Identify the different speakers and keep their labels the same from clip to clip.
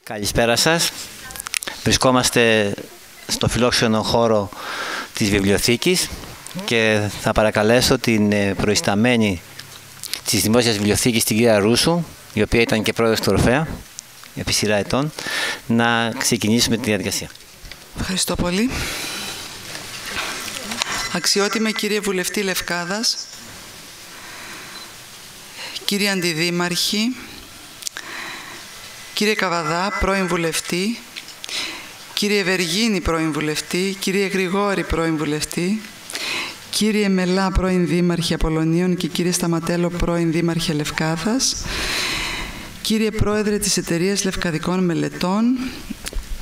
Speaker 1: Καλησπέρα σας. Βρισκόμαστε στο φιλόξενο χώρο της βιβλιοθήκης και θα παρακαλέσω την προϊσταμένη της Δημόσιας Βιβλιοθήκης, την κυρία Ρούσου, η οποία ήταν και πρόεδρος του Ορφέα επί σειρά ετών, να ξεκινήσουμε τη διαδικασία.
Speaker 2: Ευχαριστώ πολύ. Αξιότιμε κύριε Βουλευτή Λευκάδας, κύριε Αντιδήμαρχη, κύριε Καβαδά, πρώην Βουλευτή, κύριε Βεργίνη, πρώην Βουλευτή, κύριε Γρηγόρη, πρώην Βουλευτή, κύριε Μελά, πρώην Δήμαρχη Απολωνίων και κύριε Σταματέλο, πρώην Δήμαρχε Λευκάδας, κύριε Πρόεδρε της Εταιρείας Λευκαδικών Μελετών,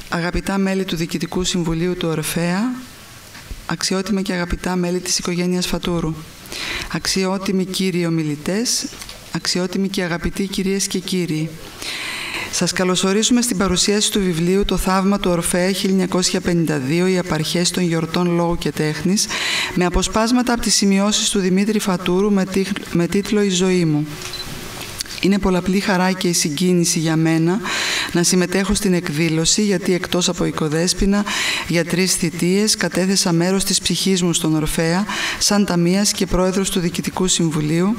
Speaker 2: αγαπητά μέλη του Διοικητικού Συμβουλίου του Ορφέα, αξιότιμα και αγαπητά μέλη της οικογένειας Φατούρου, αξιότιμοι κύριοι ομιλητές, αξιότιμοι και αγαπητοί κυρίες και κύριοι. Σας καλωσορίζουμε στην παρουσίαση του βιβλίου «Το θαύμα του Ορφέα 1952. Οι απαρχές των γιορτών λόγου και τέχνης» με αποσπάσματα από τις σημειώσεις του Δημήτρη Φατούρου με τίτλο «Η ζωή μου». Είναι πολλαπλή χαρά και η συγκίνηση για μένα να συμμετέχω στην εκδήλωση, γιατί εκτός από οικοδέσποινα για 3 θητείες κατέθεσα μέρος της ψυχής μου στον Ορφέα σαν ταμείας και πρόεδρος του Διοικητικού Συμβουλίου.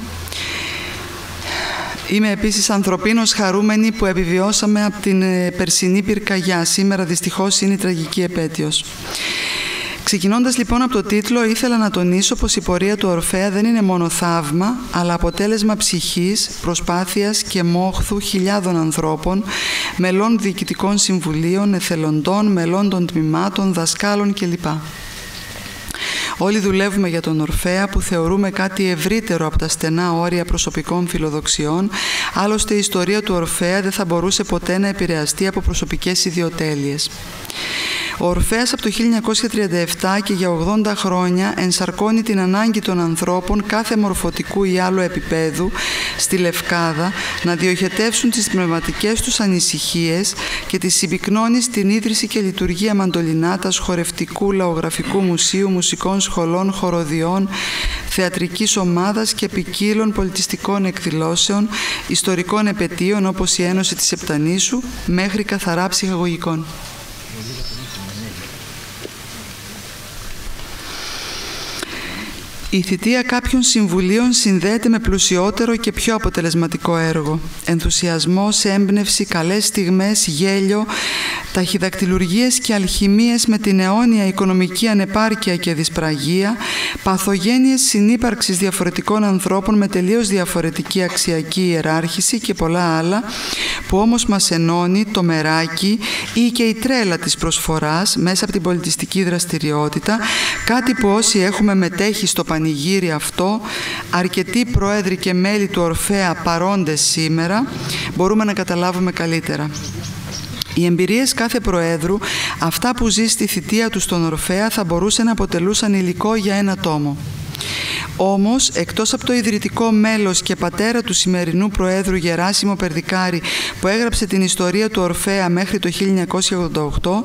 Speaker 2: Είμαι επίσης ανθρωπίνως χαρούμενη που επιβιώσαμε από την περσινή πυρκαγιά. Σήμερα δυστυχώς είναι η τραγική επέτειος. Ξεκινώντας λοιπόν από το τίτλο, ήθελα να τονίσω πως η πορεία του Ορφέα δεν είναι μόνο θαύμα, αλλά αποτέλεσμα ψυχής, προσπάθειας και μόχθου χιλιάδων ανθρώπων, μελών διοικητικών συμβουλίων, εθελοντών, μελών των τμήματων, δασκάλων κλπ. Όλοι δουλεύουμε για τον Ορφέα, που θεωρούμε κάτι ευρύτερο από τα στενά όρια προσωπικών φιλοδοξιών, άλλωστε η ιστορία του Ορφέα δεν θα μπορούσε ποτέ να επηρεαστεί από προσωπικές ιδιοτέλειες. Ο Ορφέας από το 1937 και για 80 χρόνια ενσαρκώνει την ανάγκη των ανθρώπων κάθε μορφωτικού ή άλλου επίπεδου στη Λευκάδα να διοχετεύσουν τις πνευματικές τους ανησυχίες και τις συμπυκνώνει στην ίδρυση και λειτουργία μαντολινάτας, χορευτικού, λαογραφικού μουσείου, μουσικών σχολών, χοροδιών, θεατρικής ομάδας και ποικίλων πολιτιστικών εκδηλώσεων, ιστορικών επετείων όπως η Ένωση της Επτανήσου, μέχρι καθαρά ψυχαγωγικών. Η θητεία κάποιων συμβουλίων συνδέεται με πλουσιότερο και πιο αποτελεσματικό έργο. Ενθουσιασμός, έμπνευση, καλές στιγμές, γέλιο, ταχυδακτηλουργίες και αλχημίες με την αιώνια οικονομική ανεπάρκεια και δυσπραγία, παθογένειες συνύπαρξης διαφορετικών ανθρώπων με τελείως διαφορετική αξιακή ιεράρχηση και πολλά άλλα, που όμως μας ενώνει το μεράκι ή και η τρέλα της προσφοράς μέσα από την πολιτιστική δραστηριότητα, κάτι που όσοι έχουμε μετέχει στο πανηγύρι αυτό, αρκετοί πρόεδροι και μέλη του Ορφέα παρόντες σήμερα, μπορούμε να καταλάβουμε καλύτερα. Οι εμπειρίες κάθε προέδρου, αυτά που ζει στη θητεία του στον Ορφέα, θα μπορούσαν να αποτελούσαν υλικό για ένα τόμο. Όμως, εκτός από το ιδρυτικό μέλος και πατέρα του σημερινού Προέδρου Γεράσιμο Περδικάρη, που έγραψε την ιστορία του Ορφέα μέχρι το 1988,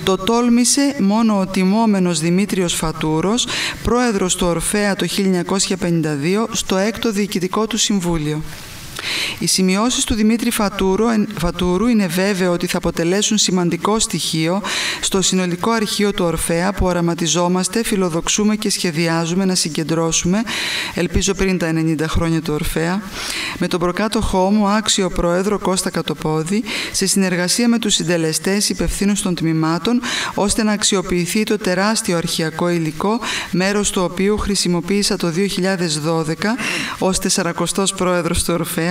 Speaker 2: το τόλμησε μόνο ο τιμόμενος Δημήτριος Φατούρος, πρόεδρος του Ορφέα το 1952, στο 6ο Διοικητικό του Συμβούλιο. Οι σημειώσεις του Δημήτρη Φατούρου είναι βέβαιο ότι θα αποτελέσουν σημαντικό στοιχείο στο συνολικό αρχείο του Ορφέα που οραματιζόμαστε, φιλοδοξούμε και σχεδιάζουμε να συγκεντρώσουμε, ελπίζω πριν τα 90 χρόνια του Ορφέα, με τον προκάτοχό μου άξιο πρόεδρο Κώστα Κατοπόδη, σε συνεργασία με τους συντελεστές υπευθύνους των τμήματων, ώστε να αξιοποιηθεί το τεράστιο αρχειακό υλικό, μέρος του οποίου χρησιμοποίησα το 2012 ως 40ος πρόεδρος του Ορφέα,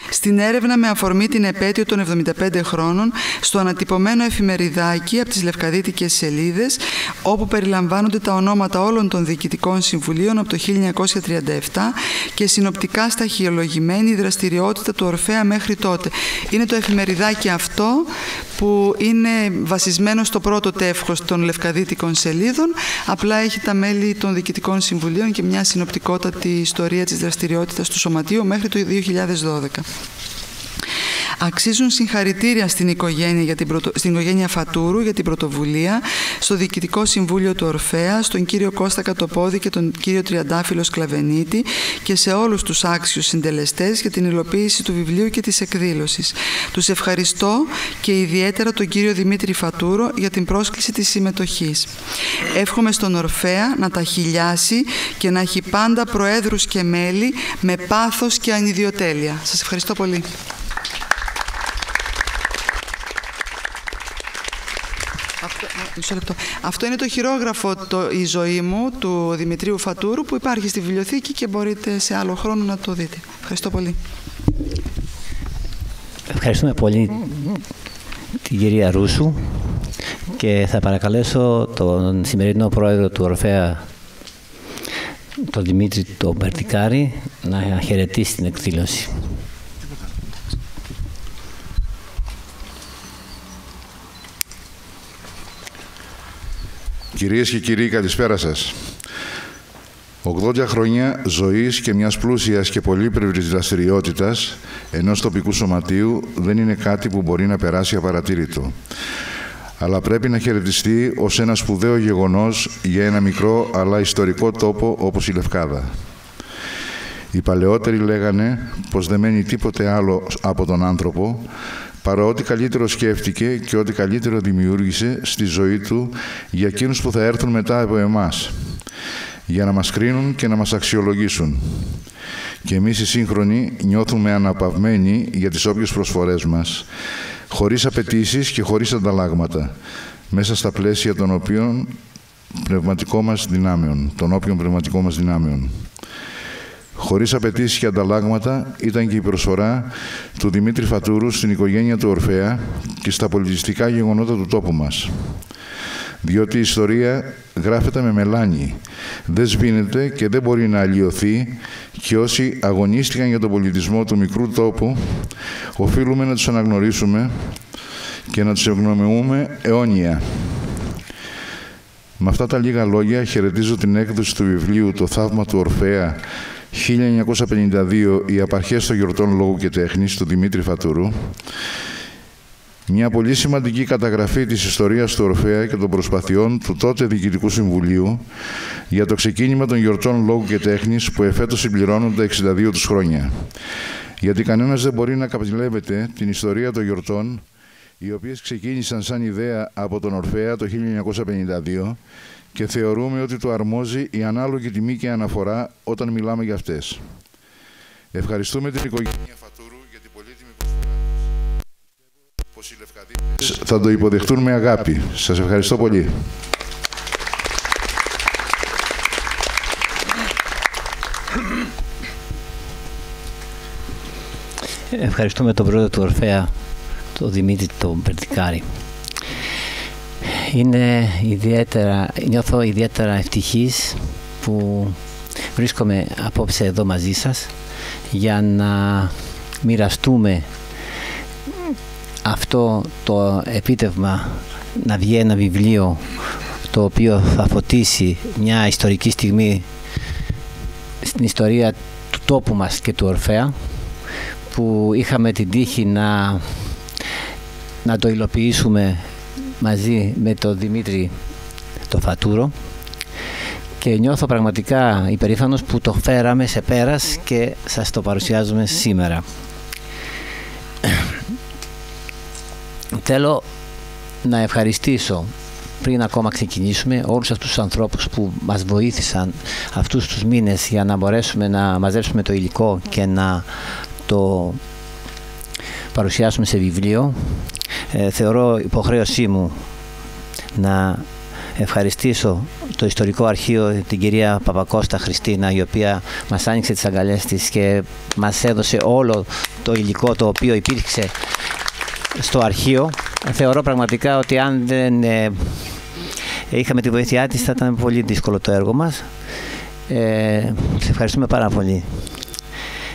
Speaker 2: στην έρευνα με αφορμή την επέτειο των 75 χρόνων στο ανατυπωμένο εφημεριδάκι από τις Λευκαδίτικες Σελίδες, όπου περιλαμβάνονται τα ονόματα όλων των διοικητικών συμβουλίων από το 1937 και συνοπτικά σταχυολογημένη η δραστηριότητα του Ορφέα μέχρι τότε. Είναι το εφημεριδάκι αυτό που είναι βασισμένο στο πρώτο τεύχος των Λευκαδίτικων Σελίδων, απλά έχει τα μέλη των διοικητικών συμβουλίων και μια συνοπτικότατη ιστορία της δραστηριότητας του Σωματείου μέχρι το 2012. Αξίζουν συγχαρητήρια στην οικογένεια Φατούρου για την πρωτοβουλία, στο Διοικητικό Συμβούλιο του Ορφέα, στον κύριο Κώστα Κατοπόδη και τον κύριο Τριαντάφυλλο Σκλαβενίτη και σε όλους τους άξιους συντελεστές για την υλοποίηση του βιβλίου και της εκδήλωσης. Τους ευχαριστώ και ιδιαίτερα τον κύριο Δημήτρη Φατούρο για την πρόσκληση της συμμετοχής. Εύχομαι στον Ορφέα να τα χιλιάσει και να έχει πάντα προέδρους και μέλη με πάθος και ανιδιοτέλεια. Σας ευχαριστώ πολύ. Αυτό είναι το χειρόγραφο «Η ζωή μου» του Δημητρίου Φατούρου που υπάρχει στη βιβλιοθήκη και μπορείτε σε άλλο χρόνο να το δείτε. Ευχαριστώ πολύ.
Speaker 1: Ευχαριστούμε πολύ την κυρία Ρούσου και θα παρακαλέσω τον σημερινό πρόεδρο του Ορφέα, τον Δημήτρη τον Μπερτικάρη, να χαιρετήσει την εκδήλωση.
Speaker 3: Κυρίες και κύριοι, καλησπέρα σας. 80 χρόνια ζωής και μιας πλούσιας και πολύπλευρης δραστηριότητας ενός τοπικού σωματείου δεν είναι κάτι που μπορεί να περάσει απαρατήρητο. Αλλά πρέπει να χαιρετιστεί ως ένα σπουδαίο γεγονός για ένα μικρό αλλά ιστορικό τόπο όπως η Λευκάδα. Οι παλαιότεροι λέγανε πως δεν μένει τίποτε άλλο από τον άνθρωπο παρά ό,τι καλύτερο σκέφτηκε και ό,τι καλύτερο δημιούργησε στη ζωή του για εκείνους που θα έρθουν μετά από εμάς, για να μας κρίνουν και να μας αξιολογήσουν. Και εμείς οι σύγχρονοι νιώθουμε αναπαυμένοι για τις όποιες προσφορές μας, χωρίς απαιτήσεις και χωρίς ανταλλάγματα, μέσα στα πλαίσια των όποιων πνευματικών μας δυνάμεων. Χωρίς απαιτήσεις και ανταλλάγματα ήταν και η προσφορά του Δημήτρη Φατούρου στην οικογένεια του Ορφέα και στα πολιτιστικά γεγονότα του τόπου μας. Διότι η ιστορία γράφεται με μελάνι, δεν σβήνεται και δεν μπορεί να αλλοιωθεί και όσοι αγωνίστηκαν για τον πολιτισμό του μικρού τόπου οφείλουμε να τους αναγνωρίσουμε και να τους ευγνωμονούμε αιώνια. Με αυτά τα λίγα λόγια χαιρετίζω την έκδοση του βιβλίου «Το θαύμα του Ορφέα» 1952 «Οι απαρχές των γιορτών λόγου και τέχνης» του Δημήτρη Φατούρου, μια πολύ σημαντική καταγραφή της ιστορίας του Ορφέα και των προσπαθειών του τότε Διοικητικού Συμβουλίου για το ξεκίνημα των γιορτών λόγου και τέχνης που εφέτος συμπληρώνουν τα 62 τους χρόνια. Γιατί κανένας δεν μπορεί να καπηλεύεται την ιστορία των γιορτών, οι οποίες ξεκίνησαν σαν ιδέα από τον Ορφέα το 1952 και θεωρούμε ότι του αρμόζει η ανάλογη τιμή και αναφορά όταν μιλάμε για αυτές. Ευχαριστούμε την οικογένεια Φατούρου για την πολύτιμη προσφορά της. Πως οι Λευκαδίτες θα το υποδεχτούν με αγάπη. Σας ευχαριστώ πολύ.
Speaker 1: Ευχαριστούμε τον πρόεδρο του Ορφέα, τον Δημήτρη τον Μπερτικάρη. Νιώθω ιδιαίτερα ευτυχής που βρίσκομαι απόψε εδώ μαζί σας για να μοιραστούμε αυτό το επίτευγμα, να βγει ένα βιβλίο το οποίο θα φωτίσει μια ιστορική στιγμή στην ιστορία του τόπου μας και του Ορφέα, που είχαμε την τύχη να το υλοποιήσουμε μαζί με τον Δημήτρη το Φατούρο, και νιώθω πραγματικά υπερήφανος που το φέραμε σε πέρας και σας το παρουσιάζουμε σήμερα. Θέλω να ευχαριστήσω, πριν ακόμα ξεκινήσουμε, όλους αυτούς τους ανθρώπους που μας βοήθησαν αυτούς τους μήνες για να μπορέσουμε να μαζέψουμε το υλικό και να το παρουσιάσουμε σε βιβλίο. Θεωρώ υποχρέωσή μου να ευχαριστήσω το Ιστορικό Αρχείο, την κυρία Παπακώστα Χριστίνα, η οποία μας άνοιξε τις αγκαλιές της και μας έδωσε όλο το υλικό το οποίο υπήρξε στο αρχείο. Θεωρώ πραγματικά ότι αν δεν είχαμε τη βοήθειά της θα ήταν πολύ δύσκολο το έργο μας. Σε ευχαριστούμε πάρα πολύ.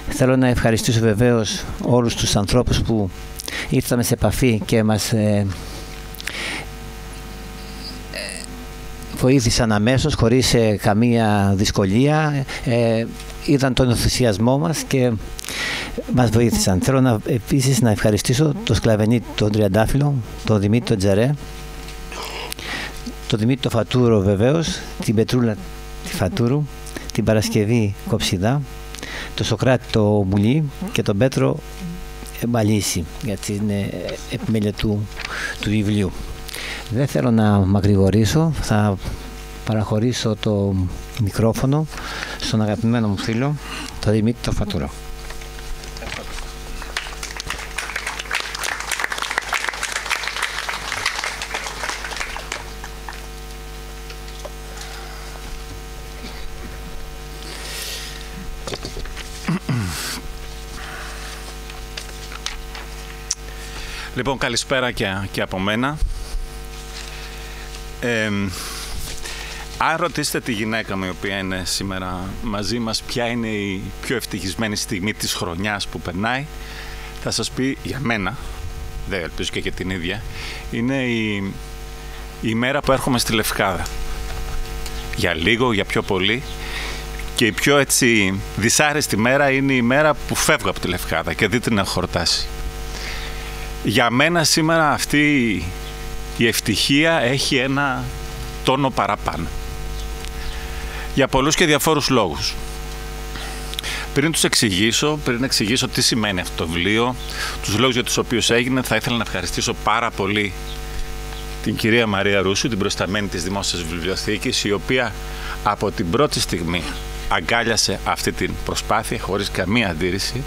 Speaker 1: Θέλω να ευχαριστήσω βεβαίως όλους τους ανθρώπους που ήρθαμε σε επαφή και μας βοήθησαν αμέσως, χωρίς καμία δυσκολία. Είδαν τον ενθουσιασμό μας και μας βοήθησαν. Θέλω επίσης να ευχαριστήσω τον Σκλαβενίτη, τον Τριαντάφυλλο, τον Δημήτρη τον Τζερέ, τον Δημήτρη τον Φατούρο βεβαίως, την Πετρούλα τη Φατούρου, την Παρασκευή Κοψιδά, τον Σοκράτη το Μπουλή και τον Πέτρο Μπαλίση για την επιμέλεια του βιβλίου. Δεν θέλω να μακρηγορήσω, θα παραχωρήσω το μικρόφωνο στον αγαπημένο μου φίλο, τον Δημήτρη τον Φατούρο.
Speaker 4: Λοιπόν, καλησπέρα και από μένα. Αν ρωτήσετε τη γυναίκα μου, η οποία είναι σήμερα μαζί μας, ποια είναι η πιο ευτυχισμένη στιγμή της χρονιάς που περνάει, θα σας πει για μένα, δεν ελπίζω και για την ίδια, είναι η μέρα που έρχομαι στη Λευκάδα. Για λίγο, για πιο πολύ. Και η πιο έτσι δυσάρεστη μέρα είναι η μέρα που φεύγω από τη Λευκάδα και δεν την έχω χορτάσει. Για μένα σήμερα αυτή η ευτυχία έχει ένα τόνο παραπάνω. Για πολλούς και διαφόρους λόγους. Πριν εξηγήσω τι σημαίνει αυτό το βιβλίο, τους λόγους για τους οποίους έγινε, θα ήθελα να ευχαριστήσω πάρα πολύ την κυρία Μαρία Ρούσου, την προϊσταμένη της Δημόσιας Βιβλιοθήκης, η οποία από την πρώτη στιγμή αγκάλιασε αυτή την προσπάθεια χωρίς καμία αντίρρηση.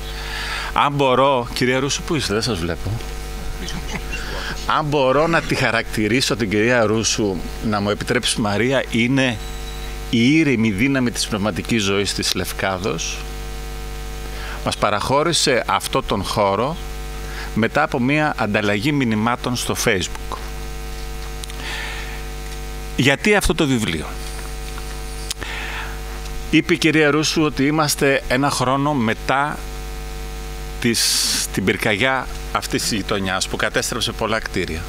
Speaker 4: Αν μπορώ, κυρία Ρούσου, πού είστε, δεν σας βλέπω. Αν μπορώ να τη χαρακτηρίσω την κυρία Ρούσου, να μου επιτρέψει Μαρία, είναι η ήρεμη δύναμη της πνευματικής ζωής της Λευκάδος. Μας παραχώρησε αυτό τον χώρο μετά από μια ανταλλαγή μηνυμάτων στο Facebook. Γιατί αυτό το βιβλίο? Είπε η κυρία Ρούσου ότι είμαστε ένα χρόνο μετά την πυρκαγιά αυτής της γειτονιάς που κατέστρεψε πολλά κτίρια.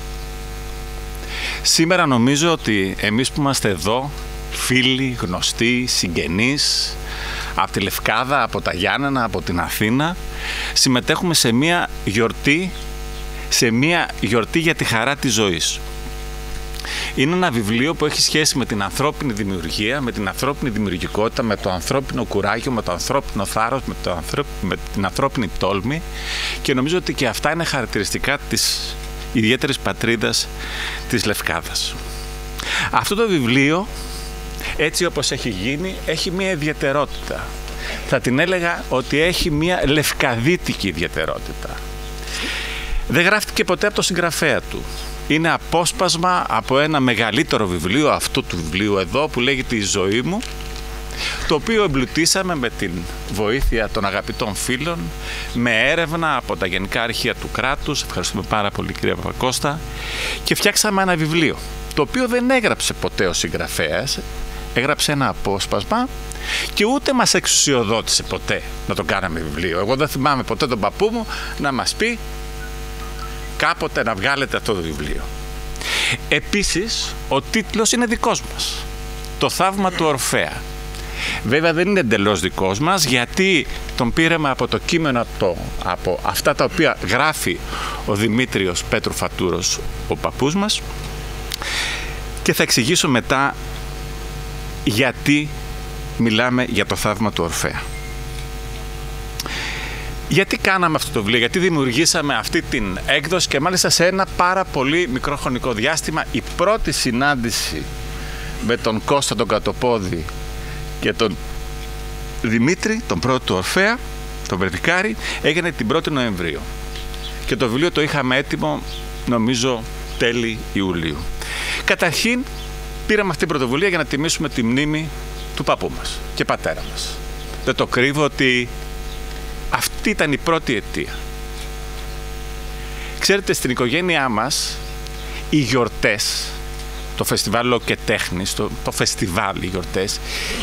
Speaker 4: Σήμερα νομίζω ότι εμείς που είμαστε εδώ, φίλοι, γνωστοί, συγγενείς, από τη Λευκάδα, από τα Γιάννενα, από την Αθήνα, συμμετέχουμε σε μια γιορτή για τη χαρά της ζωής. Είναι ένα βιβλίο που έχει σχέση με την ανθρώπινη δημιουργία, με την ανθρώπινη δημιουργικότητα, με το ανθρώπινο κουράγιο, με το ανθρώπινο θάρρος, με την ανθρώπινη τόλμη, και νομίζω ότι και αυτά είναι χαρακτηριστικά της ιδιαίτερης πατρίδας της Λευκάδας. Αυτό το βιβλίο, έτσι όπως έχει γίνει, έχει μια ιδιαιτερότητα. Θα την έλεγα ότι έχει μια λευκαδίτικη ιδιαιτερότητα. Δεν γράφτηκε ποτέ από τον συγγραφέα του. Είναι απόσπασμα από ένα μεγαλύτερο βιβλίο, αυτού του βιβλίου εδώ, που λέγεται «Η ζωή μου», το οποίο εμπλουτίσαμε με την βοήθεια των αγαπητών φίλων, με έρευνα από τα Γενικά Αρχεία του Κράτους, ευχαριστούμε πάρα πολύ κυρία Παπακώστα, και φτιάξαμε ένα βιβλίο, το οποίο δεν έγραψε ποτέ ο συγγραφέας, έγραψε ένα απόσπασμα και ούτε μας εξουσιοδότησε ποτέ να το κάναμε βιβλίο. Εγώ δεν θυμάμαι ποτέ τον παππού μου να μας πει κάποτε να βγάλετε αυτό το βιβλίο. Επίσης, ο τίτλος είναι δικός μας. Το θαύμα του Ορφέα. Βέβαια δεν είναι εντελώς δικός μας, γιατί τον πήραμε από το κείμενο από αυτά τα οποία γράφει ο Δημήτριος Πέτρου Φατούρος, ο παππούς μας, και θα εξηγήσω μετά γιατί μιλάμε για το θαύμα του Ορφέα. Γιατί κάναμε αυτό το βιβλίο, γιατί δημιουργήσαμε αυτή την έκδοση, και μάλιστα σε ένα πάρα πολύ μικρό χρονικό διάστημα. Η πρώτη συνάντηση με τον Κώστα τον Κατοπόδη και τον Δημήτρη, τον πρώτο του Ορφέα, τον Περδικάρη, έγινε την 1η Νοεμβρίου. Και το βιβλίο το είχαμε έτοιμο, νομίζω, τέλη Ιουλίου. Καταρχήν, πήραμε αυτή την πρωτοβουλία για να τιμήσουμε τη μνήμη του παππού μας και πατέρα μας. Δεν το κρύβω ότι αυτή ήταν η πρώτη αιτία. Ξέρετε, στην οικογένειά μας οι γιορτές, το φεστιβάλ Λοκετέχνης, το φεστιβάλ, οι γιορτές,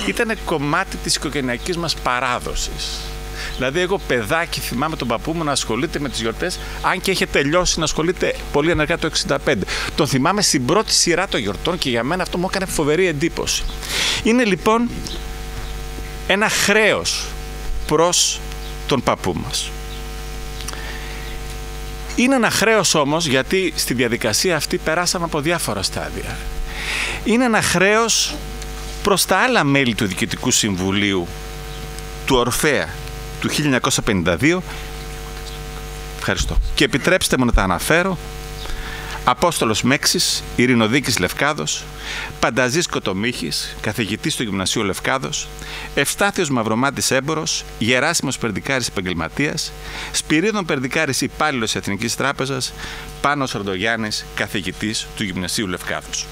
Speaker 4: ήταν κομμάτι της οικογενειακής μας παράδοσης. Δηλαδή, εγώ παιδάκι θυμάμαι τον παππού μου να ασχολείται με τις γιορτές, αν και είχε τελειώσει να ασχολείται πολύ ενεργά το 1965. Τον θυμάμαι στην πρώτη σειρά των γιορτών και για μένα αυτό μου έκανε φοβερή εντύπωση. Είναι λοιπόν ένα χρέος προς τον παππού μας. Είναι ένα χρέος όμως, γιατί στη διαδικασία αυτή περάσαμε από διάφορα στάδια. Είναι ένα χρέος προς τα άλλα μέλη του Διοικητικού Συμβουλίου του Ορφέα του 1952. Ευχαριστώ. Και επιτρέψτε μου να τα αναφέρω. Απόστολος Μέξης, Ειρηνοδίκης Λευκάδος, Πανταζής Κοτομίχης, καθηγητής του Γυμνασίου Λευκάδος, Ευστάθιος Μαυρομάτης έμπορος, Γεράσιμος Περδικάρης επαγγελματίας, Σπυρίδων Περδικάρης υπάλληλος Εθνικής Τράπεζας, Πάνος Ορντογιάννης, καθηγητής του Γυμνασίου Λευκάδος.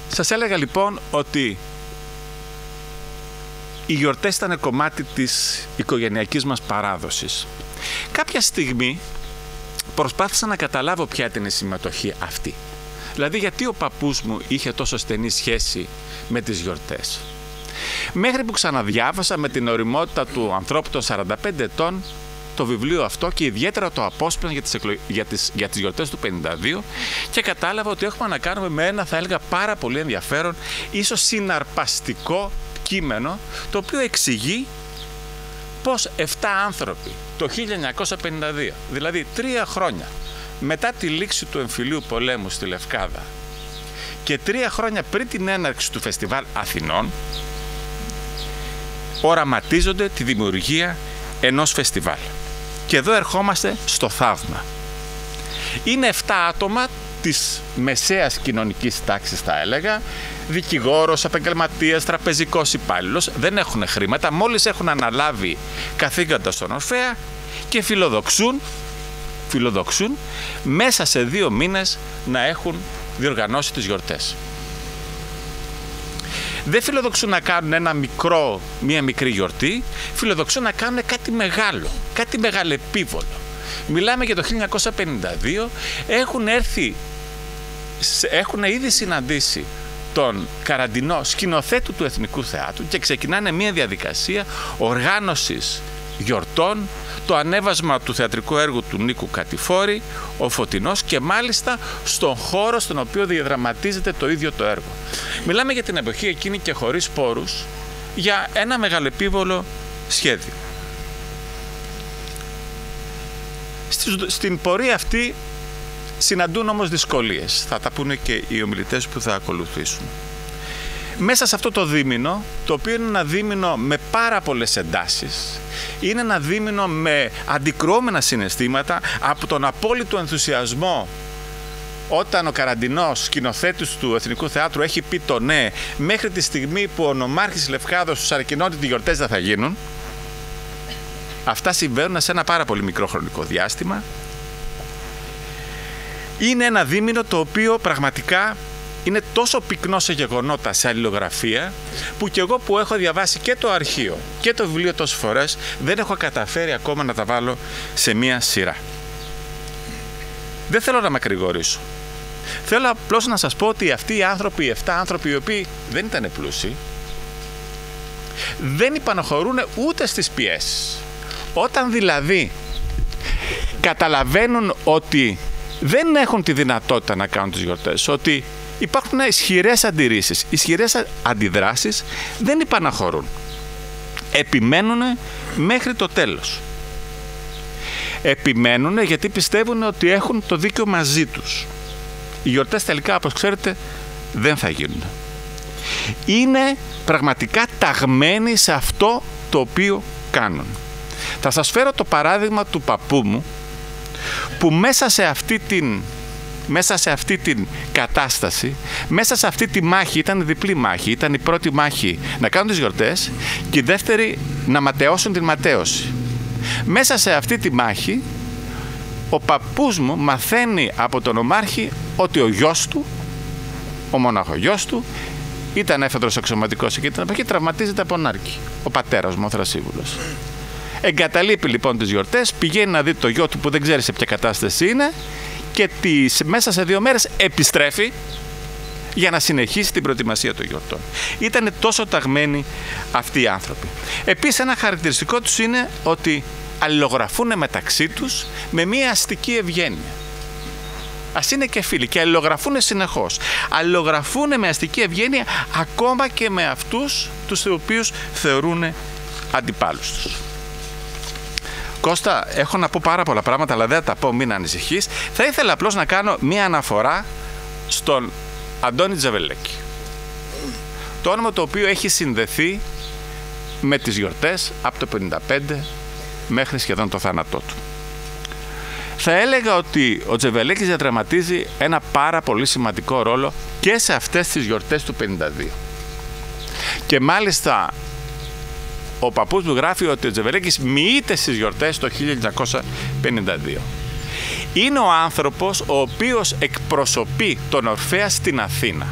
Speaker 4: Σας έλεγα λοιπόν ότι οι γιορτές ήταν κομμάτι της οικογενειακής μας παράδοσης. Κάποια στιγμή προσπάθησα να καταλάβω ποια ήταν η συμμετοχή αυτή. Δηλαδή γιατί ο παππούς μου είχε τόσο στενή σχέση με τις γιορτές. Μέχρι που ξαναδιάβασα με την ωριμότητα του ανθρώπου των 45 ετών το βιβλίο αυτό και ιδιαίτερα το απόσπασμα για τις γιορτές του 52 και κατάλαβα ότι έχουμε να κάνουμε με ένα, θα έλεγα, πάρα πολύ ενδιαφέρον, ίσως συναρπαστικό κείμενο, το οποίο εξηγεί πως 7 άνθρωποι το 1952, δηλαδή 3 χρόνια μετά τη λήξη του εμφυλίου πολέμου στη Λευκάδα και 3 χρόνια πριν την έναρξη του Φεστιβάλ Αθηνών, οραματίζονται τη δημιουργία ενός φεστιβάλ. Και εδώ ερχόμαστε στο θαύμα. Είναι 7 άτομα της μεσαίας κοινωνικής τάξης, θα έλεγα, δικηγόρος, επαγγελματίας, τραπεζικός υπάλληλος, δεν έχουν χρήματα, μόλις έχουν αναλάβει καθήκοντα στον Ορφέα και φιλοδοξούν μέσα σε 2 μήνες να έχουν διοργανώσει τις γιορτές. Δεν φιλοδοξούν να κάνουν μία μικρή γιορτή, φιλοδοξούν να κάνουν κάτι μεγάλο, κάτι μεγαλεπίβολο. Μιλάμε για το 1952, έχουν ήδη συναντήσει τον Καραντινό, σκηνοθέτη του Εθνικού Θεάτρου, και ξεκινάνε μία διαδικασία οργάνωσης γιορτών, το ανέβασμα του θεατρικού έργου του Νίκου Κατηφόρη, ο Φωτεινός, και μάλιστα στον χώρο στον οποίο διαδραματίζεται το ίδιο το έργο. Μιλάμε για την εποχή εκείνη και χωρίς πόρους, για ένα μεγαλεπίβολο σχέδιο. Στην πορεία αυτή συναντούν όμως δυσκολίες, θα τα πούνε και οι ομιλητές που θα ακολουθήσουν. Μέσα σε αυτό το δίμηνο, το οποίο είναι ένα δίμηνο με πάρα πολλές εντάσεις, είναι ένα δίμηνο με αντικρουόμενα συναισθήματα, από τον απόλυτο ενθουσιασμό όταν ο Καραντινός, σκηνοθέτης του Εθνικού Θεάτρου, έχει πει το ναι, μέχρι τη στιγμή που ο νομάρχης Λευκάδος τους ανακοινώνει ότι οι γιορτές δεν θα γίνουν. Αυτά συμβαίνουν σε ένα πάρα πολύ μικρό χρονικό διάστημα. Είναι ένα δίμηνο το οποίο πραγματικά είναι τόσο πυκνό σε γεγονότα, σε αλληλογραφία, που κι εγώ που έχω διαβάσει και το αρχείο και το βιβλίο τόσες φορές, δεν έχω καταφέρει ακόμα να τα βάλω σε μία σειρά. Δεν θέλω να μακρηγορήσω. Θέλω απλώς να σας πω ότι αυτοί οι άνθρωποι, οι 7 άνθρωποι, οι οποίοι δεν ήταν πλούσιοι, δεν υπαναχωρούν ούτε στις πιέσεις. Όταν δηλαδή καταλαβαίνουν ότι δεν έχουν τη δυνατότητα να κάνουν τις γιορτές, ότι υπάρχουν ισχυρές αντιρρήσεις, ισχυρές αντιδράσεις, δεν υπαναχωρούν. Επιμένουν μέχρι το τέλος. Επιμένουν γιατί πιστεύουν ότι έχουν το δίκιο μαζί τους. Οι γιορτές τελικά, όπως ξέρετε, δεν θα γίνουν. Είναι πραγματικά ταγμένοι σε αυτό το οποίο κάνουν. Θα σας φέρω το παράδειγμα του παππού μου, που μέσα σε αυτή την κατάσταση, μέσα σε αυτή τη μάχη, ήταν διπλή μάχη. Ήταν η πρώτη μάχη να κάνουν τις γιορτές και η δεύτερη να ματαιώσουν την ματαίωση. Μέσα σε αυτή τη μάχη, ο παππούς μου μαθαίνει από τον νομάρχη ότι ο γιος του, ο μοναχογιός του, ήταν έφεδρος αξιωματικός εκείνη την εποχή, τραυματίζεται από νάρκη. Ο πατέρας μου, ο Θρασίβουλος. Εγκαταλείπει λοιπόν τις γιορτές, πηγαίνει να δει το γιο του που δεν ξέρει σε ποια κατάσταση είναι, και μέσα σε 2 μέρες επιστρέφει για να συνεχίσει την προετοιμασία των γιορτών. Ήταν τόσο ταγμένοι αυτοί οι άνθρωποι. Επίσης, ένα χαρακτηριστικό τους είναι ότι αλληλογραφούν μεταξύ τους με μία αστική ευγένεια. Ας είναι και φίλοι και αλληλογραφούν συνεχώς. Αλληλογραφούν με αστική ευγένεια ακόμα και με αυτούς τους οποίους θεωρούν αντιπάλους τους. Κώστα, έχω να πω πάρα πολλά πράγματα, αλλά δεν θα τα πω, μην ανησυχείς. Θα ήθελα απλώς να κάνω μία αναφορά στον Αντώνη Τζαβελέκη. Το όνομα το οποίο έχει συνδεθεί με τις γιορτές από το 1955 μέχρι σχεδόν το θάνατό του. Θα έλεγα ότι ο Τζαβελέκης διαδραματίζει ένα πάρα πολύ σημαντικό ρόλο και σε αυτές τις γιορτές του 1952. Και μάλιστα ο παππούς μου γράφει ότι ο Τζαβελέκης μοιείται στις γιορτές το 1952. Είναι ο άνθρωπος ο οποίος εκπροσωπεί τον Ορφέα στην Αθήνα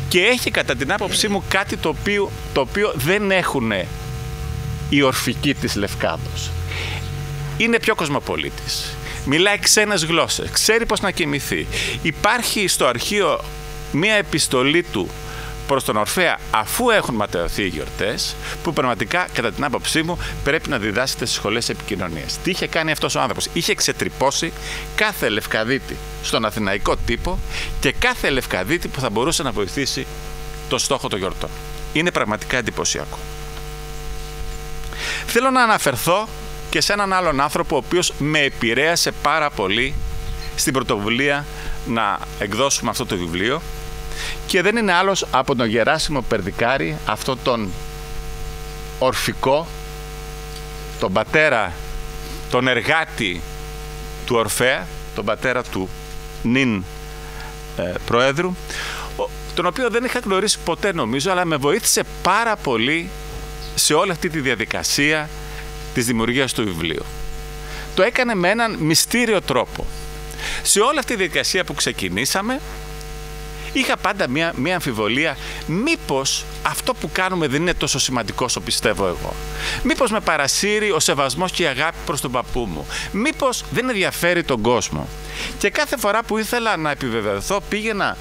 Speaker 4: και έχει κατά την άποψή μου κάτι το οποίο δεν έχουν οι ορφικοί της Λευκάδος. Είναι πιο κοσμοπολίτης, μιλάει ξένες γλώσσες, ξέρει πώς να κοιμηθεί. Υπάρχει στο αρχείο μία επιστολή του προς τον Ορφέα αφού έχουν ματαιωθεί οι γιορτές, που πραγματικά κατά την άποψή μου πρέπει να διδάσκεται στις σχολές επικοινωνίας. Τι είχε κάνει αυτός ο άνθρωπος? Είχε ξετρυπώσει κάθε Λευκαδίτη στον αθηναϊκό τύπο και κάθε Λευκαδίτη που θα μπορούσε να βοηθήσει το στόχο των γιορτών. Είναι πραγματικά εντυπωσιακό. Θέλω να αναφερθώ και σε έναν άλλον άνθρωπο ο οποίος με επηρέασε πάρα πολύ στην πρωτοβουλία να εκδώσουμε αυτό το βιβλίο, και δεν είναι άλλος από τον Γεράσιμο Περδικάρη, αυτόν τον ορφικό, τον πατέρα, τον εργάτη του Ορφέα, τον πατέρα του νυν Προέδρου, τον οποίο δεν είχα γνωρίσει ποτέ νομίζω, αλλά με βοήθησε πάρα πολύ σε όλη αυτή τη διαδικασία της δημιουργίας του βιβλίου. Το έκανε με έναν μυστήριο τρόπο. Σε όλη αυτή τη διαδικασία που ξεκινήσαμε, είχα πάντα μία αμφιβολία, μήπως αυτό που κάνουμε δεν είναι τόσο σημαντικό όσο πιστεύω εγώ. Μήπως με παρασύρει ο σεβασμός και η αγάπη προς τον παππού μου. Μήπως δεν ενδιαφέρει τον κόσμο. Και κάθε φορά που ήθελα να επιβεβαιωθώ πήγαινα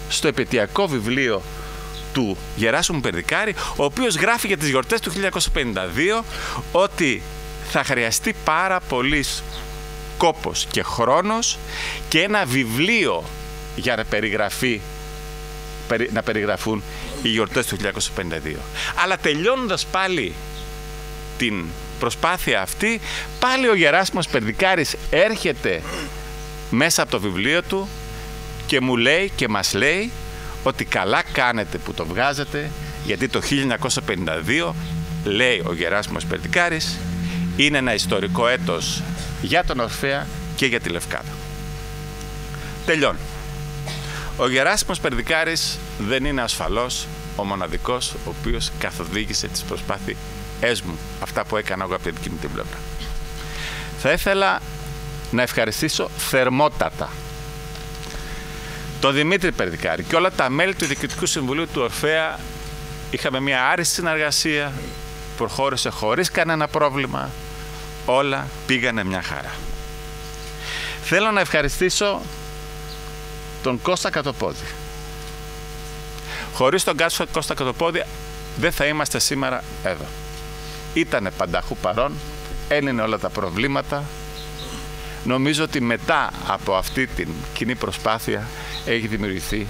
Speaker 4: στο επαιτειακό βιβλίο του Γεράσιμου Περδικάρη, ο οποίος γράφει για τις γιορτές του 1952 ότι θα χρειαστεί πάρα πολύς κόπος και χρόνος και ένα βιβλίο για να περιγραφούν οι γιορτές του 1952. Αλλά τελειώνοντας πάλι την προσπάθεια αυτή, πάλι ο Γεράσιμος Περδικάρης έρχεται μέσα από το βιβλίο του και μου λέει και μας λέει ότι καλά κάνετε που το βγάζετε, γιατί το 1952, λέει ο Γεράσιμος Περδικάρης, είναι ένα ιστορικό έτος για τον Ορφέα και για τη Λευκάδα. Τελειώνει. Ο Γεράσιμος Περδικάρης δεν είναι ασφαλώς ο μοναδικός ο οποίος καθοδήγησε τις προσπάθειές μου, αυτά που έκανα εγώ από την δική μου την πλευρά. Θα ήθελα να ευχαριστήσω θερμότατα τον Δημήτρη Περδικάρη και όλα τα μέλη του Διοικητικού Συμβουλίου του Ορφέα. Είχαμε μια άριστη συνεργασία, προχώρησε χωρίς κανένα πρόβλημα, όλα πήγανε μια χαρά. Θέλω να ευχαριστήσω τον Κώστα Κατοπόδη. Χωρίς τον Κώστα Κατοπόδη δεν θα είμαστε σήμερα εδώ. Ήτανε πανταχού παρόν, έλυνε όλα τα προβλήματα. Νομίζω ότι μετά από αυτή την κοινή προσπάθεια έχει δημιουργηθεί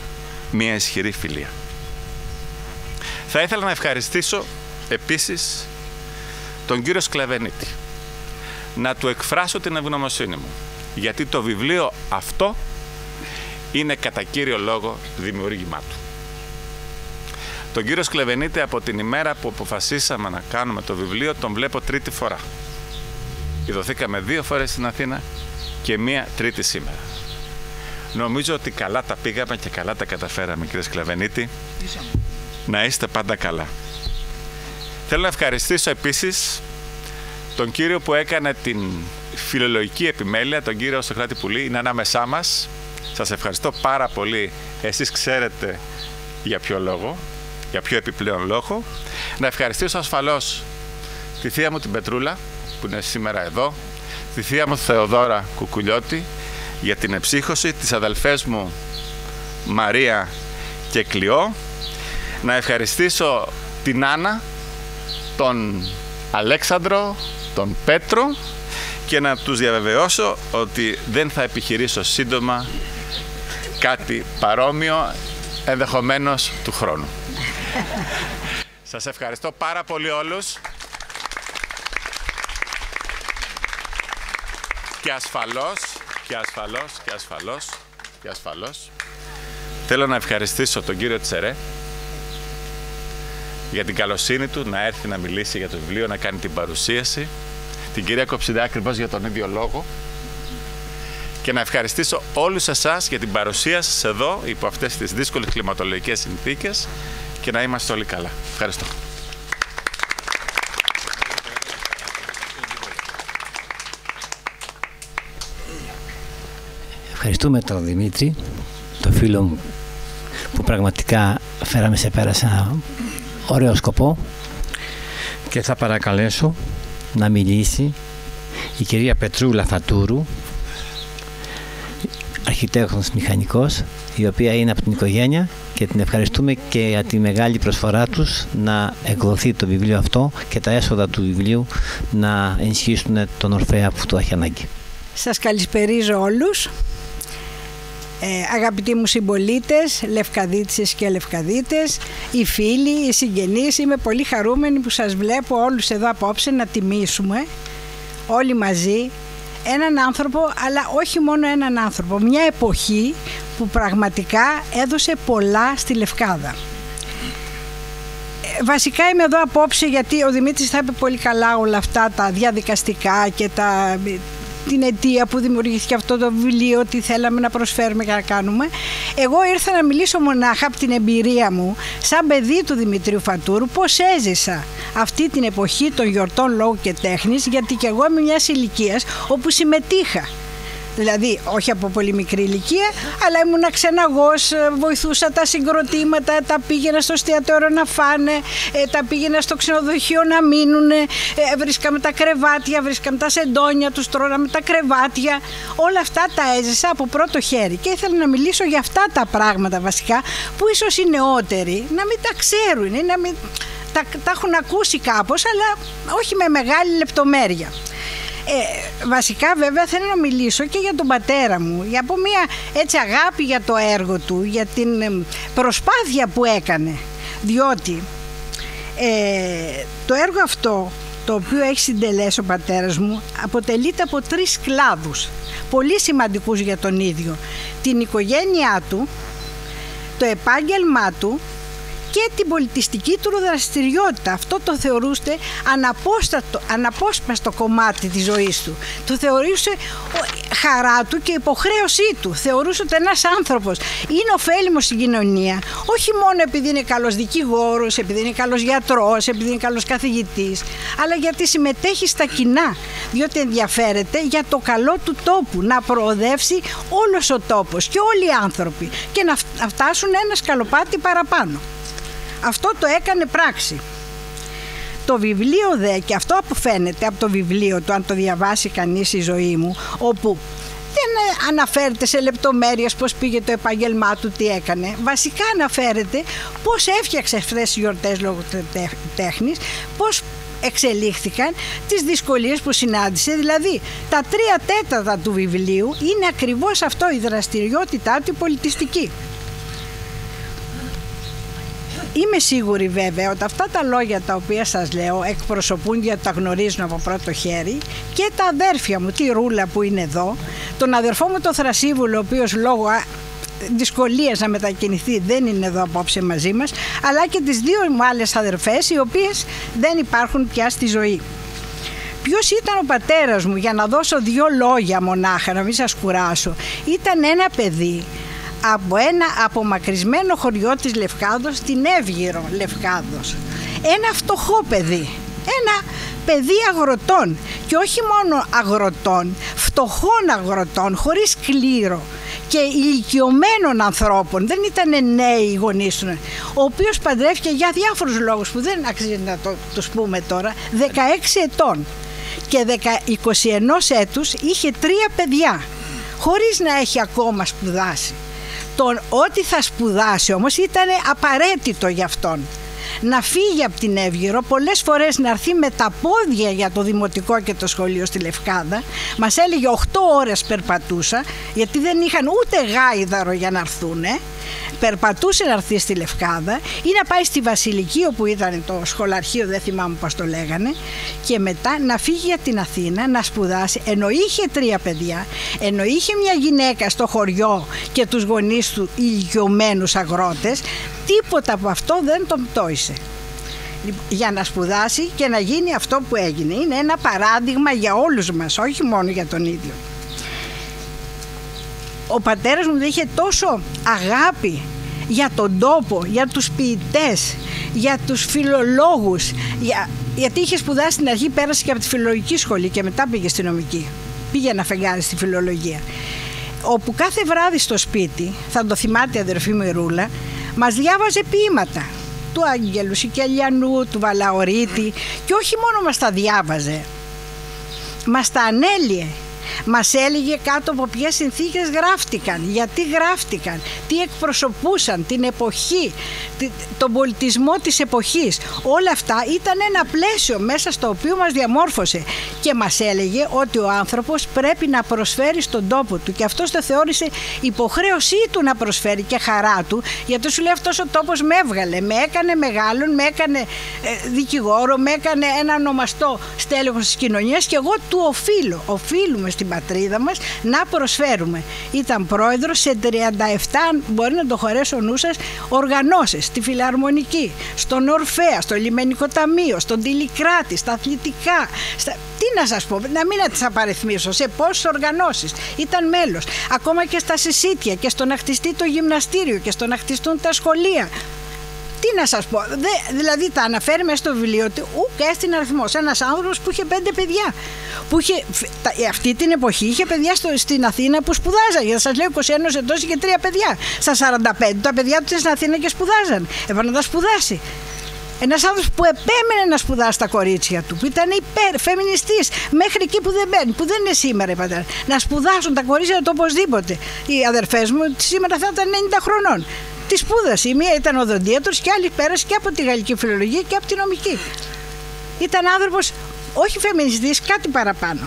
Speaker 4: μια ισχυρή φιλία. Θα ήθελα να ευχαριστήσω επίσης τον κύριο Σκλαβενίτη. Να του εκφράσω την ευγνωμοσύνη μου, γιατί το βιβλίο αυτό είναι κατά κύριο λόγο δημιούργημά του. Τον κύριο Σκλαβενίτη από την ημέρα που αποφασίσαμε να κάνουμε το βιβλίο τον βλέπω τρίτη φορά. Ειδωθήκαμε 2 φορές στην Αθήνα και 1 τρίτη σήμερα. Νομίζω ότι καλά τα πήγαμε και καλά τα καταφέραμε, κύριε Σκλαβενίτη. Να είστε πάντα καλά. Θέλω να ευχαριστήσω επίσης τον κύριο που έκανε την φιλολογική επιμέλεια, τον κύριο Σοκράτη Πουλή, είναι ανάμεσά μας. Σας ευχαριστώ πάρα πολύ. Εσείς ξέρετε για ποιο λόγο, για ποιο επιπλέον λόγο. Να ευχαριστήσω ασφαλώς τη θεία μου την Πετρούλα, που είναι σήμερα εδώ, τη θεία μου Θεοδόρα Κουκουλιώτη, για την εψύχωση, τις αδελφές μου Μαρία και Κλειό. Να ευχαριστήσω την Άννα, τον Αλέξανδρο, τον Πέτρο και να τους διαβεβαιώσω ότι δεν θα επιχειρήσω σύντομα κάτι παρόμοιο, ενδεχομένως του χρόνου. Σας ευχαριστώ πάρα πολύ όλους. Και ασφαλώς θέλω να ευχαριστήσω τον κύριο Τσερέ για την καλοσύνη του να έρθει να μιλήσει για το βιβλίο, να κάνει την παρουσίαση, την κυρία Κοψιδά ακριβώς για τον ίδιο λόγο, και να ευχαριστήσω όλους εσάς για την παρουσία σας εδώ υπό αυτές τις δύσκολες κλιματολογικές συνθήκες και να είμαστε όλοι καλά. Ευχαριστώ.
Speaker 1: Ευχαριστούμε τον Δημήτρη, τον φίλο μου, που πραγματικά φέραμε σε πέρα σε ένα ωραίο σκοπό, και θα παρακαλέσω να μιλήσει η κυρία Πετρούλα Φατούρου, αρχιτέκτονος μηχανικός, η οποία είναι από την οικογένεια, και την ευχαριστούμε και για τη μεγάλη προσφορά τους να εκδοθεί το βιβλίο αυτό και τα έσοδα του βιβλίου να ενισχύσουν τον Ορφέα που το έχει ανάγκη.
Speaker 5: Σας καλησπερίζω όλους. Αγαπητοί μου συμπολίτες, Λευκαδίτησες και Λευκαδίτες, οι φίλοι, οι συγγενείς, είμαι πολύ χαρούμενη που σας βλέπω όλους εδώ απόψε να τιμήσουμε όλοι μαζί έναν άνθρωπο, αλλά όχι μόνο έναν άνθρωπο, μια εποχή που πραγματικά έδωσε πολλά στη Λευκάδα. Βασικά είμαι εδώ απόψε γιατί ο Δημήτρης θα είπε πολύ καλά όλα αυτά τα διαδικαστικά και την αιτία που δημιουργήθηκε αυτό το βιβλίο, τι θέλαμε να προσφέρουμε και να κάνουμε. Εγώ ήρθα να μιλήσω μονάχα από την εμπειρία μου σαν παιδί του Δημητρίου Φατούρου, πώς έζησα αυτή την εποχή των γιορτών λόγου και τέχνης, γιατί και εγώ είμαι μιας ηλικίας όπου συμμετείχα. Δηλαδή, όχι από πολύ μικρή ηλικία, αλλά ήμουνα ξεναγός, βοηθούσα τα συγκροτήματα, τα πήγαινα στο εστιατόριο να φάνε, τα πήγαινα στο ξενοδοχείο να μείνουνε, βρίσκαμε τα κρεβάτια, βρίσκαμε τα σεντόνια, τους τρώναμε τα κρεβάτια. Όλα αυτά τα έζησα από πρώτο χέρι και ήθελα να μιλήσω για αυτά τα πράγματα βασικά, που ίσως οι νεότεροι να μην τα ξέρουν, να μην τα έχουν ακούσει κάπως, αλλά όχι με μεγάλη λεπτομέρεια. Βασικά βέβαια θέλω να μιλήσω και για τον πατέρα μου, για από μια έτσι αγάπη για το έργο του, για την προσπάθεια που έκανε, διότι το έργο αυτό το οποίο έχει συντελέσει ο πατέρας μου αποτελείται από 3 κλάδους πολύ σημαντικούς για τον ίδιο: την οικογένειά του, το επάγγελμά του και την πολιτιστική του δραστηριότητα. Αυτό το θεωρούσε αναπόσπαστο κομμάτι της ζωής του. Το θεωρούσε χαρά του και υποχρέωσή του. Θεωρούσε ότι ένας άνθρωπος είναι ωφέλιμος στην κοινωνία, όχι μόνο επειδή είναι καλός δικηγόρος, επειδή είναι καλός γιατρός, επειδή είναι καλός καθηγητής, αλλά γιατί συμμετέχει στα κοινά, διότι ενδιαφέρεται για το καλό του τόπου, να προοδεύσει όλος ο τόπος και όλοι οι άνθρωποι και να φτάσουν ένα σκαλοπάτι παραπάνω. Αυτό το έκανε πράξη. Το βιβλίο δε, και αυτό αποφαίνεται από το βιβλίο του, αν το διαβάσει κανείς, η ζωή μου, όπου δεν αναφέρεται σε λεπτομέρειες πώς πήγε το επάγγελμά του, τι έκανε. Βασικά αναφέρεται πώς έφτιαξε αυτές τις γιορτές λόγω τέχνης, πώς εξελίχθηκαν, τις δυσκολίες που συνάντησε. Δηλαδή τα 3/4 του βιβλίου είναι ακριβώς αυτό, η δραστηριότητά του πολιτιστική. Είμαι σίγουρη βέβαια ότι αυτά τα λόγια τα οποία σας λέω εκπροσωπούν, γιατί τα γνωρίζουν από πρώτο χέρι, και τα αδέρφια μου, τη Ρούλα που είναι εδώ, τον αδερφό μου τον Θρασίβουλο, ο οποίος λόγω δυσκολίας να μετακινηθεί δεν είναι εδώ απόψε μαζί μας, αλλά και τις 2 μου άλλες αδερφές, οι οποίες δεν υπάρχουν πια στη ζωή. Ποιος ήταν ο πατέρας μου, για να δώσω 2 λόγια μονάχα, να μην σας κουράσω? Ήταν ένα παιδί από ένα απομακρυσμένο χωριό της Λευκάδος, την Εύγυρο Λευκάδος. Ένα φτωχό παιδί, ένα παιδί αγροτών, και όχι μόνο αγροτών, φτωχών αγροτών, χωρίς κλήρο και ηλικιωμένων ανθρώπων, δεν ήταν νέοι οι γονείς του, ο οποίος παντρεύτηκε για διάφορους λόγους που δεν αξίζει να τους πούμε τώρα, 16 ετών, και 21 έτους είχε 3 παιδιά, χωρίς να έχει ακόμα σπουδάσει. Ό,τι θα σπουδάσει όμως ήταν απαραίτητο για αυτόν. να φύγει από την Εύγυρο, πολλές φορές να έρθει με τα πόδια για το δημοτικό και το σχολείο στη Λευκάδα. Μας έλεγε 8 ώρες περπατούσα, γιατί δεν είχαν ούτε γάιδαρο για να έρθουνε. Περπατούσε να έρθει στη Λευκάδα ή να πάει στη Βασιλική, όπου ήταν το σχολαρχείο, δεν θυμάμαι πώς το λέγανε, και μετά να φύγει για την Αθήνα να σπουδάσει, ενώ είχε 3 παιδιά, ενώ είχε μια γυναίκα στο χωριό και τους γονείς του ηλικιωμένους αγρότες. Τίποτα από αυτό δεν τον πτώησε για να σπουδάσει και να γίνει αυτό που έγινε. Είναι ένα παράδειγμα για όλους μας, όχι μόνο για τον ίδιο. Ο πατέρας μου είχε τόσο αγάπη για τον τόπο, για τους ποιητές, για τους φιλολόγους, γιατί είχε σπουδάσει στην αρχή, πέρασε και από τη φιλολογική σχολή και μετά πήγε στη νομική. Πήγε ένα φεγγάρι στη φιλολογία. Όπου κάθε βράδυ στο σπίτι, θα το θυμάται η αδερφή μου η Ρούλα, μας διάβαζε ποίηματα του Άγγελου Σικελιανού, του Βαλαωρίτη, και όχι μόνο μας τα διάβαζε, μας τα ανέλυε. Μας έλεγε κάτω από ποιες συνθήκες γράφτηκαν, γιατί γράφτηκαν, τι εκπροσωπούσαν, την εποχή, τον πολιτισμό της εποχής. Όλα αυτά ήταν ένα πλαίσιο μέσα στο οποίο μας διαμόρφωσε και μας έλεγε ότι ο άνθρωπος πρέπει να προσφέρει στον τόπο του, και αυτός το θεώρησε υποχρέωσή του να προσφέρει και χαρά του, γιατί σου λέει αυτός ο τόπος με έβγαλε, με έκανε μεγάλον, με έκανε δικηγόρο, με έκανε ένα ονομαστό στέλεχος της κοινωνίας, και εγώ του οφείλουμε στην πατρίδα μας να προσφέρουμε. Ήταν πρόεδρος σε 37, μπορεί να το χωρέσει ο νου σας, οργανώσεις, στη Φιλαρμονική, στον Ορφέα, στο Λιμενικό Ταμείο, στον Τηλικράτη, στα αθλητικά, τι να σας πω, να μην τις απαριθμίσω, σε πόσες οργανώσεις ήταν μέλος, ακόμα και στα συσίτια, και στο να χτιστεί το γυμναστήριο και στο να χτιστούν τα σχολεία. Τι να σας πω, δηλαδή τα αναφέρει μέσα στο βιβλίο του, και έστεινε αριθμός. Ένας άνθρωπος που είχε 5 παιδιά. Που αυτή την εποχή είχε παιδιά στην Αθήνα που σπουδάζαν. Για να σας λέω, 21 ετών είχε 3 παιδιά. Στα 45 τα παιδιά του ήταν στην Αθήνα και σπουδάζαν. Έπρεπε να τα σπουδάσει. Ένας άνθρωπος που επέμενε να σπουδάσει τα κορίτσια του, που ήταν φεμινιστής μέχρι εκεί που δεν μπαίνει, που δεν είναι σήμερα, πατέρα. Να σπουδάσουν τα κορίτσια του οπωσδήποτε. Οι αδερφές μου σήμερα θα ήταν 90 χρονών. Τη σπούδασε. Η μία ήταν οδοντίατρος και άλλη πέρασε και από τη γαλλική φιλολογία και από τη νομική. Ήταν άνθρωπος όχι φεμινιστής, κάτι παραπάνω.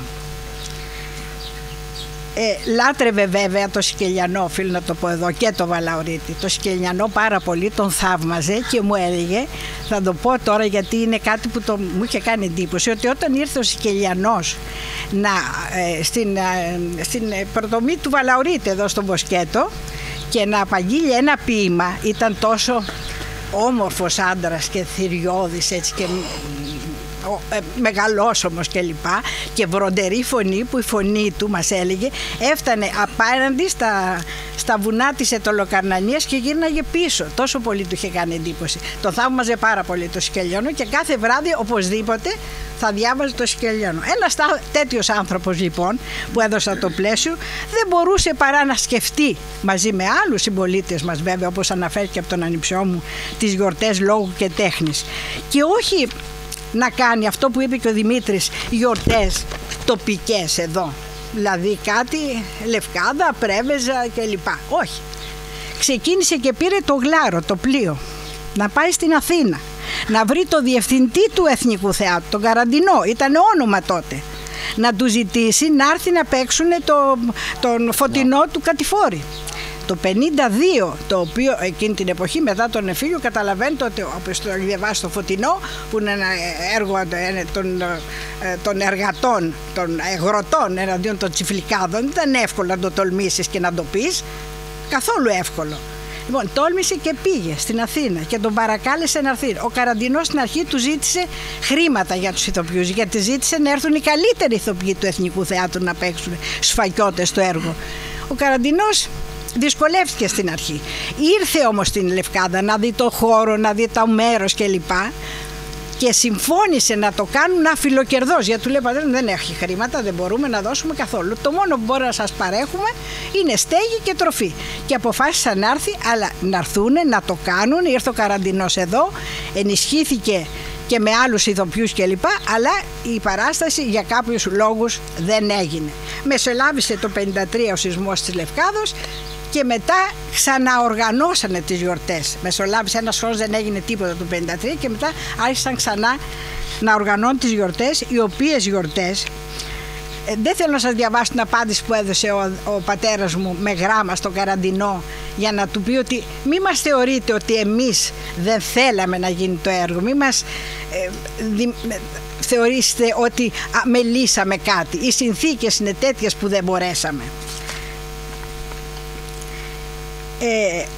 Speaker 5: Λάτρευε βέβαια το Σικελιανό, οφείλω να το πω εδώ, και το Βαλαωρίτη. Το Σικελιανό πάρα πολύ, τον θαύμαζε και μου έλεγε, θα το πω τώρα γιατί είναι κάτι που μου είχε κάνει εντύπωση, ότι όταν ήρθε ο Σικελιανός στην πρωτομή του Βαλαωρίτη εδώ στο Μποσκέτο και να απαγγείλει ένα ποίημα, ήταν τόσο όμορφος άντρας και θηριώδης, έτσι, και μεγαλόσωμος και λοιπά, και βροντερή φωνή, που η φωνή του, μας έλεγε, έφτανε απέναντι στα βουνά της Ετωλοκαρνανίας και γύρναγε πίσω. Τόσο πολύ του είχε κάνει εντύπωση. Το θαύμαζε πάρα πολύ το Σικελιανό και κάθε βράδυ οπωσδήποτε θα διάβαζε το Σικελιανό. Ένας τέτοιος άνθρωπος λοιπόν, που έδωσα το πλαίσιο, δεν μπορούσε παρά να σκεφτεί μαζί με άλλους συμπολίτες μας, βέβαια, όπως αναφέρθηκε από τον ανιψιό μου, τις γιορτές λόγου και τέχνης, και όχι να κάνει αυτό που είπε και ο Δημήτρης, γιορτές τοπικές εδώ, δηλαδή κάτι Λευκάδα, Πρέβεζα κλπ. Όχι. Ξεκίνησε και πήρε το γλάρο, το πλοίο, να πάει στην Αθήνα, να βρει το διευθυντή του Εθνικού Θεάτρου, τον Καραντινό, ήταν όνομα τότε, να του ζητήσει να έρθει να παίξουν τον Φωτεινό του Κατηφόρη. Το 52, το οποίο εκείνη την εποχή μετά τον εμφύλιο, καταλαβαίνετε ότι, όπως το διαβάσει το Φωτεινό, που είναι ένα έργο των εργατών, των αγροτών εναντίον των τσιφλικάδων, δεν ήταν εύκολο να το τολμήσεις και να το πεις, καθόλου εύκολο. Λοιπόν, τόλμησε και πήγε στην Αθήνα και τον παρακάλεσε να έρθει. Ο Καραντινός στην αρχή του ζήτησε χρήματα για τους ηθοποιούς, γιατί ζήτησε να έρθουν οι καλύτεροι ηθοποιοί του Εθνικού Θεάτρου να παίξουν σφακιώτες στο έργο. Ο Καραντινός δυσκολεύτηκε στην αρχή. Ήρθε όμως στην Λευκάδα να δει το χώρο, να δει το μέρος κλπ. Και συμφώνησε να το κάνουν αφιλοκερδός, γιατί του λέει, πατέρα, δεν έχει χρήματα, δεν μπορούμε να δώσουμε καθόλου. Το μόνο που μπορεί να σας παρέχουμε είναι στέγη και τροφή. Και αποφάσισαν να έρθει, αλλά να έρθουν, να το κάνουν. Ήρθε ο Καραντινός εδώ, ενισχύθηκε και με άλλους ηθοποιούς κλπ. Αλλά η παράσταση για κάποιους λόγους δεν έγινε. Μεσολάβησε το 1953 ο σεισμός της Λευκάδος και μετά ξαναοργανώσανε τις γιορτές. Μεσολάβησε ένας χρόνος, δεν έγινε τίποτα το 1953 και μετά άρχισαν ξανά να οργανώνουν τις γιορτές, οι οποίες γιορτές, δεν θέλω να σας διαβάσω την απάντηση που έδωσε ο πατέρας μου με γράμμα στον Καραντινό, για να του πει ότι μη μας θεωρείτε ότι εμείς δεν θέλαμε να γίνει το έργο, μη μας θεωρήσετε ότι μελήσαμε κάτι, οι συνθήκες είναι τέτοιες που δεν μπορέσαμε.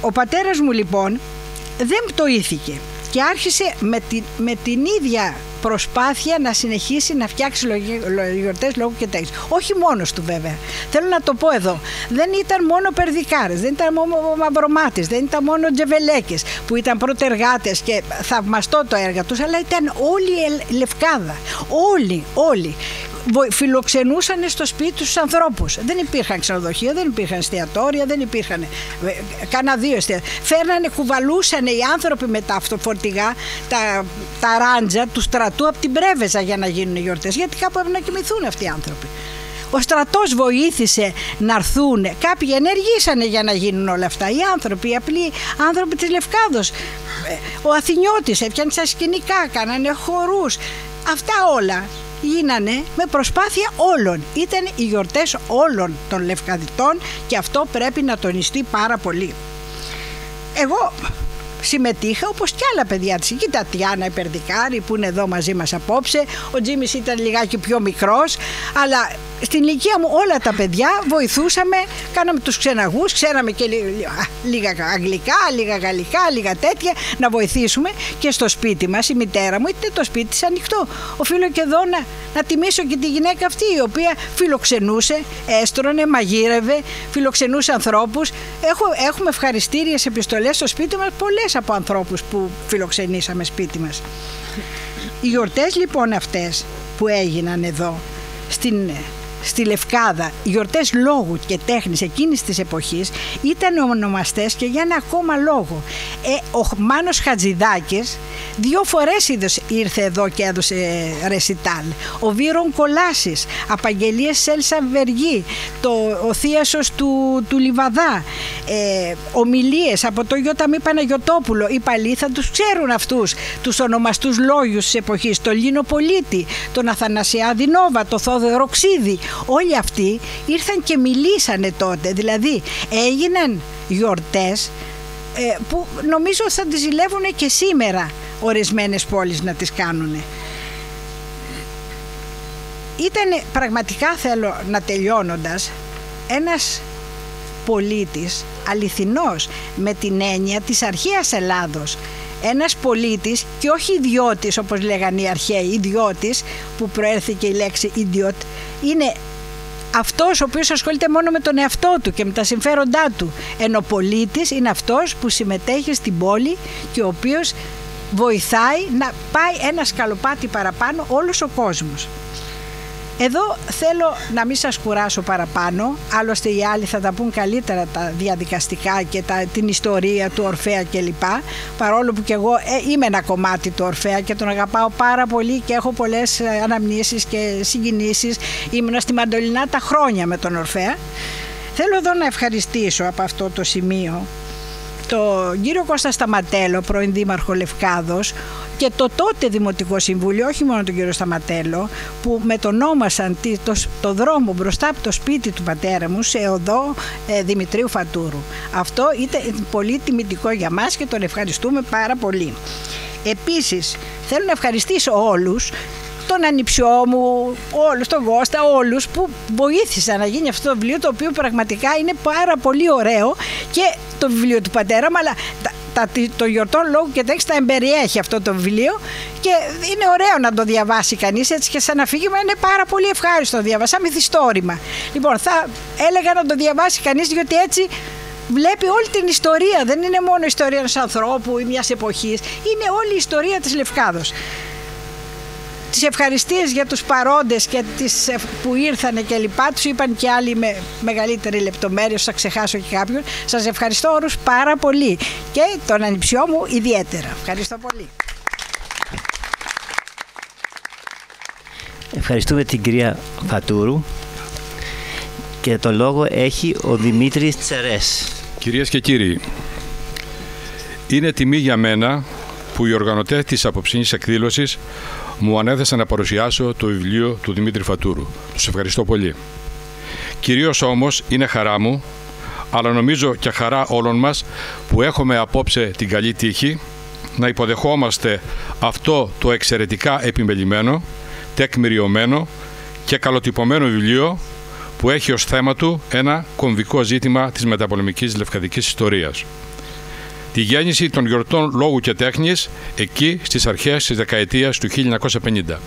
Speaker 5: Ο πατέρας μου λοιπόν δεν πτωήθηκε και άρχισε με την ίδια προσπάθεια να συνεχίσει να φτιάξει γιορτές λόγου και τέχνης. Όχι μόνος του βέβαια. Θέλω να το πω εδώ. Δεν ήταν μόνο Περδικάρες, δεν ήταν μόνο Μαυρομάτης, δεν ήταν μόνο Τζεβελέκες που ήταν πρωτεργάτες και θαυμαστό το έργο τους, αλλά ήταν όλη η Λευκάδα. Όλοι. Φιλοξενούσαν στο σπίτι τους ανθρώπους. Δεν υπήρχαν ξενοδοχεία, δεν υπήρχαν εστιατόρια, δεν υπήρχαν κανένα 2 εστιατόρια. Φέρνανε, κουβαλούσαν οι άνθρωποι με τα αυτοφορτηγά, τα ράντζα του στρατού από την Πρέβεζα για να γίνουν οι γιορτές. Γιατί κάπου έπρεπε να κοιμηθούν αυτοί οι άνθρωποι. Ο στρατός βοήθησε να έρθουν. Κάποιοι ενεργήσανε για να γίνουν όλα αυτά. Οι άνθρωποι, οι απλοί άνθρωποι της Λευκάδος. Ο Αθηνιώτης έφτιανε στα σκηνικά, κάνανε χορούς. Αυτά όλα γίνανε με προσπάθεια όλων. Ήταν οι γιορτές όλων των Λευκαδιτών και αυτό πρέπει να τονιστεί πάρα πολύ. Εγώ συμμετείχα όπως και άλλα παιδιά της. Και η Τατιάνα η Περδικάρη που είναι εδώ μαζί μας απόψε. Ο Τζίμις ήταν λιγάκι πιο μικρός, αλλά στην ηλικία μου όλα τα παιδιά βοηθούσαμε, κάναμε τους ξεναγούς, ξέραμε και λίγα αγγλικά, λίγα γαλλικά, λίγα τέτοια, να βοηθήσουμε. Και στο σπίτι μας η μητέρα μου ήταν το σπίτι της ανοιχτό. Οφείλω και εδώ να τιμήσω και τη γυναίκα αυτή, η οποία φιλοξενούσε, έστρωνε, μαγείρευε, φιλοξενούσε ανθρώπους. Έχουμε ευχαριστήριες επιστολές στο σπίτι μας, πολλές από ανθρώπους που φιλοξενήσαμε σπίτι μας. Οι γιορτές λοιπόν αυτές που έγιναν εδώ στη Λευκάδα, οι γιορτές λόγου και τέχνης εκείνης της εποχής, ήταν ονομαστές και για ένα ακόμα λόγο. Ο Μάνος Χατζηδάκης 2 φορές ήρθε εδώ και έδωσε ρεσιτάλ. Ο Βύρον Κολάσης, απαγγελίες Σέλσα Βεργή, ο θίασος του Λιβαδά, ομιλίες από το Ιωταμή Παναγιωτόπουλο. Οι παλιοί θα τους ξέρουν αυτούς τους ονομαστούς λόγιους της εποχής, τον Λίνο Πολίτη, τον Αθανασιάδη Νόβα, τον Θόδωρο Ξίδη. Όλοι αυτοί ήρθαν και μιλήσανε τότε, δηλαδή έγιναν γιορτές που νομίζω θα τις ζηλεύουν και σήμερα ορισμένες πόλεις να τις κάνουν. Ήτανε πραγματικά, θέλω να τελειώνοντας, ένας πολίτης αληθινός με την έννοια της αρχαίας Ελλάδος. Ένας πολίτης και όχι ιδιώτης όπως λέγανε οι αρχαίοι, ιδιώτης που προέρθηκε η λέξη ιδιώτ, είναι αυτός ο οποίος ασχολείται μόνο με τον εαυτό του και με τα συμφέροντά του, ενώ πολίτης είναι αυτός που συμμετέχει στην πόλη και ο οποίος βοηθάει να πάει ένα σκαλοπάτι παραπάνω όλος ο κόσμος. Εδώ θέλω να μην σας κουράσω παραπάνω, άλλωστε οι άλλοι θα τα πούν καλύτερα τα διαδικαστικά και την ιστορία του Ορφέα κλπ. Παρόλο που και εγώ είμαι ένα κομμάτι του Ορφέα και τον αγαπάω πάρα πολύ και έχω πολλές αναμνήσεις και συγκινήσεις. Ήμουν στη Μαντολινά τα χρόνια με τον Ορφέα. Θέλω εδώ να ευχαριστήσω από αυτό το σημείο τον κύριο Κώστα Σταματέλο, πρώην Δήμαρχο Λευκάδος, και το τότε Δημοτικό Συμβούλιο, όχι μόνο τον κύριο Σταματέλο, που μετονόμασαν το δρόμο μπροστά από το σπίτι του πατέρα μου σε οδό Δημητρίου Φατούρου. Αυτό ήταν πολύ τιμητικό για μας και τον ευχαριστούμε πάρα πολύ. Επίσης, θέλω να ευχαριστήσω όλους, τον ανιψιό μου, όλους, τον Κώστα, όλους που βοήθησαν να γίνει αυτό το βιβλίο, το οποίο πραγματικά είναι πάρα πολύ ωραίο, και το βιβλίο του πατέρα μου, αλλά το γιορτών λόγου και τέχνης τα εμπεριέχει αυτό το βιβλίο και είναι ωραίο να το διαβάσει κανείς, έτσι και σαν αφήγημα είναι πάρα πολύ ευχάριστο να διαβάσει, σαν μυθιστόρημα. Λοιπόν, θα έλεγα να το διαβάσει κανείς, διότι έτσι βλέπει όλη την ιστορία, δεν είναι μόνο η ιστορία ενός ανθρώπου ή μιας εποχής, είναι όλη η ιστορία της Λευκάδος. Τις ευχαριστίες για τους παρόντες και που ήρθανε και λοιπά, τους είπαν και άλλοι με μεγαλύτερη λεπτομέρεια, θα ξεχάσω και κάποιον. Σας ευχαριστώ όλους πάρα πολύ και τον ανιψιό μου ιδιαίτερα. Ευχαριστώ πολύ.
Speaker 1: Ευχαριστούμε την κυρία Φατούρου και το λόγο έχει ο Δημήτρης Τσερές.
Speaker 6: Κυρίες και κύριοι, είναι τιμή για μένα που οι οργανωτές της απόψινής εκδήλωσης μου ανέθεσαν να παρουσιάσω το βιβλίο του Δημήτρη Φατούρου. Τους ευχαριστώ πολύ. Κυρίως όμως είναι χαρά μου, αλλά νομίζω και χαρά όλων μας που έχουμε απόψε την καλή τύχη να υποδεχόμαστε αυτό το εξαιρετικά επιμελημένο, τεκμηριωμένο και καλοτυπωμένο βιβλίο που έχει ως θέμα του ένα κομβικό ζήτημα της μεταπολεμικής λευκαδικής ιστορίας. Τη γέννηση των γιορτών λόγου και τέχνης εκεί στις αρχές της δεκαετίας του 1950.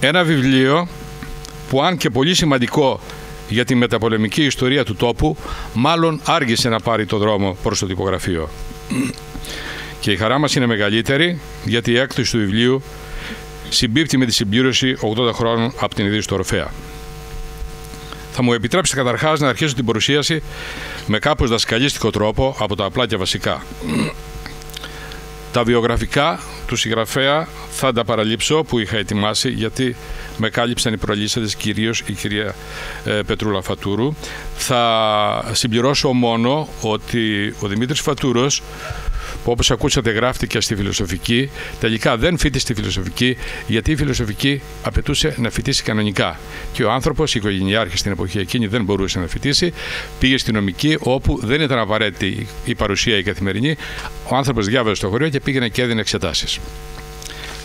Speaker 6: Ένα βιβλίο που, αν και πολύ σημαντικό για τη μεταπολεμική ιστορία του τόπου, μάλλον άργησε να πάρει το δρόμο προς το τυπογραφείο. Και η χαρά μας είναι μεγαλύτερη, γιατί η έκδοση του βιβλίου συμπίπτει με τη συμπλήρωση 80 χρόνων από την ιδρύση του Ορφέα. Θα μου επιτρέψετε καταρχάς να αρχίσω την παρουσίαση με κάπως δασκαλίστικο τρόπο από τα απλά και βασικά. Τα βιογραφικά του συγγραφέα θα τα παραλείψω που είχα ετοιμάσει, γιατί με κάλυψαν οι προλύσαντες, κυρίως η κυρία Πετρούλα Φατούρου. Θα συμπληρώσω μόνο ότι ο Δημήτρης Φατούρος, που όπως ακούσατε γράφτηκε στη φιλοσοφική, τελικά δεν φοιτησε στη φιλοσοφική, γιατί η φιλοσοφική απαιτούσε να φοιτήσει κανονικά. Και ο άνθρωπος, οικογενειάρχης στην εποχή εκείνη, δεν μπορούσε να φοιτήσει. Πήγε στη νομική, όπου δεν ήταν απαραίτητη η παρουσία η καθημερινή. Ο άνθρωπος διάβαζε στο χωριό και πήγαινε και έδινε εξετάσεις.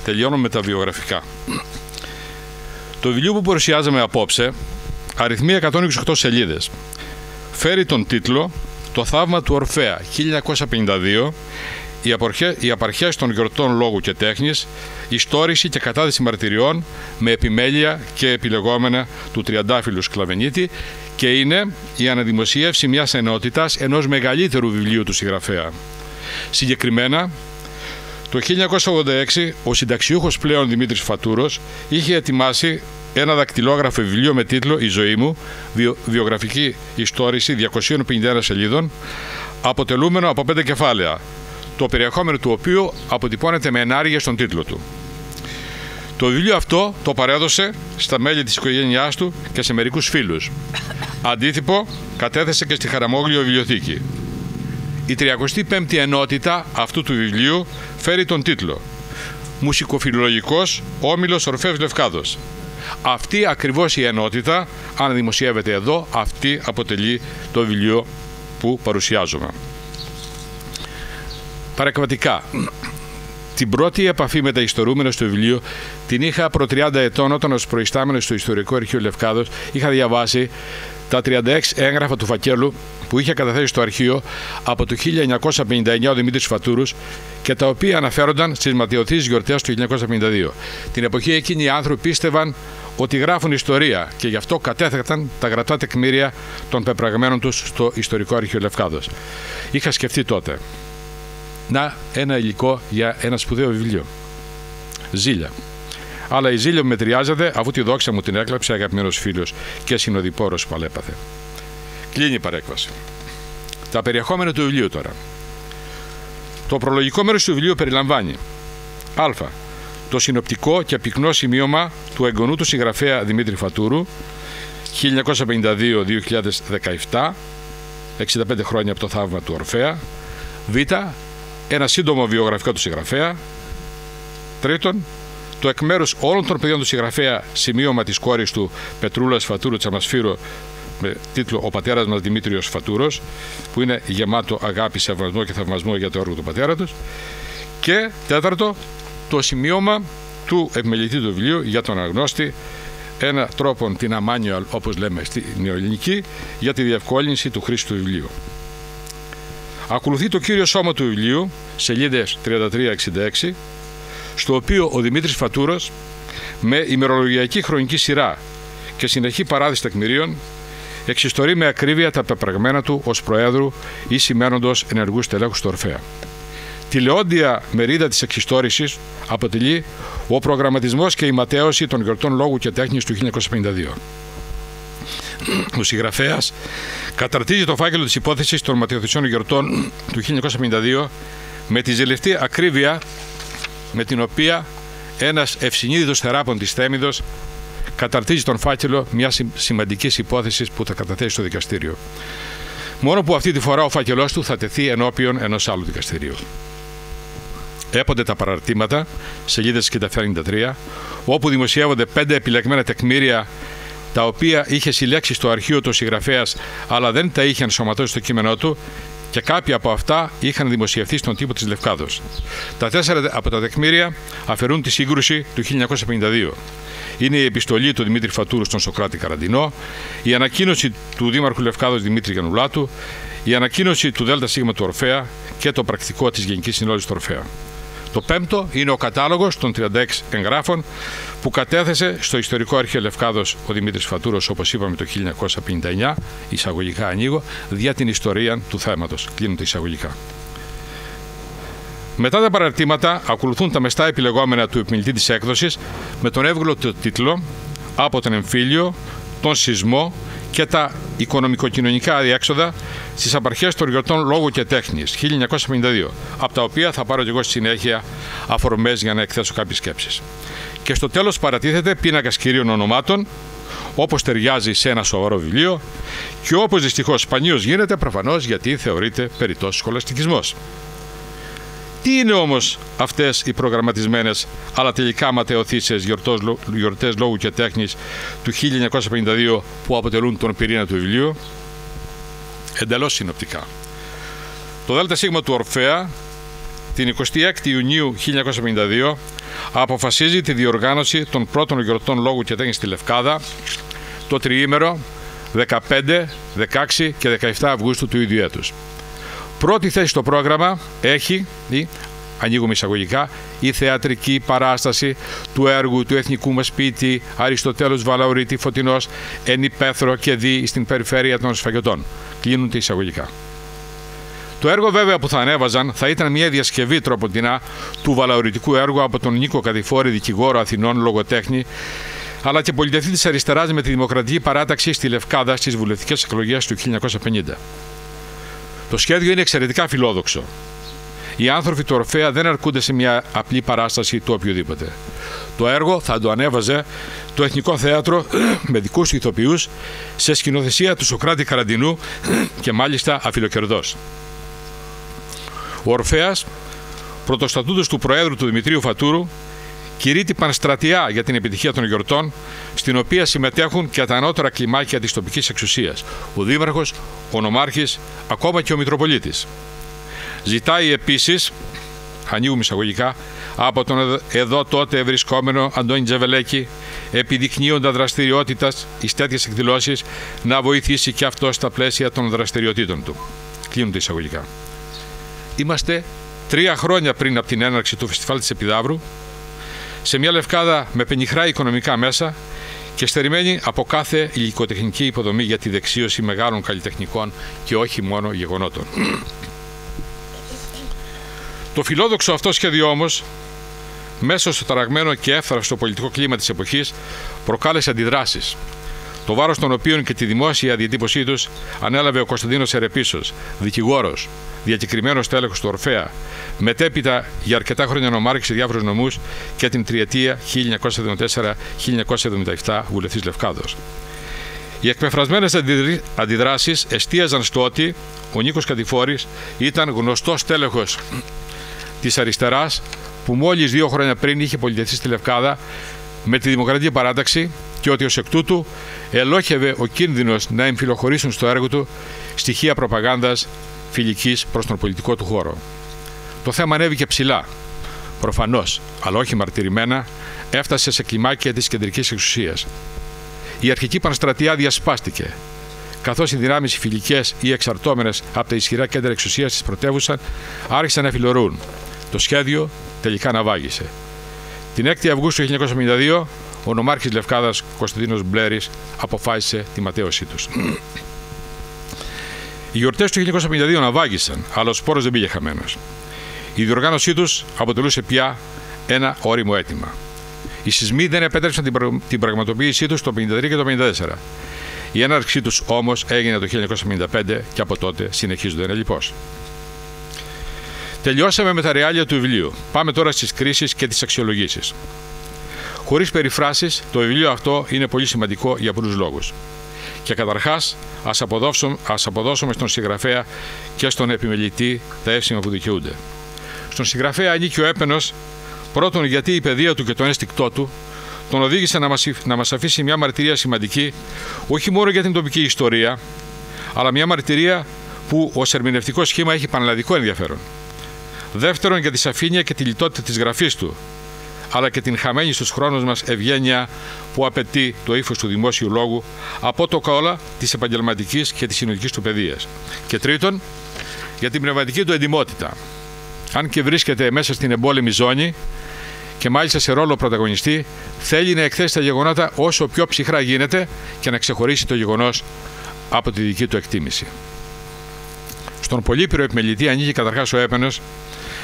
Speaker 6: Τελειώνω με τα βιογραφικά. Το βιβλίο που παρουσιάζαμε απόψε αριθμεί 128 σελίδες. Φέρει τον τίτλο «Το θαύμα του Ορφέα 1952, οι απαρχές των γιορτών λόγου και τέχνης, ιστόρηση και κατάδυση μαρτυριών με επιμέλεια και επιλεγόμενα του τριαντάφυλλου Σκλαβενίτη», και είναι η αναδημοσίευση μιας ενότητας ενός μεγαλύτερου βιβλίου του συγγραφέα. Συγκεκριμένα, το 1986 ο συνταξιούχος πλέον Δημήτρης Φατούρος είχε ετοιμάσει ένα δακτυλόγραφο βιβλίο με τίτλο «Η ζωή μου, βιογραφική ιστόρηση 251 σελίδων», αποτελούμενο από 5 κεφάλαια, το περιεχόμενο του οποίου αποτυπώνεται με ενάργεια στον τίτλο του. Το βιβλίο αυτό το παρέδωσε στα μέλη της οικογένειάς του και σε μερικούς φίλους. Αντίτυπο κατέθεσε και στη Χαραμόγλιο Βιβλιοθήκη. Η 35η ενότητα αυτού του βιβλίου φέρει τον τίτλο «Μουσικοφιλολογικός Όμιλος Ορφέως Λευκάδος». Αυτή ακριβώς η ενότητα, αν δημοσιεύεται εδώ, αυτή αποτελεί το βιβλίο που παρουσιάζουμε. Παρακβατικά, την πρώτη επαφή με τα ιστορούμενα στο βιβλίο την είχα προ 30 ετών, όταν ως προϊστάμενος στο Ιστορικό Αρχείο Λευκάδος είχα διαβάσει τα 36 έγγραφα του φακέλου που είχε καταθέσει στο αρχείο από το 1959 ο Δημήτρης Φατούρος και τα οποία αναφέρονταν στις ματιωθείς γιορτές του 1952. Την εποχή εκείνη οι άνθρωποι πίστευαν ότι γράφουν ιστορία και γι' αυτό κατέθεταν τα γραπτά τεκμήρια των πεπραγμένων τους στο Ιστορικό Αρχείο Λευκάδος. Είχα σκεφτεί τότε, να, ένα υλικό για ένα σπουδαίο βιβλίο. Ζήλια. Αλλά η ζήλια μου μετριάζεται, αφού τη δόξα μου την έκλαψε αγαπημένος φίλος και συνοδοιπόρος που αλέπαθε. Κλείνει η παρέκβαση. Τα περιεχόμενα του βιβλίου τώρα. Το προλογικό μέρος του βιβλίου περιλαμβάνει α. Το συνοπτικό και πυκνό σημείωμα του εγγονού του συγγραφέα Δημήτρη Φατούρου 1952-2017, 65 χρόνια από το θαύμα του Ορφέα. Β. Ένα σύντομο βιογραφικό του συγγραφέα. Τρίτον, το εκ μέρους όλων των παιδιών του συγγραφέα σημείωμα της κόρης του Πετρούλας Φατούρου Τσαμασφύρου με τίτλο «Ο πατέρας μας Δημήτριος Φατούρος», που είναι γεμάτο αγάπη, σεβασμό και θαυμασμό για το έργο του πατέρα τους. Και τέταρτο, το σημείωμα του επιμελητή του βιβλίου για τον αναγνώστη, ένα τρόπον την manual, όπως λέμε στη νεοελληνική, για τη διευκόλυνση του χρήσης του βιβλίου. Ακολουθεί το κύριο σώμα του βιβλίου, σελίδες 33-66, στο οποίο ο Δημήτρης Φατούρος, με ημερολογιακή χρονική σειρά και συνεχή παράδειση τεκμηρίων, εξιστορεί με ακρίβεια τα πεπραγμένα του ως Προέδρου ή σημαίνοντος ενεργού στελέχους του Ορφέα. Τη λεόντια μερίδα της εξιστόρησης αποτελεί ο προγραμματισμός και η ματέωση των γιορτών λόγου και τέχνης του 1952. Ο συγγραφέας καταρτίζει το φάκελο της υπόθεσης των ματαιωθησών γιορτών του 1952 με τη ζηλευτή ακρίβεια με την οποία ένας ευσυνείδητος θεράπων της Θέμιδος καταρτίζει τον φάκελο μιας σημαντικής υπόθεσης που θα καταθέσει στο δικαστήριο. μόνο που αυτή τη φορά ο φάκελός του θα τεθεί ενώπιον ενός άλλου δικαστηρίου. Έπονται τα παραρτήματα, σελίδες 57-93, όπου δημοσιεύονται 5 επιλεγμένα τεκμήρια, τα οποία είχε συλλέξει στο αρχείο του συγγραφέας, αλλά δεν τα είχε ενσωματώσει στο κείμενό του, και κάποια από αυτά είχαν δημοσιευθεί στον τύπο της Λευκάδος. Τα 4 από τα τεκμήρια αφαιρούν τη σύγκρουση του 1952. Είναι η επιστολή του Δημήτρη Φατούρου στον Σωκράτη Καραντινό, η ανακοίνωση του Δήμαρχου Λευκάδος Δημήτρη Γιαννουλάτου, η ανακοίνωση του ΔΣ του Ορφέα και το πρακτικό της Γενικής Συνόδης του Ορφέα. Το 5ο είναι ο κατάλογος των 36 εγγράφων που κατέθεσε στο Ιστορικό Αρχείο Λευκάδος ο Δημήτρης Φατούρος, όπως είπαμε, το 1959, εισαγωγικά ανοίγω, δια την ιστορία του θέματος. Κλείνουν τα εισαγωγικά. Μετά τα παραρτήματα ακολουθούν τα μεστά επιλεγόμενα του επιμελητή της έκδοσης με τον εύγλωτο τίτλο «Από τον εμφύλιο, τον σεισμό και τα οικονομικοκοινωνικά αδιέξοδα στις απαρχές των γιορτών λόγου και τέχνης 1952», από τα οποία θα πάρω και εγώ στη συνέχεια αφορμές για να εκθέσω κάποιες σκέψεις. Και στο τέλος παρατίθεται πίνακας κυρίων ονομάτων, όπως ταιριάζει σε ένα σοβαρό βιβλίο και όπως δυστυχώς σπανίως γίνεται, προφανώς γιατί θεωρείται περιττός σχολαστικισμός. Τι είναι όμως αυτές οι προγραμματισμένες αλλά τελικά ματαιωθήσεις γιορτές λόγου και τέχνης του 1952 που αποτελούν τον πυρήνα του βιβλίου? Εντελώς συνοπτικά. Το ΔΣ του Ορφέα την 26η Ιουνίου 1952 αποφασίζει τη διοργάνωση των πρώτων γιορτών λόγου και τέχνης στη Λευκάδα το τριήμερο 15, 16 και 17 Αυγούστου του ίδιου έτους. Πρώτη θέση στο πρόγραμμα έχει, ανοίγουμε εισαγωγικά, η θεατρική παράσταση του έργου του Εθνικού μας ποιητή Αριστοτέλους Βαλαωρίτη Φωτεινός εν Υπέθρο και δι στην περιφέρεια των Σφαγιωτών. Κλείνουν τα εισαγωγικά. Το έργο βέβαια που θα ανέβαζαν θα ήταν μια διασκευή τροποντινά του βαλαωρητικού έργου από τον Νίκο Καδιφόρη, δικηγόρο Αθηνών, λογοτέχνη, αλλά και πολιτευτή της αριστεράς με τη Δημοκρατική Παράταξη στη Λευκάδα στις βουλευτικές εκλογές του 1950. Το σχέδιο είναι εξαιρετικά φιλόδοξο. Οι άνθρωποι του Ορφέα δεν αρκούνται σε μια απλή παράσταση του οποιοδήποτε. Το έργο θα το ανέβαζε το Εθνικό Θέατρο με δικούς ηθοποιούς σε σκηνοθεσία του Σωκράτη Καραντινού και μάλιστα αφιλοκερδός. Ο Ορφέας, πρωτοστατούντος του Προέδρου του Δημητρίου Φατούρου, κηρύττει πανστρατιά για την επιτυχία των γιορτών, στην οποία συμμετέχουν και τα ανώτερα κλιμάκια της τοπικής εξουσίας, ο Δήμαρχος, ο Νομάρχης, ακόμα και ο Μητροπολίτης. Ζητάει επίσης, ανοίγουμε εισαγωγικά, από τον εδώ τότε βρισκόμενο Αντώνη Τζεβελέκη, επιδεικνύοντα δραστηριότητας εις τέτοιες εκδηλώσεις, να βοηθήσει και αυτό στα πλαίσια των δραστηριοτήτων του. Κλείνουν τα εισαγωγικά. Είμαστε 3 χρόνια πριν από την έναρξη του Φεστιβάλ της Επιδαύρου, σε μια Λευκάδα με πενιχρά οικονομικά μέσα και στερημένη από κάθε υλικοτεχνική υποδομή για τη δεξίωση μεγάλων καλλιτεχνικών και όχι μόνο γεγονότων. Το φιλόδοξο αυτό σχέδιο όμως, μέσα στο ταραγμένο και εύθραυστο πολιτικό κλίμα της εποχής, προκάλεσε αντιδράσεις, το βάρος των οποίων και τη δημόσια διατύπωσή τους ανέλαβε ο Κωνσταντίνος Ερεπίσος, δικηγόρος, διακεκριμένος τέλεχος του Ορφέα, μετέπειτα για αρκετά χρόνια νομάρχης σε διάφορους νομούς και την τριετία 1974-1977 βουλευτής Λευκάδος. Οι εκπεφρασμένες αντιδράσεις εστίαζαν στο ότι ο Νίκος Καδιφόρης ήταν γνωστός τέλεχος της αριστεράς που μόλις 2 χρόνια πριν είχε πολιτευτεί στη Λευκάδα με τη Δημοκρατική Παράταξη και ότι ως εκ τούτου ελόχευε ο κίνδυνος να εμφυλοχωρήσουν στο έργο του στοιχεία προπαγάνδας φιλικής προς τον πολιτικό του χώρο. Το θέμα ανέβηκε ψηλά, προφανώς, αλλά όχι μαρτυρημένα, έφτασε σε κλιμάκια της κεντρικής εξουσίας. Η αρχική πανστρατιά διασπάστηκε, καθώς οι δυνάμεις φιλικές ή εξαρτώμενες από τα ισχυρά κέντρα εξουσίας της πρωτεύουσα άρχισαν να φιλορούν. Το σχέδιο τελικά ναυάγησε. Την 6η Αυγούστου 1952, ο νομάρχης Λευκάδας Κωνσταντίνος Μπλέρης αποφάσισε τη ματαίωσή τους. Οι γιορτές του 1952 ναυάγησαν, αλλά ο σπόρος δεν πήγε χαμένος. Η διοργάνωσή τους αποτελούσε πια ένα ώριμο αίτημα. Οι σεισμοί δεν επέτρεψαν την πραγματοποίησή τους το 1953 και το 1954. Η έναρξή τους όμως έγινε το 1955 και από τότε συνεχίζονται ενελιπώς. Τελειώσαμε με τα ρεάλια του βιβλίου. Πάμε τώρα στις κρίσεις και τις αξιολογήσεις. Χωρίς περιφράσεις, το βιβλίο αυτό είναι πολύ σημαντικό για πολλούς λόγους. Και καταρχάς, ας αποδώσουμε στον συγγραφέα και στον επιμελητή τα εύσημα που δικαιούνται. Στον συγγραφέα ανήκει ο έπαινος, πρώτον γιατί η παιδεία του και το ένστικτό του τον οδήγησε να μας αφήσει μια μαρτυρία σημαντική, όχι μόνο για την τοπική ιστορία, αλλά μια μαρτυρία που ως ερμηνευτικό σχήμα έχει πανελλαδικό ενδιαφέρον. Δεύτερον, για τη σαφήνεια και τη λιτότητα της γραφής του, αλλά και την χαμένη στους χρόνους μας ευγένεια που απαιτεί το ύφος του δημόσιου λόγου από το κόλλα της επαγγελματικής και της συνολικής του παιδείας. Και τρίτον, για την πνευματική του εντιμότητα. Αν και βρίσκεται μέσα στην εμπόλεμη ζώνη και μάλιστα σε ρόλο πρωταγωνιστή, θέλει να εκθέσει τα γεγονότα όσο πιο ψυχρά γίνεται και να ξεχωρίσει το γεγονός από τη δική του εκτίμηση. Στον πολύπειρο επιμελητή ανήκει καταρχάς ο έπαινος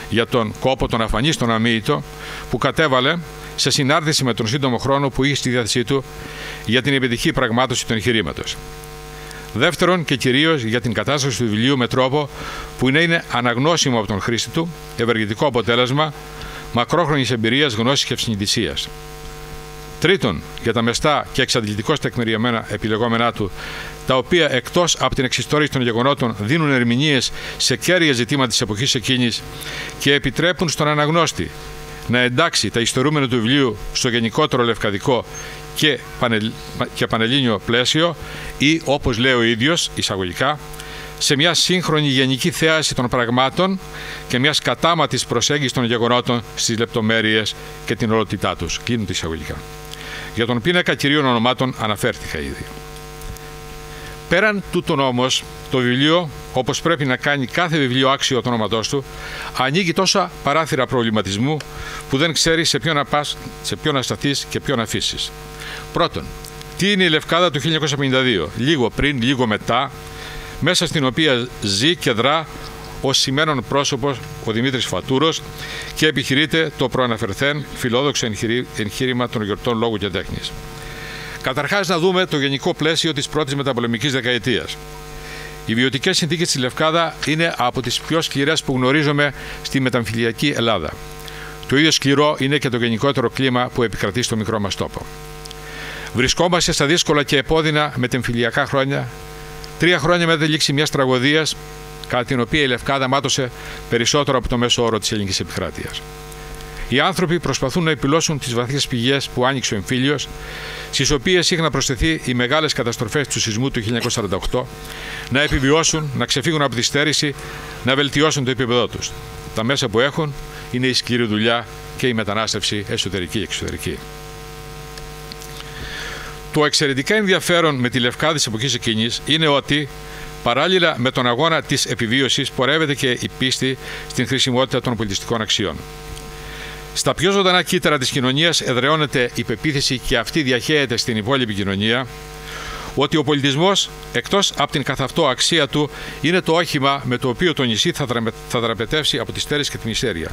Speaker 6: για τον κόπο, τον αφανή, τον αμοίητο που κατέβαλε σε συνάρτηση με τον σύντομο χρόνο που είχε στη διάθεσή του για την επιτυχή πραγμάτωση του εγχειρήματος. Δεύτερον και κυρίως για την κατάσταση του βιβλίου με τρόπο που να είναι αναγνώσιμο από τον χρήστη του, ευεργετικό αποτέλεσμα μακρόχρονης εμπειρίας, γνώσης και ευσυνειδησίας. Τρίτον, για τα μεστά και εξαντλητικώς τεκμηριωμένα επιλεγόμενά του, τα οποία εκτός από την εξιστόρηση των γεγονότων δίνουν ερμηνείες σε κέρια ζητήματα της εποχής εκείνης και επιτρέπουν στον αναγνώστη να εντάξει τα ιστορούμενα του βιβλίου στο γενικότερο λευκαδικό και πανελλήνιο πλαίσιο ή, όπως λέει ο ίδιος, εισαγωγικά, σε μια σύγχρονη γενική θέαση των πραγμάτων και μιας κατάματης προσέγγισης των γεγονότων στις λεπτομέρειες και την ολότητά τους. Κλείνουν τα εισαγωγικά. Για τον πίνακα κυρίων ονομάτων αναφέρθηκα ήδη. Πέραν τούτον όμως, το βιβλίο, όπως πρέπει να κάνει κάθε βιβλίο άξιο το ονόματός του, ανοίγει τόσα παράθυρα προβληματισμού που δεν ξέρει σε ποιο να πας, σε ποιο να σταθείς και ποιο να αφήσεις. Πρώτον, τι είναι η Λευκάδα του 1952, λίγο πριν, λίγο μετά, μέσα στην οποία ζει και δρά ως σημαίνον πρόσωπος ο Δημήτρης Φατούρος και επιχειρείται το προαναφερθέν φιλόδοξο εγχείρημα των γιορτών λόγου και τέχνης. Καταρχάς, να δούμε το γενικό πλαίσιο της πρώτης μεταπολεμικής δεκαετίας. Οι βιωτικές συνθήκες στη Λευκάδα είναι από τις πιο σκληρές που γνωρίζουμε στη μεταμφυλιακή Ελλάδα. Το ίδιο σκληρό είναι και το γενικότερο κλίμα που επικρατεί στο μικρό μας τόπο. Βρισκόμαστε στα δύσκολα και επώδυνα μετεμφυλιακά χρόνια, 3 χρόνια μετά τη λήξη μιας τραγωδίας, κατά την οποία η Λευκάδα μάτωσε περισσότερο από το μέσο όρο της ελληνικής επικράτειας. Οι άνθρωποι προσπαθούν να επιλώσουν τις βαθιές πηγές που άνοιξε ο εμφύλιος, στις οποίες είχαν προσθεθεί οι μεγάλες καταστροφές του σεισμού του 1948, να επιβιώσουν, να ξεφύγουν από τη στέρηση, να βελτιώσουν το επίπεδό τους. Τα μέσα που έχουν είναι η σκληρή δουλειά και η μετανάστευση εσωτερική και εξωτερική. Το εξαιρετικά ενδιαφέρον με τη Λευκάδα της εποχής εκείνης είναι ότι παράλληλα με τον αγώνα της επιβίωσης πορεύεται και η πίστη στην χρησιμότητα των πολιτιστικών αξιών. Στα πιο ζωντανά κύτταρα της κοινωνίας εδραιώνεται η πεποίθηση και αυτή διαχέεται στην υπόλοιπη κοινωνία ότι ο πολιτισμός, εκτός από την καθ' αυτό αξία του, είναι το όχημα με το οποίο το νησί θα δραπετεύσει από τη στέρηση και την μισέρια.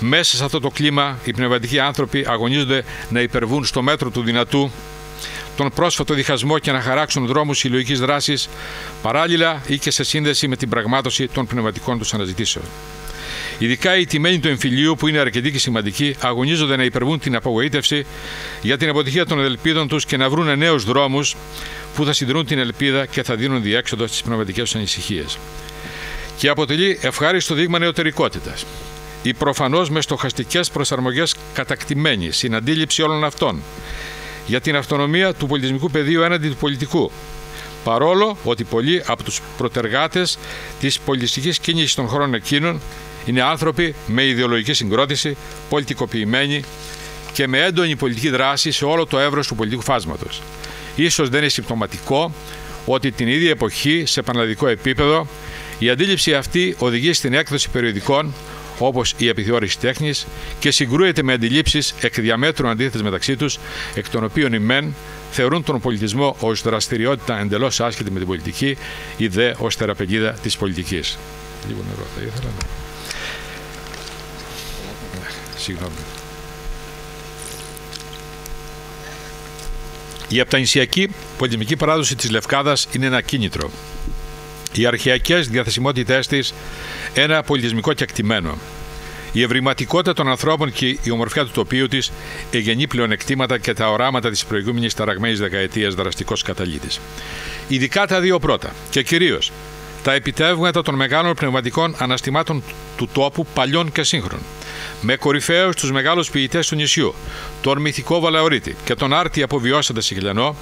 Speaker 6: Μέσα σε αυτό το κλίμα, οι πνευματικοί άνθρωποι αγωνίζονται να υπερβούν στο μέτρο του δυνατού τον πρόσφατο διχασμό και να χαράξουν δρόμους συλλογικής δράσης, παράλληλα ή και σε σύνδεση με την πραγμάτωση των πνευματικών τους αναζητήσεων. Ειδικά οι τιμένοι του εμφυλίου, που είναι αρκετοί και σημαντικοί, αγωνίζονται να υπερβούν την απογοήτευση για την αποτυχία των ελπίδων τους και να βρουν νέους δρόμους που θα συντηρούν την ελπίδα και θα δίνουν διέξοδο στις πνευματικές τους ανησυχίες. Και αποτελεί ευχάριστο δείγμα νεωτερικότητας. Οι προφανώς με στοχαστικές προσαρμογές κατακτημένοι στην αντίληψη όλων αυτών για την αυτονομία του πολιτισμικού πεδίου έναντι του πολιτικού, παρόλο ότι πολλοί από τους προτεργάτες της πολιτιστικής κίνησης των χρόνων εκείνων είναι άνθρωποι με ιδεολογική συγκρότηση, πολιτικοποιημένοι και με έντονη πολιτική δράση σε όλο το εύρος του πολιτικού φάσματος. Ίσως δεν είναι συμπτωματικό ότι την ίδια εποχή, σε πανελλαδικό επίπεδο, η αντίληψη αυτή οδηγεί στην έκδοση περιοδικών όπως η επιθεώρηση τέχνης και συγκρούεται με αντιλήψεις εκ διαμέτρου αντίθετες μεταξύ τους, εκ των οποίων οι μεν θεωρούν τον πολιτισμό ως δραστηριότητα εντελώς άσχετη με την πολιτική, ή δε ως θεραπευτίδα της πολιτικής. Λίγο νερό θα ήθελα. Συγγνώμη. Η απτανησιακή πολιτισμική παράδοση της Λευκάδας είναι ένα κίνητρο. Οι αρχαιακές διαθεσιμότητές της ένα πολιτισμικό κεκτημένο. Η ευρηματικότητα των ανθρώπων και η ομορφιά του τοπίου της εγγενεί πλεονεκτήματα και τα οράματα της προηγούμενης ταραγμένης δεκαετίας δραστικός καταλήτης. Ειδικά τα δύο πρώτα και κυρίως τα επιτεύγματα των μεγάλων πνευματικών αναστημάτων του τόπου, παλιών και σύγχρονων, με κορυφαίους τους μεγάλους ποιητές του νησιού, τον μυθικό Βαλαωρίτη και τον άρτη αποβιώσαντα Σιγλιανό,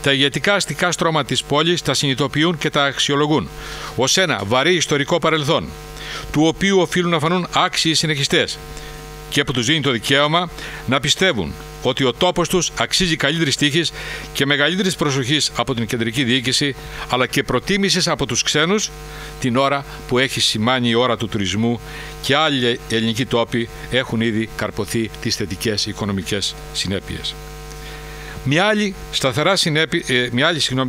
Speaker 6: τα ηγετικά αστικά στρώματα της πόλης τα συνειδητοποιούν και τα αξιολογούν ως ένα βαρύ ιστορικό παρελθόν, του οποίου οφείλουν να φανούν άξιοι συνεχιστές και που τους δίνει το δικαίωμα να πιστεύουν ότι ο τόπος τους αξίζει καλύτερης τύχης και μεγαλύτερης προσοχής από την κεντρική διοίκηση, αλλά και προτίμησης από τους ξένους την ώρα που έχει σημάνει η ώρα του τουρισμού και άλλοι ελληνικοί τόποι έχουν ήδη καρποθεί τις θετικές οικονομικές συνέπειες. Μια άλλη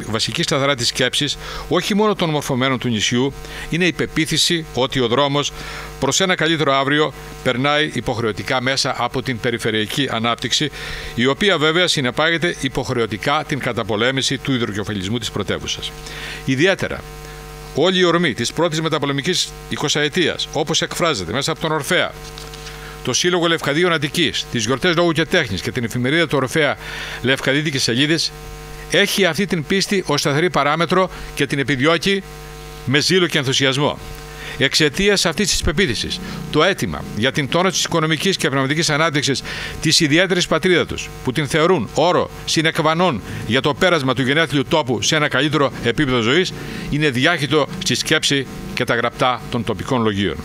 Speaker 6: βασική σταθερά της σκέψης, όχι μόνο των μορφωμένων του νησιού, είναι η πεποίθηση ότι ο δρόμος προς ένα καλύτερο αύριο περνάει υποχρεωτικά μέσα από την περιφερειακή ανάπτυξη, η οποία βέβαια συνεπάγεται υποχρεωτικά την καταπολέμηση του υδροκεφαλισμού της πρωτεύουσας. Ιδιαίτερα, όλη η ορμή της πρώτης μεταπολεμικής 20ετίας, όπως εκφράζεται μέσα από τον Ορφέα, το Σύλλογο Λευκαδίων Αττικής, τις γιορτές λόγου και τέχνης και την εφημερίδα του Ορφέα Λευκαδίτη και Σελίδης, έχει αυτή την πίστη ως σταθερή παράμετρο και την επιδιώκει με ζήλο και ενθουσιασμό. Εξαιτίας αυτής της πεποίθησης, το αίτημα για την τόνωση της οικονομικής και πνευματικής ανάπτυξης της ιδιαίτερης πατρίδας τους, που την θεωρούν όρο συνεκβανών για το πέρασμα του γενέθλιου τόπου σε ένα καλύτερο επίπεδο ζωής, είναι διάχυτο στη σκέψη και τα γραπτά των τοπικών λογίων.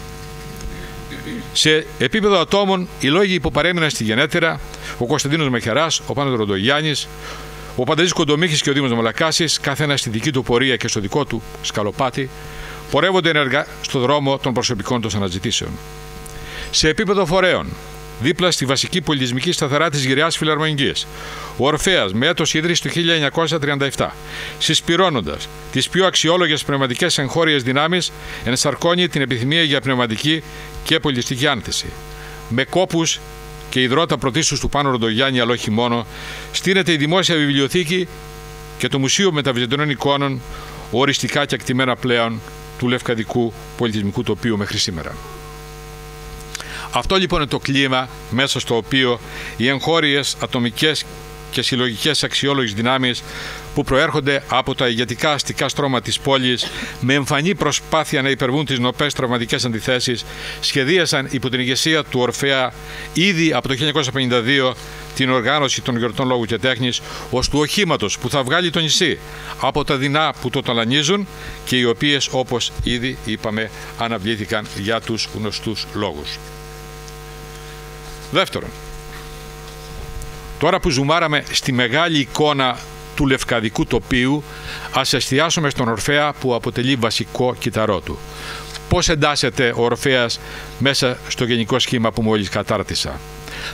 Speaker 6: Σε επίπεδο ατόμων, οι λόγοι που παρέμειναν στη γενέτερα, ο Κωνσταντίνος Μεχεράς, ο Πάνος Ροντογιάννης, ο Πανταζής Κοντομίχης και ο Δήμος Μαλακάσης, καθένα στη δική του πορεία και στο δικό του σκαλοπάτι, πορεύονται ενεργά στο δρόμο των προσωπικών τους αναζητήσεων. Σε επίπεδο φορέων, δίπλα στη βασική πολιτισμική σταθερά της Γυριάς Φιλαρμονικής, ο Ορφέας με έτος ίδρυση το 1937, συσπυρώνοντας τις πιο αξιόλογες πνευματικές εγχώριες δυνάμεις, ενσαρκώνει την επιθυμία για πνευματική και πολιτιστική άνθηση. Με κόπους και υδρότα πρωτίστως του Πάνου Ροντογιάννη, αλλά όχι μόνο, στείνεται η Δημόσια Βιβλιοθήκη και το Μουσείο Μεταβυζαντινών Εικόνων, οριστικά και ακτιμένα πλέον του λευκαδικού πολιτισμικού τοπίου μέχρι σήμερα. Αυτό λοιπόν είναι το κλίμα μέσα στο οποίο οι εγχώριες, ατομικές και συλλογικές αξιόλογες δυνάμεις που προέρχονται από τα ηγετικά αστικά στρώματα της πόλης, με εμφανή προσπάθεια να υπερβούν τις νοπές τραυματικές αντιθέσεις, σχεδίασαν υπό την ηγεσία του Ορφέα ήδη από το 1952 την οργάνωση των γιορτών λόγου και τέχνης ως του οχήματος που θα βγάλει το νησί από τα δεινά που το ταλανίζουν και οι οποίες, όπως ήδη είπαμε, αναβλήθηκαν για τους γνωστούς λόγους. Δεύτερον, τώρα που ζουμάραμε στη μεγάλη εικόνα του λευκαδικού τοπίου, ας εστιάσουμε στον Ορφέα που αποτελεί βασικό κυταρό του. Πώς εντάσσεται ο Ορφέας μέσα στο γενικό σχήμα που μόλις κατάρτισα?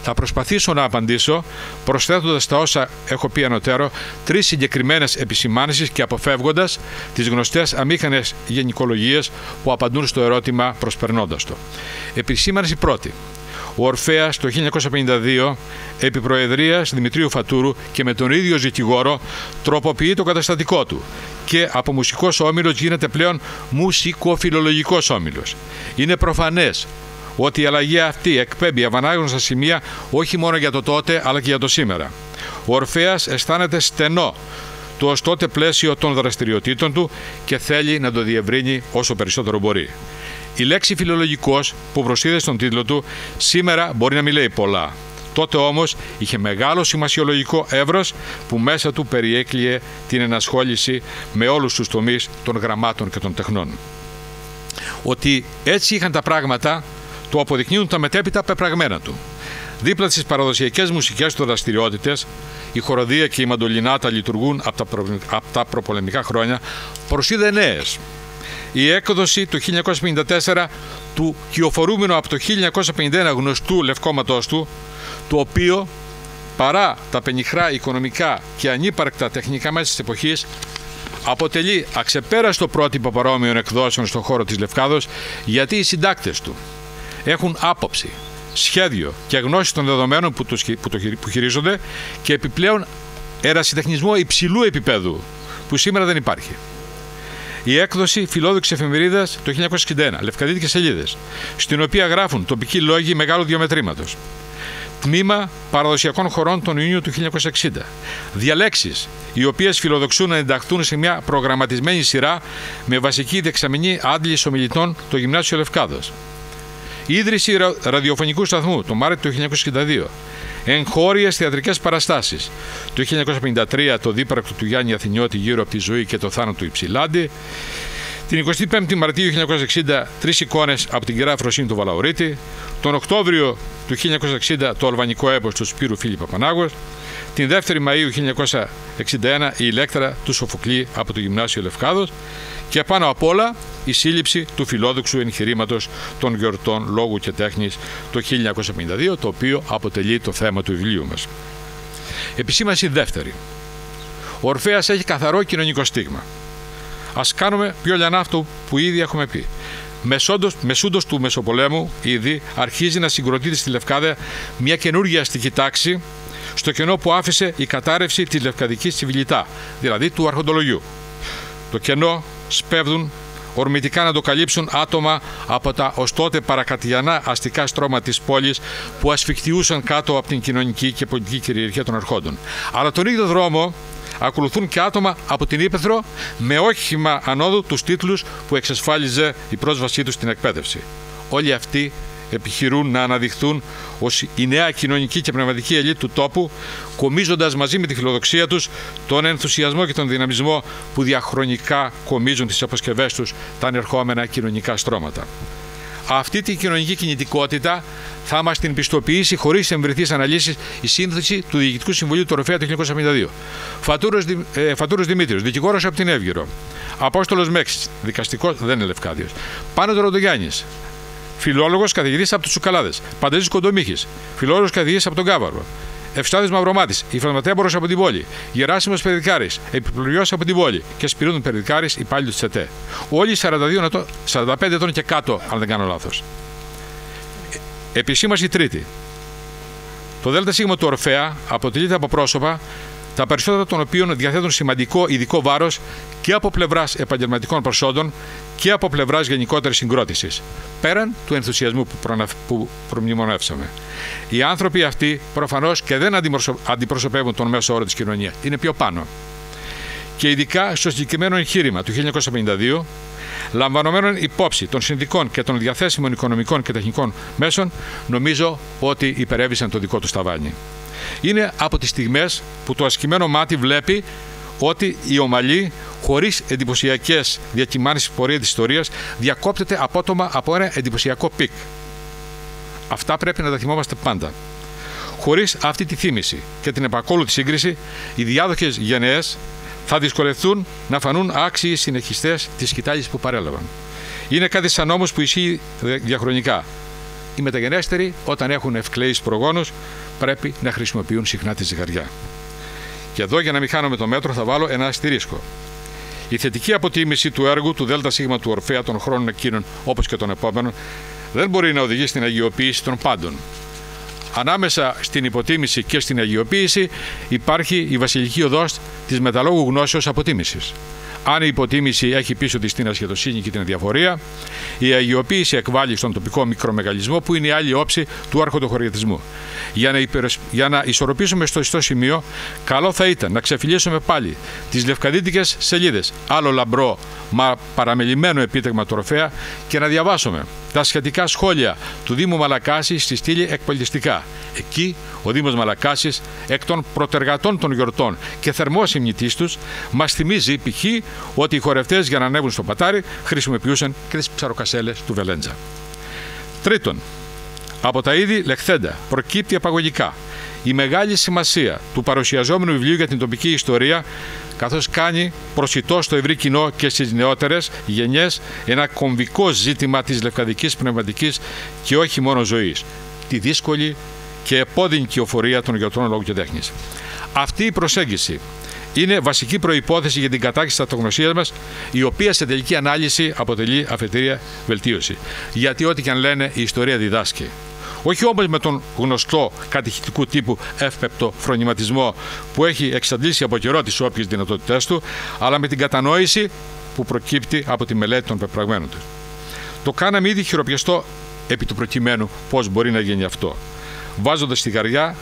Speaker 6: Θα προσπαθήσω να απαντήσω προσθέτοντας τα όσα έχω πει ανωτέρω τρεις συγκεκριμένες επισημάνσεις και αποφεύγοντας τις γνωστές αμήχανες γενικολογίες που απαντούν στο ερώτημα προσπερνώντας το. Επισήμανση πρώτη. Ο Ορφέας το 1952, επί προεδρίας Δημητρίου Φατούρου και με τον ίδιο δικηγόρο, τροποποιεί το καταστατικό του και από μουσικός όμιλος γίνεται πλέον μουσικοφιλολογικός όμιλος. Είναι προφανές ότι η αλλαγή αυτή εκπέμπει ευανάγνωστα σημεία όχι μόνο για το τότε αλλά και για το σήμερα. Ο Ορφέας αισθάνεται στενό το ως τότε πλαίσιο των δραστηριοτήτων του και θέλει να το διευρύνει όσο περισσότερο μπορεί. Η λέξη φιλολογικός που προσείδε στον τίτλο του σήμερα μπορεί να μην λέει πολλά. Τότε όμως είχε μεγάλο σημασιολογικό εύρος που μέσα του περιέκλειε την ενασχόληση με όλους τους τομείς των γραμμάτων και των τεχνών. Ότι έτσι είχαν τα πράγματα το αποδεικνύουν τα μετέπειτα πεπραγμένα του. Δίπλα στις παραδοσιακές μουσικές του δραστηριότητες, η χοροδία και η μαντολινάτα λειτουργούν από τα προπολεμικά χρόνια, προσείδε νέες. Η έκδοση του 1954 του κυοφορούμενου από το 1951 γνωστού λευκόματός του, το οποίο παρά τα πενιχρά οικονομικά και ανύπαρκτα τεχνικά μέσα της εποχής, αποτελεί αξεπέραστο πρότυπο παρόμοιων εκδόσεων στον χώρο της Λευκάδος, γιατί οι συντάκτες του έχουν άποψη, σχέδιο και γνώση των δεδομένων που χειρίζονται και επιπλέον ερασιτεχνισμό υψηλού επίπεδου που σήμερα δεν υπάρχει. η έκδοση φιλόδοξης εφημερίδας το 1961, λευκαδίτικες σελίδες, στην οποία γράφουν τοπικοί λόγοι μεγάλου διαμετρήματος. Τμήμα παραδοσιακών χωρών τον Ιούνιο του 1960. Διαλέξεις, οι οποίες φιλοδοξούν να ενταχθούν σε μια προγραμματισμένη σειρά με βασική δεξαμενή άντληση ομιλητών το Γυμνάσιο Λευκάδος. Ίδρυση ραδιοφωνικού σταθμού το Μάρτιο του 1962. Εγχώριες θεατρικές παραστάσεις. Το 1953 το δίπρακτο του Γιάννη Αθηνιώτη γύρω από τη ζωή και το θάνατο του Υψηλάντη. Την 25η Μαρτίου 1960 τρεις εικόνες από την Κυρά Αφροσύνη του Βαλαωρίτη. Τον Οκτώβριο του 1960 το αλβανικό έπος του Σπύρου Φίλη Παπανάγος. Την 2η Μαΐου 1961 η Ηλέκτρα του Σοφοκλή από το Γυμνάσιο Λευκάδος. Και πάνω απ' όλα η σύλληψη του φιλόδοξου εγχειρήματος των γιορτών λόγου και τέχνης το 1952, το οποίο αποτελεί το θέμα του βιβλίου μας. Επισήμανση δεύτερη. Ο Ορφέας έχει καθαρό κοινωνικό στίγμα. Ας κάνουμε πιο λιανά αυτό που ήδη έχουμε πει. Μεσούντος του Μεσοπολέμου ήδη αρχίζει να συγκροτείται στη Λευκάδα μια καινούργια αστική τάξη στο κενό που άφησε η κατάρρευση της λευκαδικής civiltà, δηλαδή του αρχοντολογιού. Το κενό σπέβδουν ορμητικά να το καλύψουν άτομα από τα ως τότε παρακατιανά αστικά στρώματα της πόλης που ασφικτιούσαν κάτω από την κοινωνική και πολιτική κυριαρχία των αρχόντων. Αλλά τον ίδιο δρόμο ακολουθούν και άτομα από την Ύπαιθρο με όχημα ανόδου τους τίτλους που εξασφάλιζε η πρόσβασή τους στην εκπαίδευση. Όλοι αυτοί επιχειρούν να αναδειχθούν ως η νέα κοινωνική και πνευματική ελίτ του τόπου, κομίζοντας μαζί με τη φιλοδοξία τους τον ενθουσιασμό και τον δυναμισμό που διαχρονικά κομίζουν τις αποσκευές τους τα ανερχόμενα κοινωνικά στρώματα. Αυτή τη κοινωνική κινητικότητα θα μας την πιστοποιήσει χωρίς εμβρηθείς αναλύσεις η σύνθεση του Διοικητικού Συμβουλίου του Ορφέα το 1952. Φατούρος Δημήτριος, δικηγόρος από την Εύγυρο. Απόστολος Μέξης, δικαστικός, δεν είναι Λευκάδιος. Πάνος Ροντογιάννης, φιλόλογος καθηγητής από τους Τσουκαλάδες. Παντελής Κοντομίχης, φιλόλογος καθηγητής από τον Κάβαρο. Ευστάδης Μαυρομάτης, υφραγματέμπορος από την πόλη. Γεράσιμος Περδικάρης, επιπληρωμιός από την πόλη. Και Σπυρίδων Περδικάρης, υπάλληλος της ΕΤΕ. Όλοι 45 ετών και κάτω, αν δεν κάνω λάθος. Επισήμανση τρίτη. Το ΔΣ του Ορφέα αποτελείται από πρόσωπα, τα περισσότερα των οποίων διαθέτουν σημαντικό ειδικό βάρος και από πλευράς επαγγελματικών προσόντων και από πλευράς γενικότερης συγκρότησης, πέραν του ενθουσιασμού που προμνημονεύσαμε. Οι άνθρωποι αυτοί προφανώς και δεν αντιπροσωπεύουν τον μέσο όρο της κοινωνίας, είναι πιο πάνω. Και ειδικά στο συγκεκριμένο εγχείρημα του 1952, λαμβανομένων υπόψη των συνδικών και των διαθέσιμων οικονομικών και τεχνικών μέσων, νομίζω ότι υπερέβησαν το δικό του ταβάνι. Είναι από τις στιγμές που το ασκημένο μάτι βλέπει ότι η ομαλή, χωρίς εντυπωσιακές διακυμάνσεις πορεία της ιστορίας, διακόπτεται απότομα από ένα εντυπωσιακό πικ. Αυτά πρέπει να τα θυμόμαστε πάντα. Χωρίς αυτή τη θύμηση και την επακόλουθη σύγκριση, οι διάδοχες γενναίες θα δυσκολευτούν να φανούν άξιοι συνεχιστές της σκητάλης που παρέλαβαν. Είναι κάτι σαν νόμος που ισχύει διαχρονικά. Οι μεταγενέστεροι, όταν έχουν ευκλαίους προγόνους, πρέπει να χρησιμοποιούν συχνά τη ζυγαριά. Και εδώ, για να μην χάνουμε το μέτρο, θα βάλω ένα αστερίσκο. Η θετική αποτίμηση του έργου του ΔΣ του Ορφέα των χρόνων εκείνων, όπως και των επόμενων, δεν μπορεί να οδηγήσει στην αγιοποίηση των πάντων. Ανάμεσα στην υποτίμηση και στην αγιοποίηση υπάρχει η βασιλική οδός της μεταλόγου γνώσεως αποτίμησης. Αν η υποτίμηση έχει πίσω της την ασχετοσύνη και την αδιαφορία, η αγιοποίηση εκβάλλει στον τοπικό μικρομεγαλισμό που είναι η άλλη όψη του αρχοντοχωριατισμού. Για να ισορροπήσουμε στο ιστό σημείο, καλό θα ήταν να ξεφυλίσουμε πάλι τις λευκαδίτικες σελίδες, άλλο λαμπρό μα παραμελημένο επίτευγμα του Ορφέα, και να διαβάσουμε τα σχετικά σχόλια του Δήμου Μαλακάσης στη στήλη εκπολιτιστικά. Εκεί ο Δήμος Μαλακάσης, εκ των προτεργατών των γιορτών και θερμός ημνητής τους, μας θυμίζει π.χ. ότι οι χορευτές για να ανέβουν στο πατάρι χρησιμοποιούσαν και τις ψαροκασέλες του Βελέντζα. Τρίτον, από τα ήδη λεχθέντα προκύπτει απαγωγικά η μεγάλη σημασία του παρουσιαζόμενου βιβλίου για την τοπική ιστορία, καθώς κάνει προσιτό στο ευρύ κοινό και στις νεότερες γενιές ένα κομβικό ζήτημα της λευκαδικής πνευματικής και όχι μόνο ζωής, τη δύσκολη και επώδυνη κυοφορία των γιορτών λόγου και τέχνης. Αυτή η προσέγγιση είναι βασική προϋπόθεση για την κατάκτηση της αυτογνωσίας μας, η οποία σε τελική ανάλυση αποτελεί αφετηρία βελτίωση. Γιατί ό,τι και αν λένε, η ιστορία διδάσκει. Όχι όμως με τον γνωστό κατηχητικού τύπου εύπεπτο φρονηματισμό που έχει εξαντλήσει από καιρό τις όποιες δυνατότητές του, αλλά με την κατανόηση που προκύπτει από τη μελέτη των πεπραγμένων του. Το κάναμε ήδη χειροπιαστό επί του προκειμένου πώς μπορεί να γίνει αυτό, βάζοντας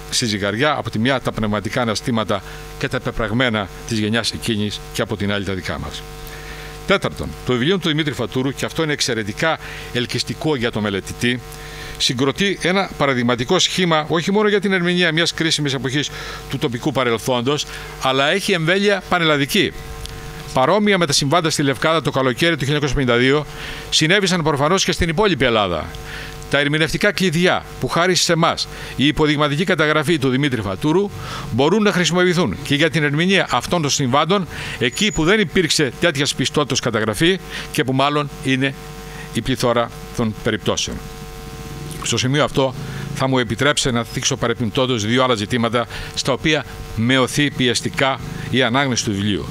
Speaker 6: στη ζυγαριά από τη μια τα πνευματικά αναστήματα και τα πεπραγμένα της γενιάς εκείνης και από την άλλη τα δικά μας. Τέταρτον, το βιβλίο του Δημήτρη Φατούρου, και αυτό είναι εξαιρετικά ελκυστικό για το μελετητή, συγκροτεί ένα παραδειγματικό σχήμα όχι μόνο για την ερμηνεία μιας κρίσιμης εποχής του τοπικού παρελθόντος, αλλά έχει εμβέλεια πανελλαδική. Παρόμοια με τα συμβάντα στη Λευκάδα το καλοκαίρι του 1952, συνέβησαν προφανώς και στην υπόλοιπη Ελλάδα. Τα ερμηνευτικά κλειδιά που χάρισε σε εμάς η υποδειγματική καταγραφή του Δημήτρη Φατούρου μπορούν να χρησιμοποιηθούν και για την ερμηνεία αυτών των συμβάντων εκεί που δεν υπήρξε τέτοια πιστότητας καταγραφή και που μάλλον είναι η πληθώρα των περιπτώσεων. Στο σημείο αυτό θα μου επιτρέψετε να θίξω παρεπιπτόντως δύο άλλα ζητήματα στα οποία με οθεί πιεστικά η ανάγνωση του βιβλίου.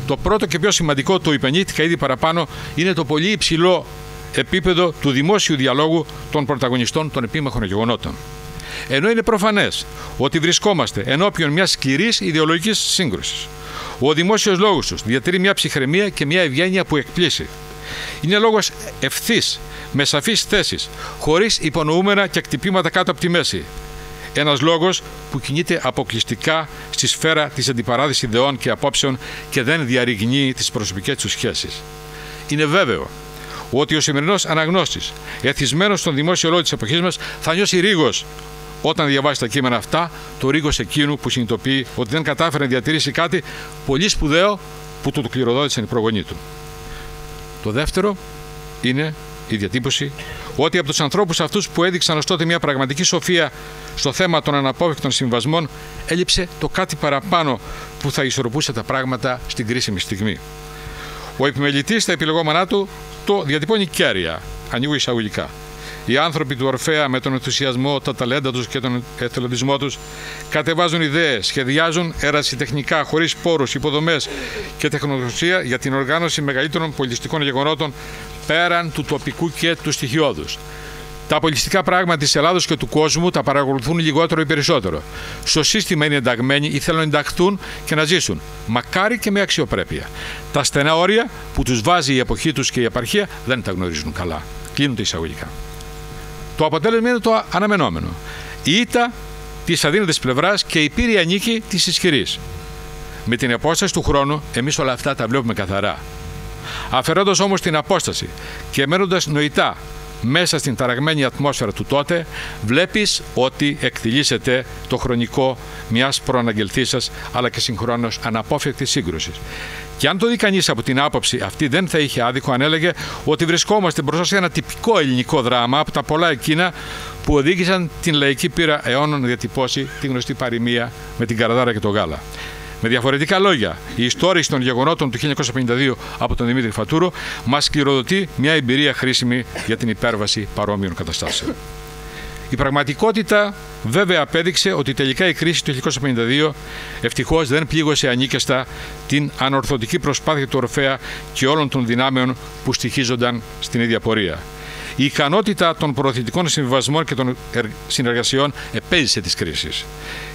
Speaker 6: Το πρώτο και πιο σημαντικό, το υπενήχθηκα ήδη παραπάνω, είναι το πολύ υψηλό επίπεδο του δημόσιου διαλόγου των πρωταγωνιστών των επίμαχων γεγονότων. Ενώ είναι προφανές ότι βρισκόμαστε ενώπιον μιας σκληρής ιδεολογικής σύγκρουσης, ο δημόσιος λόγος τους διατηρεί μια ψυχραιμία και μια ευγένεια που εκπλήσει. Είναι λόγος ευθύς, με σαφείς θέσεις, χωρίς υπονοούμενα και κτυπήματα κάτω από τη μέση. Ένας λόγος που κινείται αποκλειστικά στη σφαίρα της αντιπαράθεσης ιδεών και απόψεων και δεν διαρριγνύει τις προσωπικές του σχέσεις. Είναι βέβαιο ότι ο σημερινός αναγνώστης, εθισμένος στον δημόσιο λόγο της εποχής μας, θα νιώσει ρίγος όταν διαβάσει τα κείμενα αυτά, το ρίγος εκείνου που συνειδητοποιεί ότι δεν κατάφερε να διατηρήσει κάτι πολύ σπουδαίο που του κληροδότησαν οι προγονείς του. Το δεύτερο είναι η διατύπωση ότι από τους ανθρώπους αυτούς που έδειξαν ως τότε μια πραγματική σοφία στο θέμα των αναπόφευκτων συμβασμών, έλειψε το κάτι παραπάνω που θα ισορροπούσε τα πράγματα στην κρίσιμη στιγμή. Ο επιμελητής στα επιλεγόμενά του το διατυπώνει κέρια, ανοίγω εισαγωγικά. Οι άνθρωποι του Ορφέα με τον ενθουσιασμό, τα ταλέντα τους και τον εθελοντισμό τους κατεβάζουν ιδέες, σχεδιάζουν ερασιτεχνικά, χωρίς πόρους, υποδομές και τεχνογνωσία για την οργάνωση μεγαλύτερων πολιτιστικών γεγονότων πέραν του τοπικού και του στοιχειώδους. Τα πολιτιστικά πράγματα της Ελλάδος και του κόσμου τα παρακολουθούν λιγότερο ή περισσότερο. Στο σύστημα είναι ενταγμένοι ή θέλουν να ενταχθούν και να ζήσουν, μακάρι και με αξιοπρέπεια. Τα στενά όρια που τους βάζει η εποχή τους και η επαρχία δεν τα γνωρίζουν καλά. Κλείνονται εισαγωγικά. Το αποτέλεσμα είναι το αναμενόμενο. Η ήττα της αδύνατης πλευράς και η πύρια νίκη της ισχυρής. Με την απόσταση του χρόνου, εμείς όλα αυτά τα βλέπουμε καθαρά. Αφαιρώντας όμως την απόσταση και μένοντας νοητά μέσα στην ταραγμένη ατμόσφαιρα του τότε, βλέπεις ότι εκτιλήσεται το χρονικό μιας προαναγγελθήσας αλλά και συγχρόνως αναπόφευκτης σύγκρουσης. Και αν το δει κανείς από την άποψη αυτή, δεν θα είχε άδικο αν έλεγε ότι βρισκόμαστε μπροστά σε ένα τυπικό ελληνικό δράμα από τα πολλά εκείνα που οδήγησαν την λαϊκή πείρα αιώνων να διατυπώσει τη γνωστή παροιμία με την καραδάρα και το γάλα. Με διαφορετικά λόγια, η ιστόρηση των γεγονότων του 1952 από τον Δημήτρη Φατούρο μας κληροδοτεί μια εμπειρία χρήσιμη για την υπέρβαση παρόμοιων καταστάσεων. Η πραγματικότητα βέβαια απέδειξε ότι τελικά η κρίση του 1952 ευτυχώς δεν πλήγωσε ανίκεστα την ανορθωτική προσπάθεια του Ορφέα και όλων των δυνάμεων που στοιχίζονταν στην ίδια πορεία. Η ικανότητα των προωθητικών συμβιβασμών και των συνεργασιών επέζησε τις κρίσεις.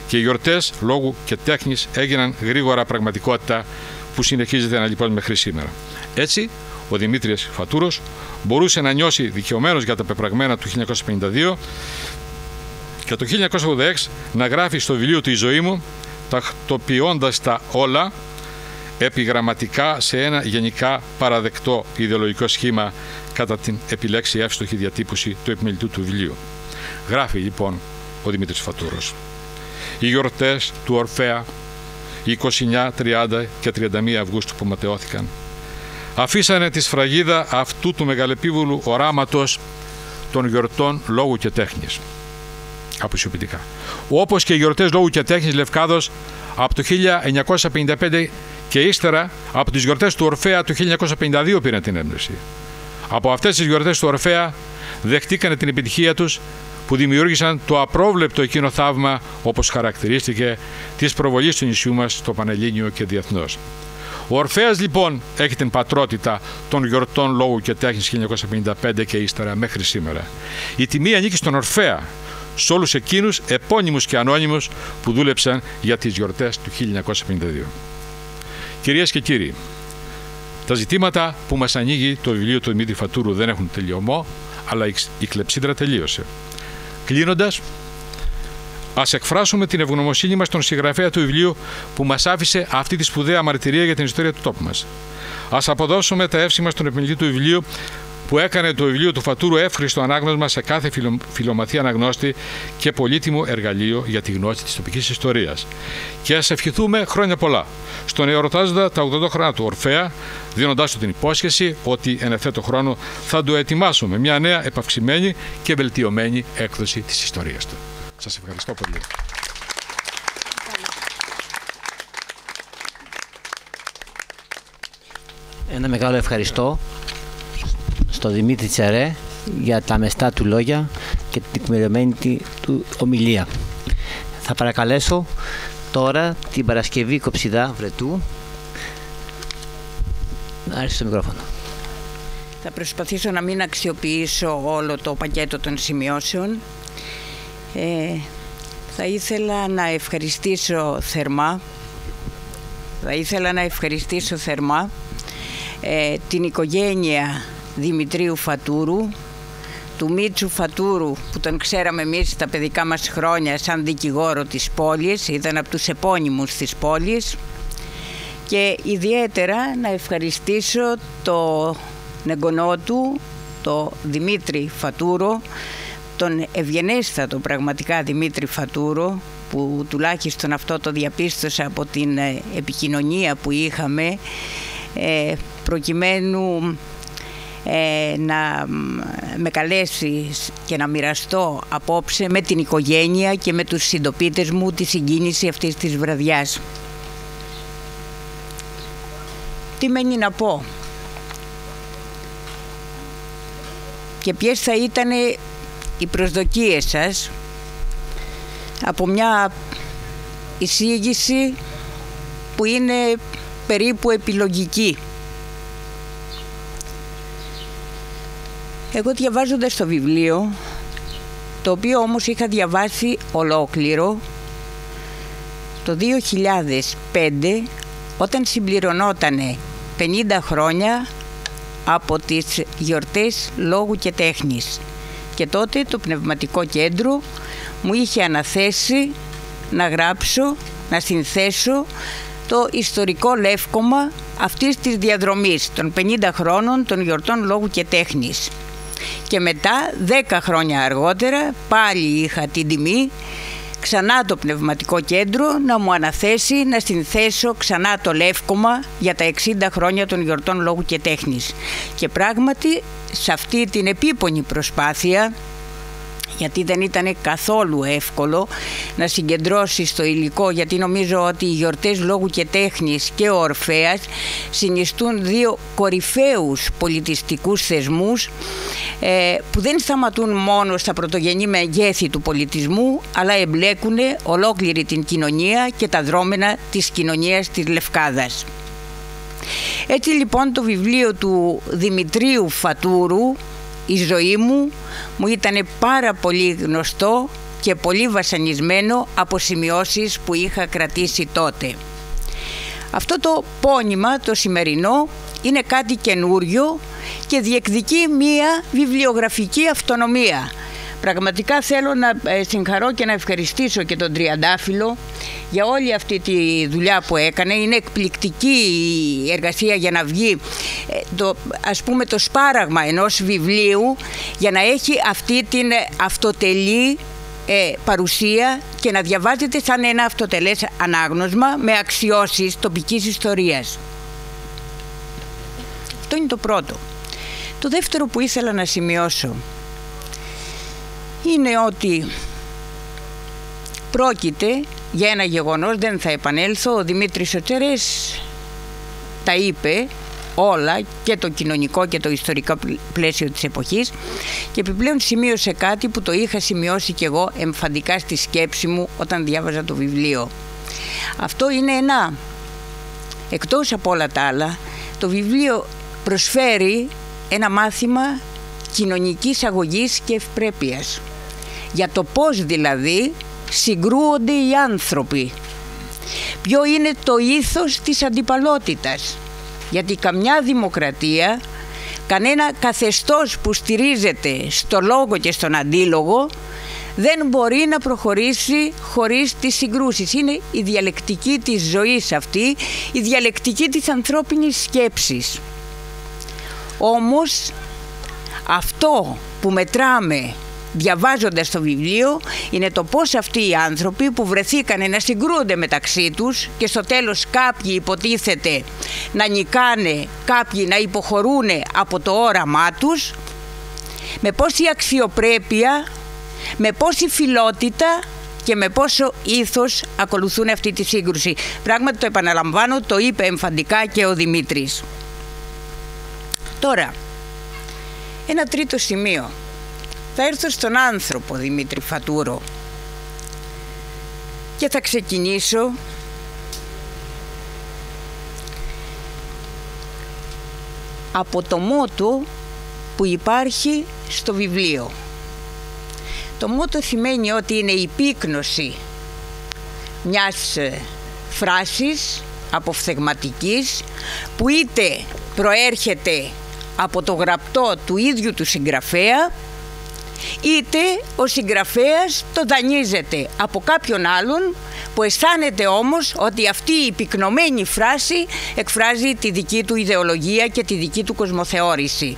Speaker 6: Και οι γιορτές λόγου και τέχνης έγιναν γρήγορα πραγματικότητα που συνεχίζεται να λειτουργεί μέχρι σήμερα. Έτσι, ο Δημήτρης Φατούρος μπορούσε να νιώσει δικαιωμένος για τα πεπραγμένα του 1952 και το 1986 να γράφει στο βιβλίο του «Η ζωή μου», τακτοποιώντας τα όλα επιγραμματικά σε ένα γενικά παραδεκτό ιδεολογικό σχήμα κατά την επιλέξει εύστοχη διατύπωση του επιμελητού του βιβλίου. Γράφει λοιπόν ο Δημήτρης Φατούρος. Οι γιορτές του Ορφέα, 29, 30 και 31 Αυγούστου που ματαιώθηκαν, αφήσανε τη σφραγίδα αυτού του μεγαλεπίβολου οράματος των γιορτών λόγου και τέχνης. Αποσιοποιητικά. Όπως και οι γιορτές λόγου και τέχνης Λευκάδος από το 1955 και ύστερα από τις γιορτές του Ορφέα του 1952 πήραν την έμπνευση. Από αυτές τις γιορτές του Ορφέα δεχτήκανε την επιτυχία τους που δημιούργησαν το απρόβλεπτο εκείνο θαύμα, όπως χαρακτηρίστηκε, της προβολής του νησιού μας στο Πανελλήνιο και διεθνώς. Ο Ορφέας λοιπόν έχει την πατρότητα των γιορτών λόγου και τέχνης 1955 και ύστερα μέχρι σήμερα. Η τιμή ανήκει στον Ορφέα, σε όλους εκείνους επώνυμους και ανώνυμους που δούλεψαν για τις γιορτές του 1952. Κυρίες και κύριοι, Τα ζητήματα που μας ανοίγει το βιβλίο του Δημήτρη Φατούρου δεν έχουν τελειωμό, αλλά η κλεψίδρα τελείωσε. Κλείνοντας, ας εκφράσουμε την ευγνωμοσύνη μας στον συγγραφέα του βιβλίου που μας άφησε αυτή τη σπουδαία μαρτυρία για την ιστορία του τόπου μας. Ας αποδώσουμε τα εύσημα στον επιμελητή του βιβλίου που έκανε το βιβλίο του Φατούρου εύχριστο ανάγνωσμα σε κάθε φιλομαθή αναγνώστη και πολύτιμο εργαλείο για τη γνώση της τοπικής ιστορίας. Και ας ευχηθούμε χρόνια πολλά στον εορτάζοντα τα 80 χρόνια του Ορφέα, δίνοντάς του την υπόσχεση ότι εν ευθέτω χρόνο θα του ετοιμάσουμε μια νέα επαυξημένη και βελτιωμένη έκδοση της ιστορίας του. Σας ευχαριστώ πολύ.
Speaker 1: Ένα μεγάλο ευχαριστώ στον Δημήτρη Τσαρέ για τα μεστά του λόγια και την τεκμηριωμένη του ομιλία. Θα παρακαλέσω τώρα την Παρασκευή Κοψιδά Βρετού να έρθει στο μικρόφωνο.
Speaker 7: Θα προσπαθήσω να μην αξιοποιήσω όλο το πακέτο των σημειώσεων. Θα ήθελα να ευχαριστήσω θερμά την οικογένεια Δημητρίου Φατούρου, του Μίτσου Φατούρου που τον ξέραμε εμείς στα παιδικά μας χρόνια σαν δικηγόρο της πόλης, ήταν από τους επώνυμους της πόλης, και ιδιαίτερα να ευχαριστήσω τον εγγονό του, τον Δημήτρη Φατούρο, τον ευγενέστατο πραγματικά Δημήτρη Φατούρο, που τουλάχιστον αυτό το διαπίστωσα από την επικοινωνία που είχαμε, προκειμένου να με καλέσει και να μοιραστώ απόψε με την οικογένεια και με τους συντοπίτες μου τη συγκίνηση αυτής της βραδιάς. Τι μένει να πω και ποιες θα ήταν οι προσδοκίες σας από μια εισήγηση που είναι περίπου επιλογική. Εγώ διαβάζοντας το βιβλίο, το οποίο όμως είχα διαβάσει ολόκληρο το 2005, όταν συμπληρωνότανε 50 χρόνια από τις γιορτές λόγου και τέχνης, και τότε το Πνευματικό Κέντρο μου είχε αναθέσει να γράψω, να συνθέσω το ιστορικό λεύκομα αυτής της διαδρομής των 50 χρόνων των γιορτών λόγου και τέχνης. Και μετά, 10 χρόνια αργότερα, πάλι είχα την τιμή ξανά το Πνευματικό Κέντρο να μου αναθέσει να συνθέσω ξανά το λεύκομα για τα 60 χρόνια των γιορτών λόγου και τέχνης. Και πράγματι, σε αυτή την επίπονη προσπάθεια, γιατί δεν ήταν καθόλου εύκολο να συγκεντρώσεις το υλικό, γιατί νομίζω ότι οι γιορτές λόγου και τέχνης και ο Ορφέας συνιστούν δύο κορυφαίους πολιτιστικούς θεσμούς που δεν σταματούν μόνο στα πρωτογενή μεγέθη του πολιτισμού, αλλά εμπλέκουν ολόκληρη την κοινωνία και τα δρόμενα της κοινωνίας της Λευκάδας. Έτσι λοιπόν το βιβλίο του Δημητρίου Φατούρου, «Η ζωή μου», μου ήταν πάρα πολύ γνωστό και πολύ βασανισμένο από σημειώσεις που είχα κρατήσει τότε. Αυτό το πόνημα, το σημερινό, είναι κάτι καινούριο και διεκδικεί μία βιβλιογραφική αυτονομία. Πραγματικά θέλω να συγχαρώ και να ευχαριστήσω και τον Τριαντάφυλλο για όλη αυτή τη δουλειά που έκανε. Είναι εκπληκτική η εργασία για να βγει ας πούμε το σπάραγμα ενός βιβλίου, για να έχει αυτή την αυτοτελή παρουσία και να διαβάζεται σαν ένα αυτοτελές ανάγνωσμα με αξιώσεις τοπικής ιστορίας. Αυτό είναι το πρώτο. Το δεύτερο που ήθελα να σημειώσω είναι ότι πρόκειται για ένα γεγονός, δεν θα επανέλθω, ο Δημήτρης ο Τσαρές τα είπε όλα, και το κοινωνικό και το ιστορικό πλαίσιο της εποχής, και επιπλέον σημείωσε κάτι που το είχα σημειώσει κι εγώ εμφαντικά στη σκέψη μου όταν διάβαζα το βιβλίο. Αυτό είναι εκτός από όλα τα άλλα, το βιβλίο προσφέρει ένα μάθημα κοινωνικής αγωγής και ευπρέπειας, για το πώς δηλαδή συγκρούονται οι άνθρωποι, ποιο είναι το ήθος της αντιπαλότητας, γιατί καμιά δημοκρατία, κανένα καθεστώς που στηρίζεται στο λόγο και στον αντίλογο δεν μπορεί να προχωρήσει χωρίς τις συγκρούσεις. Είναι η διαλεκτική της ζωής αυτή, η διαλεκτική της ανθρώπινης σκέψης. Όμως αυτό που μετράμε διαβάζοντας το βιβλίο είναι το πώς αυτοί οι άνθρωποι που βρεθήκανε να συγκρούονται μεταξύ τους και στο τέλος κάποιοι υποτίθεται να νικάνε, κάποιοι να υποχωρούν από το όραμά τους, με πόση αξιοπρέπεια, με πόση φιλότητα και με πόσο ήθος ακολουθούν αυτή τη σύγκρουση. Πράγματι, το επαναλαμβάνω, το είπε εμφαντικά και ο Δημήτρης. Τώρα, ένα τρίτο σημείο. Θα έρθω στον άνθρωπο Δημήτρη Φατούρο και θα ξεκινήσω από το μότο που υπάρχει στο βιβλίο. Το μότο σημαίνει ότι είναι η πύκνωση μιας φράσης αποφθεγματικής που είτε προέρχεται από το γραπτό του ίδιου του συγγραφέα, είτε ο συγγραφέας το δανείζεται από κάποιον άλλον που αισθάνεται όμως ότι αυτή η πυκνωμένη φράση εκφράζει τη δική του ιδεολογία και τη δική του κοσμοθεώρηση.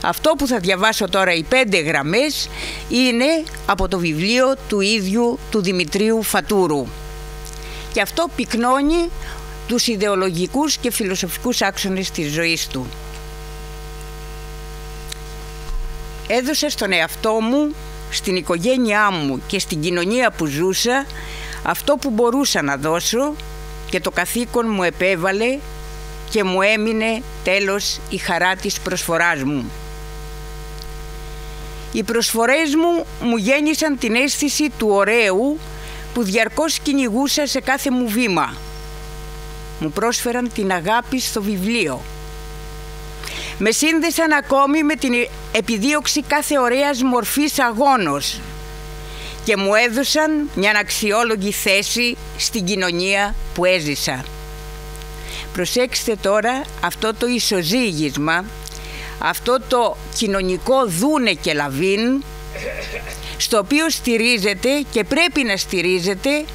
Speaker 7: Αυτό που θα διαβάσω τώρα, οι 5 γραμμές, είναι από το βιβλίο του ίδιου του Δημητρίου Φατούρου. Και αυτό πυκνώνει τους ιδεολογικούς και φιλοσοφικούς άξονες της ζωής του. Έδωσα στον εαυτό μου, στην οικογένειά μου και στην κοινωνία που ζούσα αυτό που μπορούσα να δώσω και το καθήκον μου επέβαλε και μου έμεινε τέλος η χαρά της προσφοράς μου. Οι προσφορές μου γέννησαν την αίσθηση του ωραίου που διαρκώς κυνηγούσα σε κάθε μου βήμα. Μου πρόσφεραν την αγάπη στο βιβλίο. Με σύνδεσαν ακόμη με την επιδίωξη κάθε ωραίας μορφής αγώνος και μου έδωσαν μια αξιόλογη θέση στην κοινωνία που έζησα. Προσέξτε τώρα αυτό το ισοζύγισμα, αυτό το κοινωνικό δούνε και λαβίν, στο οποίο στηρίζεται και πρέπει να στηρίζεται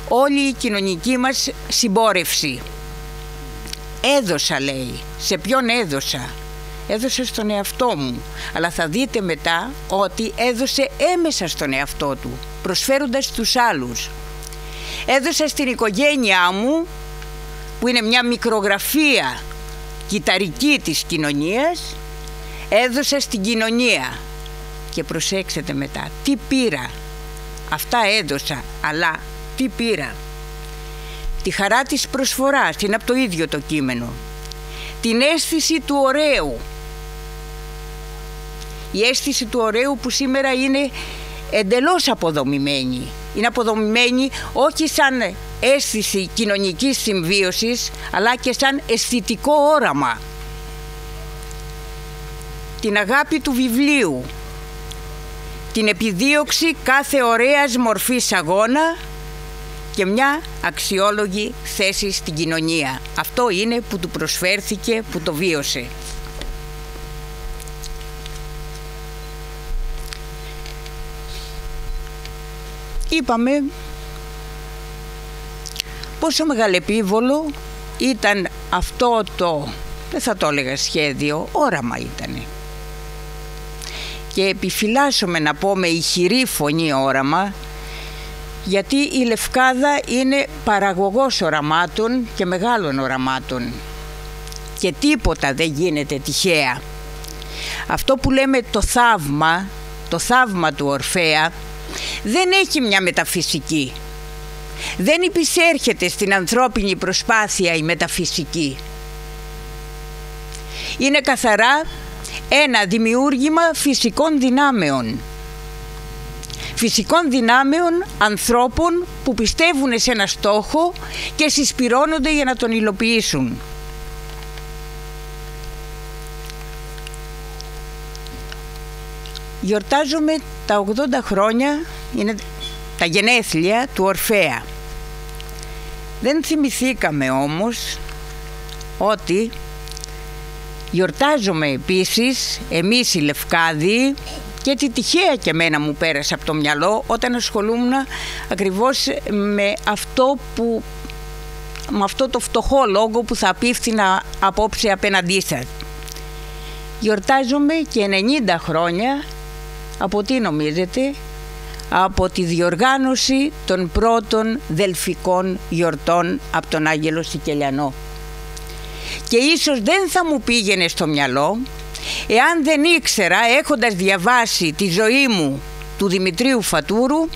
Speaker 7: όλη η κοινωνική μας συμπόρευση. Έδωσα, λέει. Σε ποιον έδωσα? Έδωσε στον εαυτό μου, αλλά θα δείτε μετά ότι έδωσε έμεσα στον εαυτό του, προσφέροντας τους άλλους. Έδωσα στην οικογένειά μου, που είναι μια μικρογραφία κυταρική της κοινωνίας, έδωσα στην κοινωνία. Και προσέξτε μετά, τι πήρα? Αυτά έδωσα, αλλά τι πήρα? Τη χαρά της προσφοράς, είναι από το ίδιο το κείμενο. Την αίσθηση του ωραίου. Η αίσθηση του ωραίου που σήμερα είναι εντελώς αποδομημένη. Είναι αποδομημένη όχι σαν αίσθηση κοινωνικής συμβίωσης, αλλά και σαν αισθητικό όραμα. Την αγάπη του βιβλίου. Την επιδίωξη κάθε ωραίας μορφής αγώνα και μια αξιόλογη θέση στην κοινωνία. Αυτό είναι που του προσφέρθηκε, που το βίωσε. Είπαμε πόσο μεγαλεπίβολο ήταν αυτό το, δεν θα το έλεγα σχέδιο, όραμα ήτανε. Και επιφυλάσσομαι να πω με ηχηρή φωνή όραμα, γιατί η Λευκάδα είναι παραγωγός οραμάτων και μεγάλων οραμάτων και τίποτα δεν γίνεται τυχαία. Αυτό που λέμε το θαύμα του Ορφέα δεν έχει μια μεταφυσική. Δεν υπησέρχεται στην ανθρώπινη προσπάθεια η μεταφυσική. Είναι καθαρά ένα δημιούργημα φυσικών δυνάμεων. Φυσικών δυνάμεων ανθρώπων που πιστεύουν σε ένα στόχο και συσπυρώνονται για να τον υλοποιήσουν. Γιορτάζουμε τα 80 χρόνια, είναι τα γενέθλια του Ορφέα. Δεν θυμηθήκαμε όμως ότι Γιορτάζουμε επίσης εμείς οι Λευκάδοι, και έτσι τυχαία και εμένα μου πέρασε από το μυαλό όταν ασχολούμουν ακριβώς με αυτό το φτωχό λόγο που θα απίφθηνα απόψε απέναντί σας. Γιορτάζομαι και 90 χρόνια από τι νομίζετε? Από τη διοργάνωση των πρώτων δελφικών γιορτών από τον Άγγελο Σικελιανό. Και ίσως δεν θα μου πήγαινε στο μυαλό εάν δεν ήξερα, έχοντας διαβάσει τη ζωή μου του Δημητρίου Φατούρου,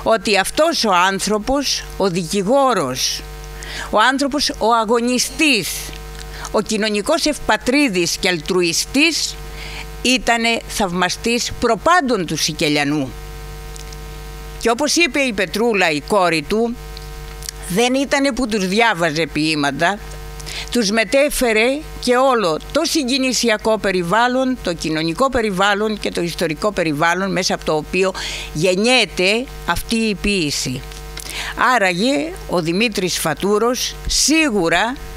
Speaker 7: ότι αυτός ο άνθρωπος, ο δικηγόρος, ο άνθρωπος, ο αγωνιστής, ο κοινωνικός ευπατρίδης και αλτρουιστής, ήτανε θαυμαστής προπάντων του Σικελιανού. Και όπως είπε η Πετρούλα, η κόρη του, δεν ήτανε που τους διάβαζε ποίηματα, τους μετέφερε και όλο το συγκινησιακό περιβάλλον, το κοινωνικό περιβάλλον και το ιστορικό περιβάλλον μέσα από το οποίο γεννιέται αυτή η ποίηση. Άραγε ο Δημήτρης Φατούρος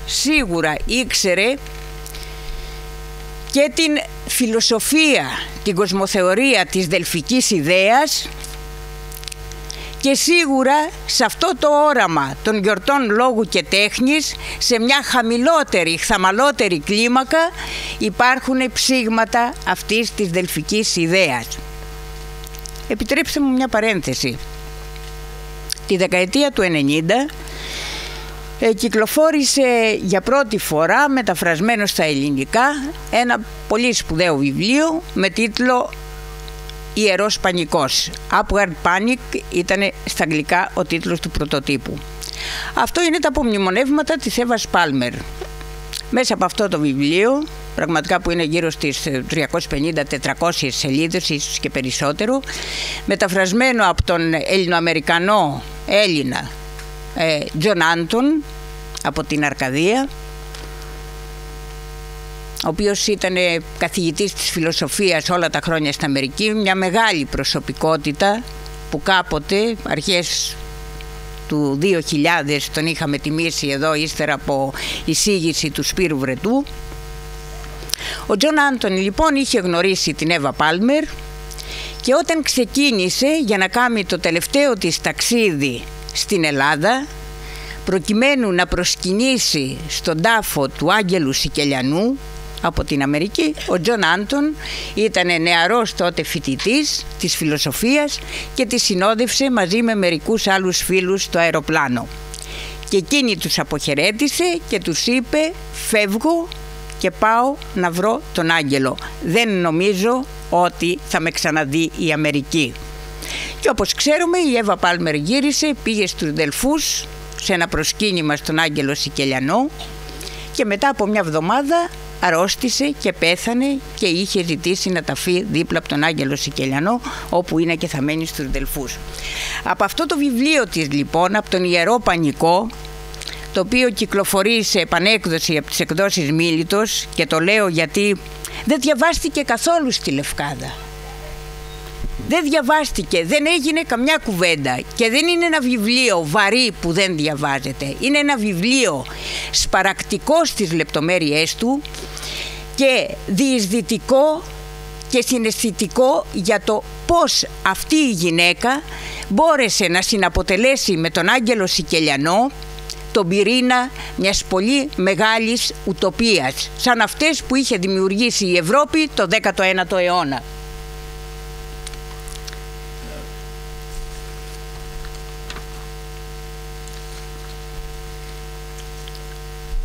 Speaker 7: σίγουρα ήξερε και την φιλοσοφία, την κοσμοθεωρία της δελφικής ιδέας, και σίγουρα σε αυτό το όραμα των γιορτών λόγου και τέχνης, σε μια χαμηλότερη, χθαμαλότερη κλίμακα, υπάρχουν ψήγματα αυτής της δελφικής ιδέας. Επιτρέψτε μου μια παρένθεση. Τη δεκαετία του 90 κυκλοφόρησε για πρώτη φορά, μεταφρασμένο στα ελληνικά, ένα πολύ σπουδαίο βιβλίο με τίτλο «Ιερός Πανικός». Upward Panic ήταν στα αγγλικά ο τίτλος του πρωτοτύπου. Αυτό είναι τα απομνημονεύματα της Εύας Πάλμερ. Μέσα από αυτό το βιβλίο, πραγματικά που είναι γύρω στις 350-400 σελίδες, ίσως και περισσότερο, μεταφρασμένο από τον Ελληνοαμερικανό Έλληνα Τζον Άντον από την Αρκαδία, ο οποίος ήταν καθηγητής της φιλοσοφίας όλα τα χρόνια στην Αμερική, μια μεγάλη προσωπικότητα που κάποτε, αρχές του 2000, τον είχαμε τιμήσει εδώ ύστερα από εισήγηση του Σπύρου Βρετού. Ο Τζον Άντον λοιπόν είχε γνωρίσει την Εύα Πάλμερ και όταν ξεκίνησε για να κάνει το τελευταίο της ταξίδι στην Ελλάδα, προκειμένου να προσκυνήσει στον τάφο του Άγγελου Σικελιανού από την Αμερική, ο Τζον Άντον ήταν νεαρός τότε φοιτητής της φιλοσοφίας και τη συνόδευσε μαζί με μερικούς άλλους φίλους στο αεροπλάνο. Και εκείνη τους αποχαιρέτησε και τους είπε «Φεύγω και πάω να βρω τον Άγγελο. Δεν νομίζω ότι θα με ξαναδεί η Αμερική». Και όπως ξέρουμε η Εύα Πάλμερ γύρισε, πήγε στους Δελφούς σε ένα προσκύνημα στον Άγγελο Σικελιανό και μετά από μια εβδομάδα αρρώστησε και πέθανε και είχε ζητήσει να ταφεί δίπλα από τον Άγγελο Σικελιανό, όπου είναι και θα μένει στους Δελφούς. Από αυτό το βιβλίο της λοιπόν, από τον Ιερό Πανικό, το οποίο κυκλοφορεί σε επανέκδοση από τις εκδόσεις Μίλητος, και το λέω γιατί δεν διαβάστηκε καθόλου στη Λευκάδα. Δεν διαβάστηκε, δεν έγινε καμιά κουβέντα και δεν είναι ένα βιβλίο βαρύ που δεν διαβάζεται. Είναι ένα βιβλίο σπαρακτικό στις λεπτομέρειές του και διεισδυτικό και συναισθητικό για το πώς αυτή η γυναίκα μπόρεσε να συναποτελέσει με τον Άγγελο Σικελιανό τον πυρήνα μιας πολύ μεγάλης ουτοπίας, σαν αυτές που είχε δημιουργήσει η Ευρώπη το 19ο αιώνα.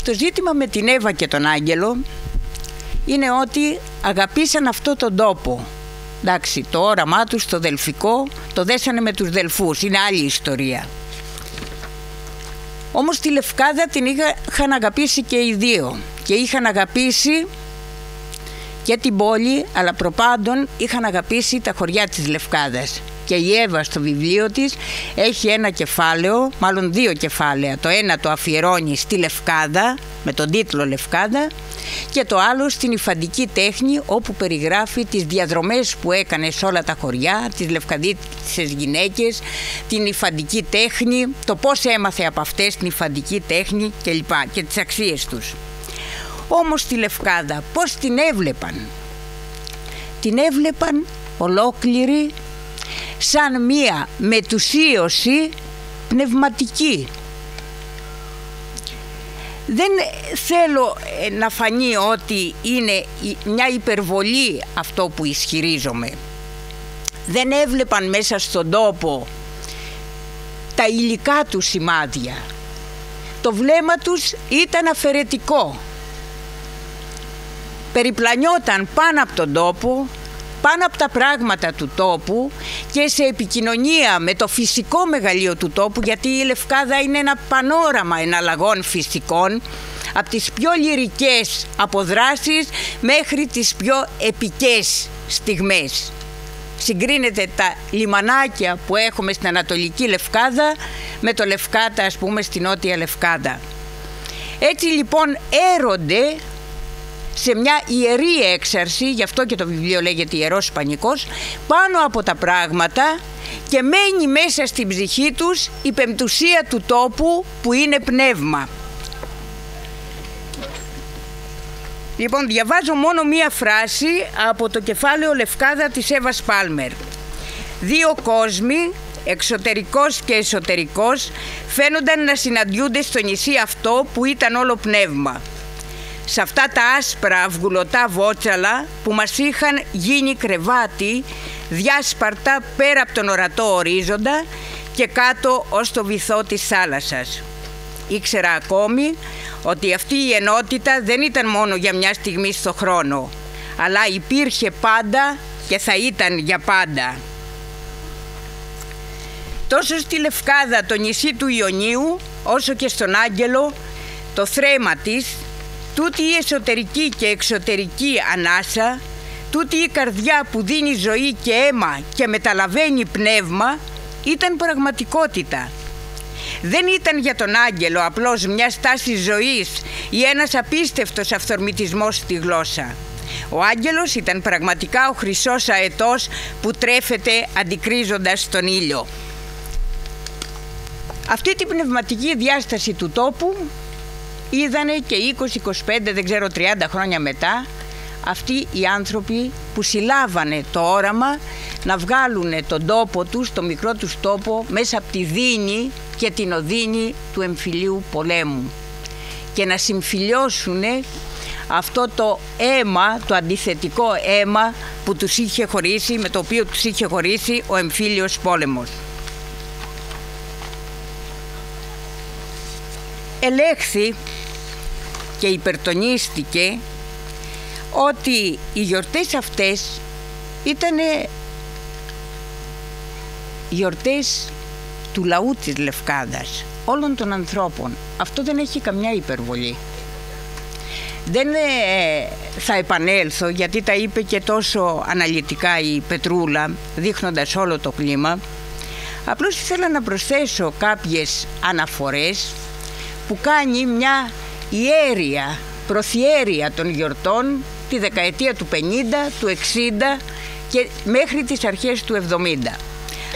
Speaker 7: Το ζήτημα με την Εύα και τον Άγγελο είναι ότι αγαπήσαν αυτό τον τόπο. Εντάξει, το όραμά τους, το δελφικό, το δέσανε με τους Δελφούς, είναι άλλη ιστορία. Όμως τη Λευκάδα την είχαν αγαπήσει και οι δύο και είχαν αγαπήσει και την πόλη, αλλά προπάντων είχαν αγαπήσει τα χωριά της Λευκάδας. Και η Εύα στο βιβλίο της έχει ένα κεφάλαιο, μάλλον δύο κεφάλαια. Το ένα το αφιερώνει στη Λευκάδα, με τον τίτλο Λευκάδα, και το άλλο στην υφαντική τέχνη, όπου περιγράφει τις διαδρομές που έκανε σε όλα τα χωριά, τις λευκαδίτισσες γυναίκες, την υφαντική τέχνη, το πώς έμαθε από αυτές την υφαντική τέχνη κλπ. Και τις αξίες τους. Όμως τη Λευκάδα πώς την έβλεπαν? Την έβλεπαν ολόκληρη σαν μία μετουσίωση πνευματική. Δεν θέλω να φανεί ότι είναι μια υπερβολή αυτό που ισχυρίζομαι. Δεν έβλεπαν μέσα στον τόπο τα υλικά του σημάδια. Το βλέμμα τους ήταν αφαιρετικό. Περιπλανιόταν πάνω από τον τόπο, πάνω από τα πράγματα του τόπου και σε επικοινωνία με το φυσικό μεγαλείο του τόπου, γιατί η Λευκάδα είναι ένα πανόραμα εναλλαγών φυσικών, από τις πιο λυρικές αποδράσεις μέχρι τις πιο επικές στιγμές. Συγκρίνεται τα λιμανάκια που έχουμε στην Ανατολική Λευκάδα με το Λευκάτα, ας πούμε, στην Νότια Λευκάδα. Έτσι λοιπόν έρονται σε μια ιερή έξαρση, γι' αυτό και το βιβλίο λέγεται Ιερός Πανικός, πάνω από τα πράγματα και μένει μέσα στην ψυχή τους η πεμπτουσία του τόπου που είναι πνεύμα. Λοιπόν, διαβάζω μόνο μία φράση από το κεφάλαιο Λευκάδα της Εύας Πάλμερ. Δύο κόσμοι, εξωτερικός και εσωτερικός, φαίνονταν να συναντιούνται στο νησί αυτό που ήταν όλο πνεύμα. Σε αυτά τα άσπρα αυγουλωτά βότσαλα που μας είχαν γίνει κρεβάτι, διάσπαρτα πέρα από τον ορατό ορίζοντα και κάτω ως το βυθό της θάλασσας. Ήξερα ακόμη ότι αυτή η ενότητα δεν ήταν μόνο για μια στιγμή στο χρόνο, αλλά υπήρχε πάντα και θα ήταν για πάντα. Τόσο στη Λευκάδα, το νησί του Ιωνίου, όσο και στον Άγγελο, το θρέμα της, τούτη η εσωτερική και εξωτερική ανάσα, τούτη η καρδιά που δίνει ζωή και αίμα και μεταλαβαίνει πνεύμα, ήταν πραγματικότητα. Δεν ήταν για τον Άγγελο απλώς μια στάση ζωής ή ένας απίστευτος αυθορμητισμός στη γλώσσα. Ο Άγγελος ήταν πραγματικά ο χρυσός αετός που τρέφεται αντικρίζοντας τον ήλιο. Αυτή την πνευματική διάσταση του τόπου είδανε και 20, 25, δεν ξέρω 30 χρόνια μετά αυτοί οι άνθρωποι που συλλάβανε το όραμα να βγάλουν τον τόπο τους, το μικρό τους τόπο, μέσα από τη δίνη και την οδύνη του εμφυλίου πολέμου και να συμφιλιώσουν αυτό το αίμα, το αντιθετικό αίμα που τους είχε χωρίσει, με το οποίο τους είχε χωρίσει ο εμφύλιος πόλεμος. Ελέγχθη και υπερτονίστηκε ότι οι γιορτές αυτές ήταν γιορτές του λαού της Λευκάδας, όλων των ανθρώπων. Αυτό δεν έχει καμιά υπερβολή. Δεν θα επανέλθω, γιατί τα είπε και τόσο αναλυτικά η Πετρούλα, δείχνοντας όλο το κλίμα. Απλώς ήθελα να προσθέσω κάποιες αναφορές που κάνει μια ιέρια, προθιέρεια των γιορτών τη δεκαετία του 50, του 60 και μέχρι τις αρχές του 70.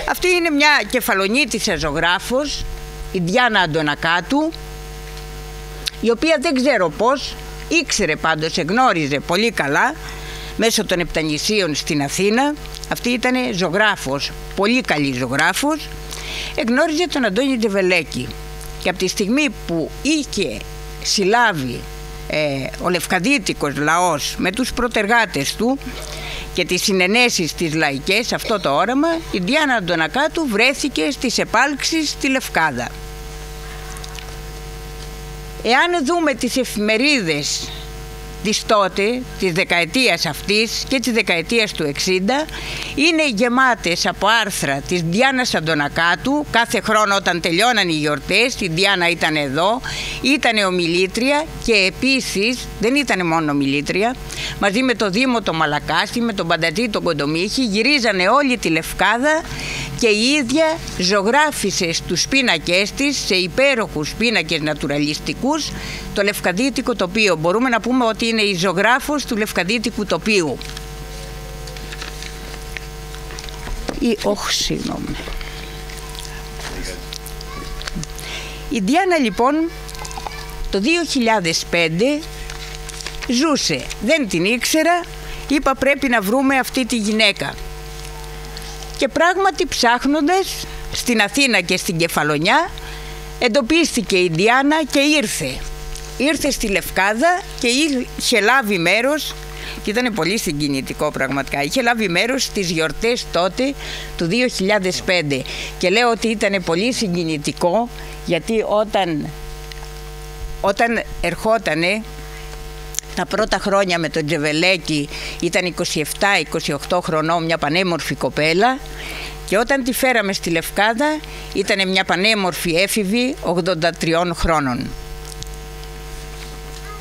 Speaker 7: Αυτή είναι μια κεφαλονίτισσα ζωγράφος, η Διάννα Αντωνακάτου, η οποία δεν ξέρω πώς, ήξερε πάντως, εγνώριζε πολύ καλά μέσω των Επτανησίων στην Αθήνα. Αυτή ήταν ζωγράφος, πολύ καλή ζωγράφος, εγνώριζε τον Αντώνη Ντεβελέκη. Και από τη στιγμή που είχε συλλάβει ο λευκαδίτικος λαός με τους προτεργάτες του και τις συνενέσεις της λαϊκές, αυτό το όραμα, η Διάννα Αντωνακάτου βρέθηκε στις επάλξεις στη Λευκάδα. Εάν δούμε τις εφημερίδες της τότε, της δεκαετίας αυτής και της δεκαετίας του 60, είναι γεμάτες από άρθρα της Διάννας Αντωνακάτου. Κάθε χρόνο όταν τελειώναν οι γιορτές, η Διάννα ήταν εδώ, ήταν ομιλήτρια και επίσης δεν ήταν μόνο ομιλήτρια, μαζί με το Δήμο το Μαλακάσι, με τον Παντατζή τον Κοντομίχη, γυρίζανε όλη τη Λευκάδα και η ίδια ζωγράφισε στους πίνακες της, σε υπέροχους πίνακες νατουραλιστικούς, το λευκαδίτικο τοπίο. Μπορούμε να πούμε ότι είναι η ζωγράφος του λευκαδίτικου τοπίου. Η Διάννα λοιπόν το 2005 ζούσε. Δεν την ήξερα, είπα πρέπει να βρούμε αυτή τη γυναίκα. Και πράγματι ψάχνοντας στην Αθήνα και στην Κεφαλονιά εντοπίστηκε η Διάνα και ήρθε. Ήρθε στη Λευκάδα και είχε λάβει μέρος, και ήταν πολύ συγκινητικό πραγματικά, είχε λάβει μέρος στις γιορτές τότε του 2005. Και λέω ότι ήταν πολύ συγκινητικό γιατί όταν ερχότανε τα πρώτα χρόνια με τον Τζεβελέκη, ήταν 27-28 χρονών, μια πανέμορφη κοπέλα, και όταν τη φέραμε στη Λευκάδα ήταν μια πανέμορφη έφηβη 83 χρόνων.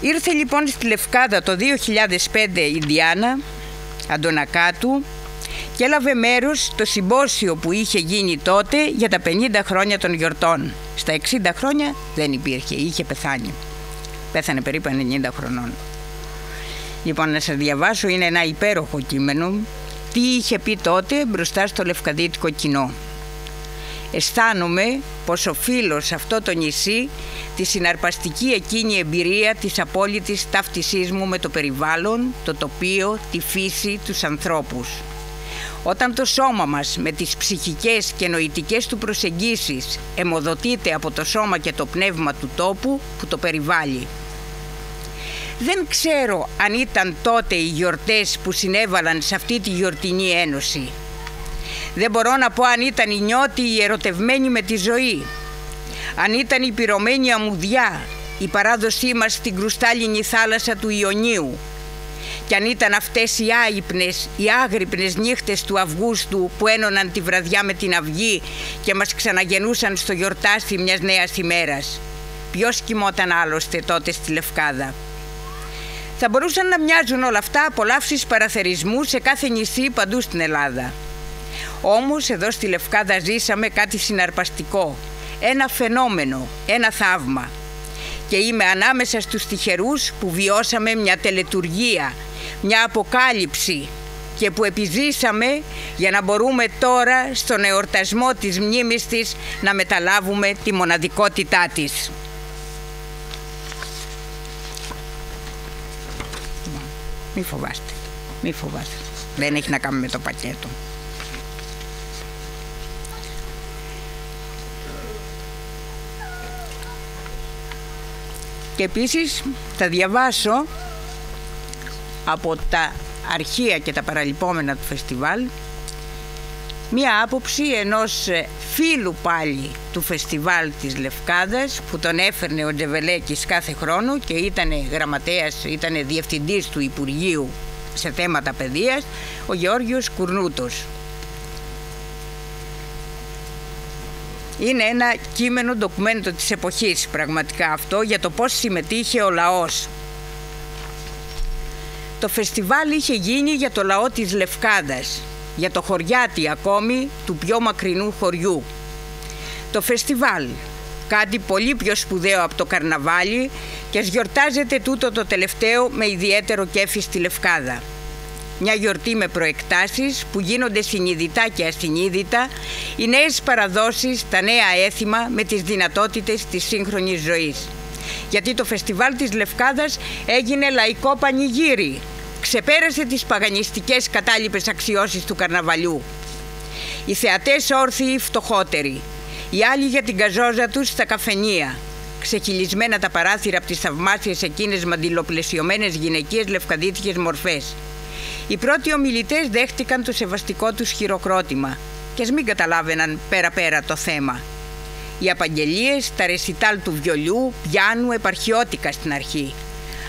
Speaker 7: Ήρθε λοιπόν στη Λευκάδα το 2005 η Διάνα Αντωνακάτου και έλαβε μέρος στο συμπόσιο που είχε γίνει τότε για τα 50 χρόνια των γιορτών. Στα 60 χρόνια δεν υπήρχε, είχε πεθάνει. Πέθανε περίπου 90 χρονών. Λοιπόν, να σας διαβάσω, είναι ένα υπέροχο κείμενο. Τι είχε πει τότε μπροστά στο λευκαδίτικο κοινό. Αισθάνομαι πως οφείλω σε αυτό το νησί τη συναρπαστική εκείνη εμπειρία της απόλυτης ταύτισής μου με το περιβάλλον, το τοπίο, τη φύση, τους ανθρώπους. Όταν το σώμα μας με τις ψυχικές και νοητικές του προσεγγίσεις αιμοδοτείται από το σώμα και το πνεύμα του τόπου που το περιβάλλει. Δεν ξέρω αν ήταν τότε οι γιορτές που συνέβαλαν σε αυτή τη γιορτινή ένωση. Δεν μπορώ να πω αν ήταν οι νιώτοι οι ερωτευμένοι με τη ζωή, αν ήταν η πυρωμένη αμμουδιά, η παράδοσή μας στην κρουστάλλινη θάλασσα του Ιωνίου, και αν ήταν αυτές οι άυπνες, οι άγρυπνες νύχτες του Αυγούστου που ένωναν τη βραδιά με την αυγή και μας ξαναγεννούσαν στο γιορτάσι μιας νέας ημέρας. Ποιος κοιμόταν άλλωστε τότε στη Λευκάδα? Θα μπορούσαν να μοιάζουν όλα αυτά απολαύσεις παραθερισμού σε κάθε νησί παντού στην Ελλάδα. Όμως εδώ στη Λευκάδα ζήσαμε κάτι συναρπαστικό, ένα φαινόμενο, ένα θαύμα. Και είμαι ανάμεσα στους τυχερούς που βιώσαμε μια τελετουργία, μια αποκάλυψη και που επιζήσαμε για να μπορούμε τώρα στον εορτασμό της μνήμης της να μεταλάβουμε τη μοναδικότητά της. Μη φοβάστε, μη φοβάστε. Δεν έχει να κάνει με το πακέτο. Και επίσης θα διαβάσω από τα αρχεία και τα παραλειπόμενα του φεστιβάλ μία άποψη ενός φίλου πάλι του φεστιβάλ της Λευκάδας που τον έφερνε ο Τζεβελέκης κάθε χρόνο και ήταν γραμματέας, ήταν διευθυντής του Υπουργείου σε θέματα παιδείας, ο Γεώργιος Κουρνούτος. Είναι ένα κείμενο ντοκουμέντο της εποχής πραγματικά αυτό για το πώς συμμετείχε ο λαός. Το φεστιβάλ είχε γίνει για το λαό της Λευκάδας, για το χωριάτι ακόμη του πιο μακρινού χωριού. Το φεστιβάλ, κάτι πολύ πιο σπουδαίο από το καρναβάλι, και γιορτάζεται τούτο το τελευταίο με ιδιαίτερο κέφι στη Λευκάδα. Μια γιορτή με προεκτάσεις που γίνονται συνειδητά και ασυνείδητα, οι νέες παραδόσεις, τα νέα έθιμα με τις δυνατότητες της σύγχρονης ζωής. Γιατί το φεστιβάλ της Λευκάδας έγινε λαϊκό πανηγύρι, ξεπέρασε τις παγανιστικές κατάλοιπες αξιώσεις του καρναβαλιού. Οι θεατές όρθιοι φτωχότεροι, οι άλλοι για την καζόζα τους στα καφενεία, ξεχυλισμένα τα παράθυρα από τις θαυμάσιες εκείνες μαντιλοπλαισιωμένες γυναικείες λευκαδίτικες μορφές. Οι πρώτοι ομιλητές δέχτηκαν το σεβαστικό τους χειροκρότημα και ας μην καταλάβαιναν πέρα-πέρα το θέμα. Οι απαγγελίες, τα ρεσιτάλ του βιολιού, πιάνου, επαρχιώτικα στην αρχή.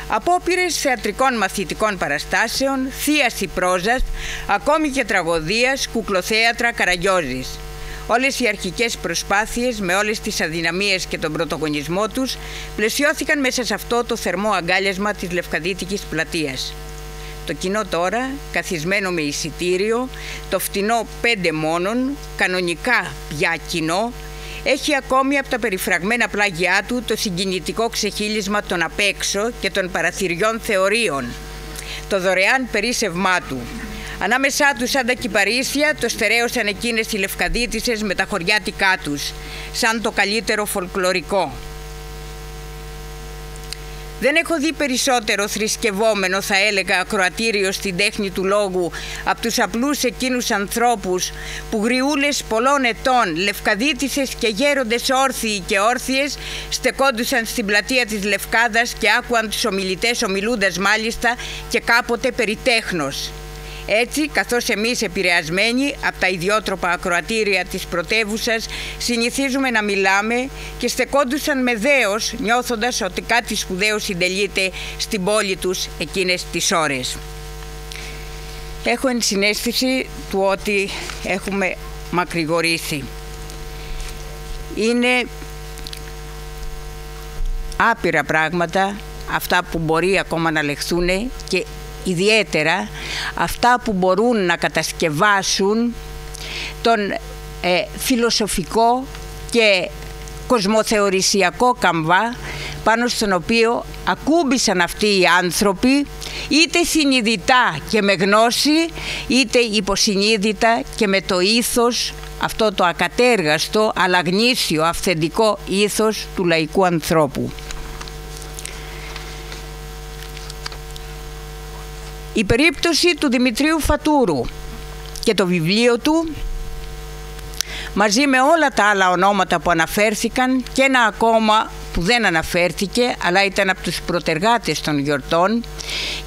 Speaker 7: Απόπειρες θεατρικών μαθητικών παραστάσεων, θίαση πρόζας, ακόμη και τραγωδίας, κουκλοθέατρα, καραγιόζης. Όλες οι αρχικές προσπάθειες με όλες τις αδυναμίες και τον πρωταγωνισμό τους πλαισιώθηκαν μέσα σε αυτό το θερμό αγκάλιασμα της Λευκαδίτικης πλατείας. Το κοινό τώρα, καθισμένο με εισιτήριο, το φτηνό 5 μόνον, κανονικά πια κοινό, έχει ακόμη από τα περιφραγμένα πλάγια του το συγκινητικό ξεχύλισμα των απέξω και των παραθυριών θεωρίων, το δωρεάν περίσσευμά του. Ανάμεσά τους σαν τα κυπαρίσια το στερέωσαν εκείνες οι λευκαδίτισσες με τα χωριάτικά τους, σαν το καλύτερο φολκλωρικό. Δεν έχω δει περισσότερο θρησκευόμενο, θα έλεγα, ακροατήριο στην τέχνη του λόγου από τους απλούς εκείνους ανθρώπους που γριούλες πολλών ετών, λευκαδίτισσες και γέροντες όρθιοι και όρθιες στεκόντουσαν στην πλατεία της Λευκάδας και άκουαν τους ομιλητές ομιλούντας μάλιστα και κάποτε περί τέχνος. Έτσι, καθώς εμείς επηρεασμένοι από τα ιδιότροπα ακροατήρια της πρωτεύουσας συνηθίζουμε να μιλάμε και στεκόντουσαν με δέος, νιώθοντας ότι κάτι σπουδαίο συντελείται στην πόλη τους εκείνες τις ώρες. Έχω ενσυναίσθηση του ότι έχουμε μακρηγορήσει. Είναι άπειρα πράγματα αυτά που μπορεί ακόμα να λεχθούν και ιδιαίτερα αυτά που μπορούν να κατασκευάσουν τον φιλοσοφικό και κοσμοθεωρησιακό καμβά πάνω στον οποίο ακούμπησαν αυτοί οι άνθρωποι, είτε συνειδητά και με γνώση, είτε υποσυνείδητα και με το ήθος, αυτό το ακατέργαστο αλλά γνήσιο αυθεντικό ήθος του λαϊκού ανθρώπου. Η περίπτωση του Δημητρίου Φατούρου και το βιβλίο του, μαζί με όλα τα άλλα ονόματα που αναφέρθηκαν και ένα ακόμα που δεν αναφέρθηκε, αλλά ήταν από τους προτεργάτες των γιορτών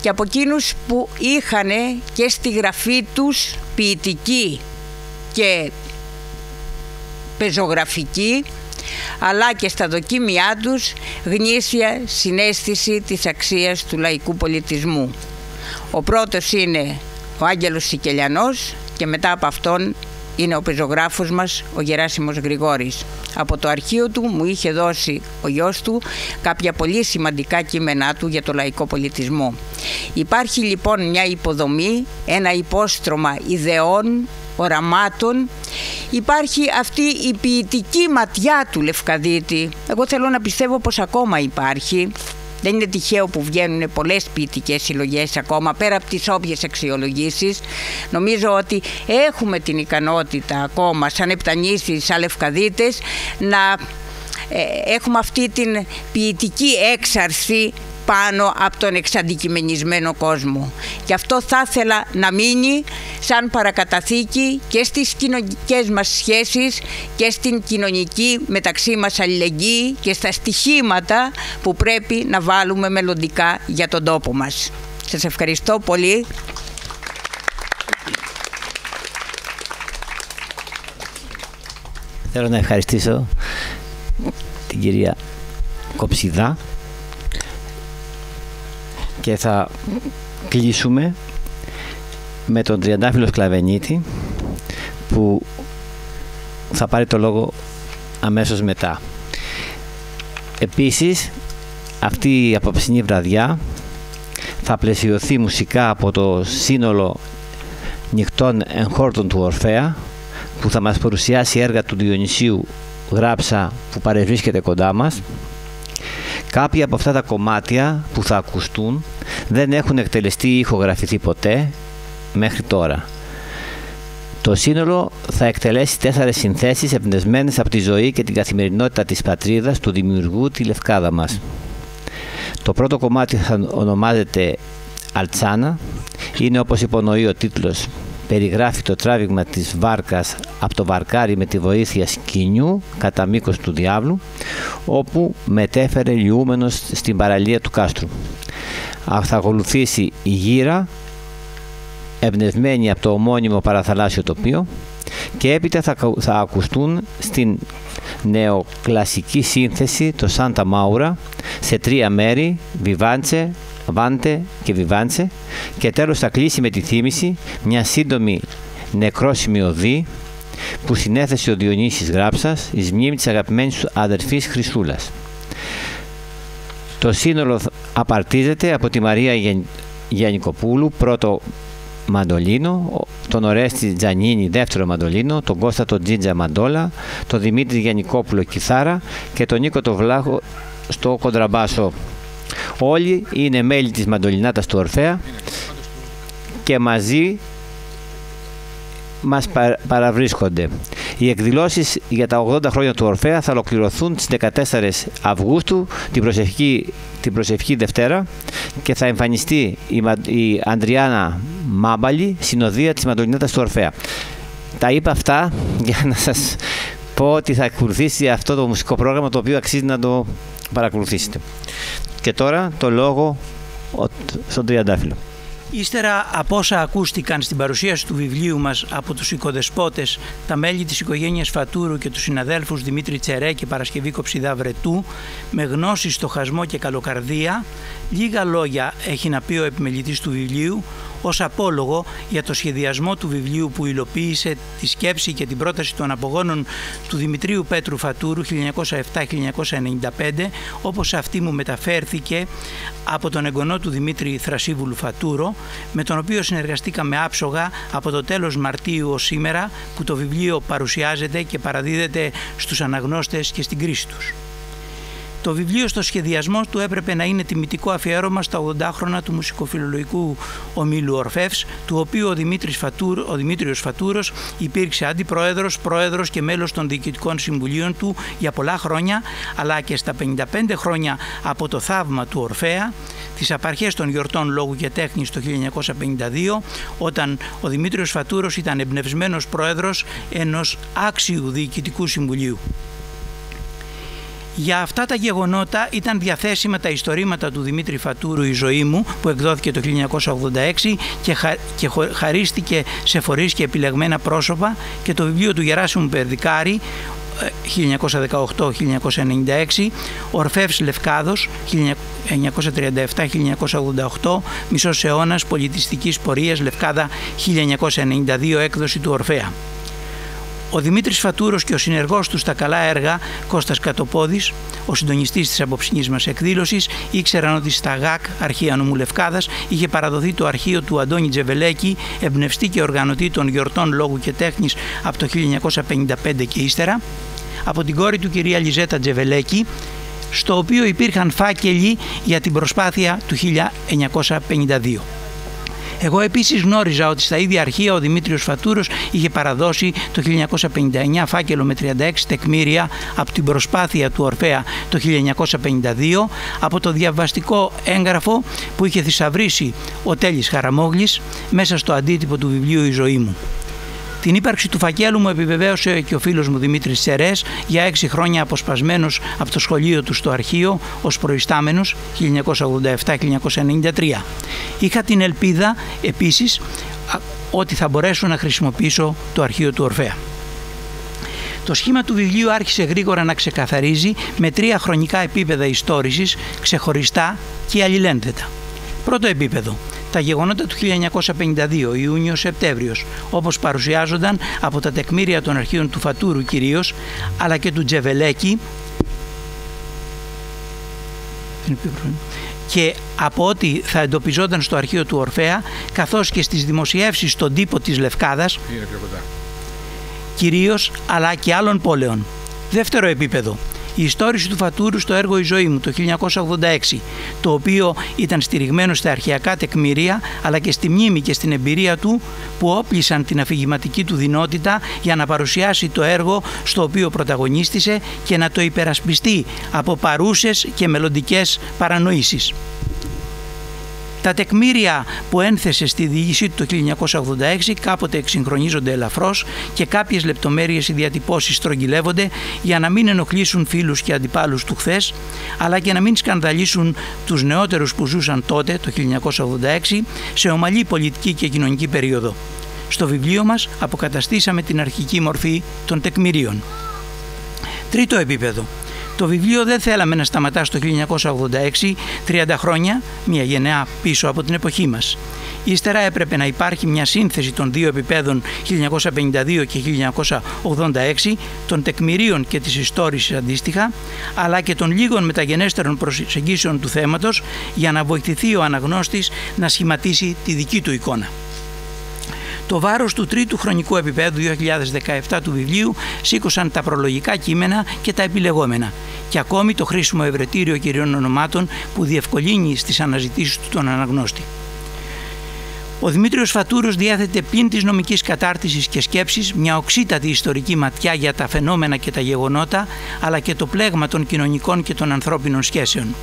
Speaker 7: και από εκείνους που είχαν και στη γραφή τους ποιητική και πεζογραφική, αλλά και στα δοκίμια τους γνήσια συναίσθηση της αξίας του λαϊκού πολιτισμού. Ο πρώτος είναι ο Άγγελος Σικελιανός και μετά από αυτόν είναι ο πεζογράφος μας, ο Γεράσιμος Γρηγόρης. Από το αρχείο του μου είχε δώσει ο γιος του κάποια πολύ σημαντικά κείμενά του για το λαϊκό πολιτισμό. Υπάρχει λοιπόν μια υποδομή, ένα υπόστρωμα ιδεών, οραμάτων. Υπάρχει αυτή η ποιητική ματιά του Λευκαδίτη. Εγώ θέλω να πιστεύω πως ακόμα υπάρχει. Δεν είναι τυχαίο που βγαίνουν πολλές ποιητικές συλλογές ακόμα, πέρα από τις όποιες αξιολογήσεις. Νομίζω ότι έχουμε την ικανότητα ακόμα, σαν Επτανήσιοι, σαν Λευκαδίτες, να έχουμε αυτή την ποιητική έξαρση πάνω από τον εξαντικειμενισμένο κόσμο. Και αυτό θα ήθελα να μείνει σαν παρακαταθήκη και στις κοινωνικές μας σχέσεις και στην κοινωνική μεταξύ μας αλληλεγγύη και στα στοιχήματα που πρέπει να βάλουμε μελλοντικά για τον τόπο μας. Σας ευχαριστώ πολύ.
Speaker 1: Θέλω να ευχαριστήσω την κυρία Κοψιδά και θα κλείσουμε με τον Τριαντάφυλλο Σκλαβενίτη που θα πάρει το λόγο αμέσως μετά. Επίσης, αυτή η απόψινή βραδιά θα πλαισιωθεί μουσικά από το σύνολο νυχτών εγχόρτων του Ορφέα που θα μας παρουσιάσει έργα του Διονυσίου Γράψα που παρευρίσκεται κοντά μας. Κάποια από αυτά τα κομμάτια που θα ακουστούν δεν έχουν εκτελεστεί ή ηχογραφηθεί ποτέ μέχρι τώρα. Το σύνολο θα εκτελέσει 4 συνθέσεις εμπνευσμένες από τη ζωή και την καθημερινότητα της πατρίδας του δημιουργού τη Λευκάδα μας. Το πρώτο κομμάτι θα ονομάζεται Αλτσάνα. Είναι, όπως υπονοεί ο τίτλος, περιγράφει το τράβηγμα της βάρκας από το βαρκάρι με τη βοήθεια σκηνιού κατά μήκος του διάβλου, όπου μετέφερε λιούμενος στην παραλία του κάστρου. Θα ακολουθήσει η γύρα, εμπνευσμένη από το ομώνυμο παραθαλάσσιο τοπίο, και έπειτα θα ακουστούν στην νεοκλασική σύνθεση το Σάντα Μάουρα σε 3 μέρη, Βιβάντσε, Βάντε και Βιβάντσε, και τέλος θα κλείσει με τη θύμηση μια σύντομη νεκρόσιμη οδή που συνέθεσε ο Διονύσης Γράψας εις μνήμη της αγαπημένης του αδερφής Χρυσούλας. Το σύνολο απαρτίζεται από τη Μαρία Γιαννικοπούλου πρώτο μαντολίνο, τον Ορέστη Τζανίνη δεύτερο μαντολίνο, τον Κώστα τον Τζίτζα μαντόλα, τον Δημήτρη Γιαννικόπουλο κιθάρα και τον Νίκο τον Βλάχο στο κοντραμπάσο. Όλοι είναι μέλη της μαντολινάτας του Ορφέα και μαζί μας παραβρίσκονται. Οι εκδηλώσεις για τα 80 χρόνια του Ορφέα θα ολοκληρωθούν στις 14 Αυγούστου την προσευχή την προσευχή Δευτέρα και θα εμφανιστεί η Αντριάννα Μάμπαλη, συνοδεία της Μαντολινέτας του Ορφέα. Τα είπα αυτά για να σας πω ότι θα ακολουθήσει αυτό το μουσικό πρόγραμμα, το οποίο αξίζει να το παρακολουθήσετε. Και τώρα το λόγο στον Τριαντάφυλλο.
Speaker 8: Ύστερα από όσα ακούστηκαν στην παρουσίαση του βιβλίου μας από τους οικοδεσπότες, τα μέλη της οικογένειας Φατούρου και τους συναδέλφους Δημήτρη Τσερέ και Παρασκευή Κοψιδά Βρετού, με γνώση, στοχασμό και καλοκαρδία, λίγα λόγια έχει να πει ο επιμελητής του βιβλίου ως απόλογο για το σχεδιασμό του βιβλίου που υλοποίησε τη σκέψη και την πρόταση των απογόνων του Δημητρίου Πέτρου Φατούρου 1907-1995, όπως αυτή μου μεταφέρθηκε από τον εγγονό του Δημήτρη Θρασίβουλου Φατούρο, με τον οποίο συνεργαστήκαμε άψογα από το τέλος Μαρτίου ως σήμερα, που το βιβλίο παρουσιάζεται και παραδίδεται στους αναγνώστες και στην κρίση τους. Το βιβλίο στο σχεδιασμό του έπρεπε να είναι τιμητικό αφιέρωμα στα 80 χρόνια του μουσικοφιλολογικού ομίλου Ορφεύς, του οποίου ο Δημήτριος Φατούρος υπήρξε αντιπρόεδρος, πρόεδρος και μέλος των διοικητικών συμβουλίων του για πολλά χρόνια, αλλά και στα 55 χρόνια από το θαύμα του Ορφέα, τις απαρχές των γιορτών λόγου και τέχνης το 1952, όταν ο Δημήτριος Φατούρος ήταν εμπνευσμένος πρόεδρος ενός άξιου διοικητικού συμβουλίου. Για αυτά τα γεγονότα ήταν διαθέσιμα τα ιστορήματα του Δημήτρη Φατούρου «Η ζωή μου», που εκδόθηκε το 1986 και χαρίστηκε σε φορείς και επιλεγμένα πρόσωπα, και το βιβλίο του Γεράσιμου Περδικάρη 1918-1996, Ορφεύς Λευκάδος 1937-1988, Μισός αιώνας πολιτιστικής πορείας Λευκάδα 1992, έκδοση του Ορφέα. Ο Δημήτρης Φατούρος και ο συνεργός του στα καλά έργα, Κώστας Κατοπόδης, ο συντονιστής της απόψινής μας εκδήλωσης, ήξεραν ότι στα ΓΑΚ, Αρχεία Νομού Λευκάδας, είχε παραδοθεί το αρχείο του Αντώνη Τζεβελέκη, εμπνευστή και οργανωτή των γιορτών λόγου και τέχνης από το 1955 και ύστερα, από την κόρη του κυρία Λιζέτα Τζεβελέκη, στο οποίο υπήρχαν φάκελοι για την προσπάθεια του 1952. Εγώ επίσης γνώριζα ότι στα ίδια αρχεία ο Δημήτριος Φατούρος είχε παραδώσει το 1959 φάκελο με 36 τεκμήρια από την προσπάθεια του Ορφέα το 1952, από το διαβαστικό έγγραφο που είχε θησαυρίσει ο Τέλης Χαραμόγλης μέσα στο αντίτυπο του βιβλίου «Η ζωή μου». Την ύπαρξη του φακέλου μου επιβεβαίωσε και ο φίλος μου Δημήτρης Τσερές, για 6 χρόνια αποσπασμένος από το σχολείο του στο αρχείο ως προϊστάμενος 1987-1993. Είχα την ελπίδα επίσης ότι θα μπορέσω να χρησιμοποιήσω το αρχείο του Ορφέα. Το σχήμα του βιβλίου άρχισε γρήγορα να ξεκαθαρίζει με 3 χρονικά επίπεδα ιστόρησης, ξεχωριστά και αλληλένδετα. Πρώτο επίπεδο. Τα γεγονότα του 1952, Ιούνιος-Σεπτέμβριος, όπως παρουσιάζονταν από τα τεκμήρια των αρχείων του Φατούρου κυρίως, αλλά και του Τζεβελέκη, και από ό,τι θα εντοπιζόταν στο αρχείο του Ορφέα, καθώς και στις δημοσιεύσεις στον τύπο της Λευκάδας, κυρίως, αλλά και άλλων πόλεων. Δεύτερο επίπεδο. Η ιστόρηση του Φατούρου στο έργο «Η ζωή μου» το 1986, το οποίο ήταν στηριγμένο στα αρχαιακά τεκμήρια, αλλά και στη μνήμη και στην εμπειρία του, που όπλησαν την αφηγηματική του δυνότητα για να παρουσιάσει το έργο στο οποίο πρωταγωνίστησε και να το υπερασπιστεί από παρούσες και μελλοντικές παρανοήσεις. Τα τεκμήρια που ένθεσε στη διοίκησή του το 1986 κάποτε εξυγχρονίζονται ελαφρώς και κάποιες λεπτομέρειες ή διατυπώσεις στρογγυλεύονται για να μην ενοχλήσουν φίλους και αντιπάλους του χθες, αλλά και να μην σκανδαλίσουν τους νεότερους που ζούσαν τότε, το 1986, σε ομαλή πολιτική και κοινωνική περίοδο. Στο βιβλίο μας αποκαταστήσαμε την αρχική μορφή των τεκμηρίων. Τρίτο επίπεδο. Το βιβλίο δεν θέλαμε να σταματά στο 1986, 30 χρόνια, μια γενεά πίσω από την εποχή μας. Ύστερα έπρεπε να υπάρχει μια σύνθεση των 2 επιπέδων 1952 και 1986, των τεκμηρίων και της ιστόρησης αντίστοιχα, αλλά και των λίγων μεταγενέστερων προσεγγίσεων του θέματος, για να βοηθηθεί ο αναγνώστης να σχηματίσει τη δική του εικόνα. Το βάρος του τρίτου χρονικού επίπεδου 2017 του βιβλίου σήκωσαν τα προλογικά κείμενα και τα επιλεγόμενα, και ακόμη το χρήσιμο ευρετήριο κυρίων ονομάτων που διευκολύνει στις αναζητήσεις του τον αναγνώστη. Ο Δημήτριος Φατούρος διέθετε πλην της νομικής κατάρτισης και σκέψης μια οξύτατη ιστορική ματιά για τα φαινόμενα και τα γεγονότα, αλλά και το πλέγμα των κοινωνικών και των ανθρώπινων σχέσεων.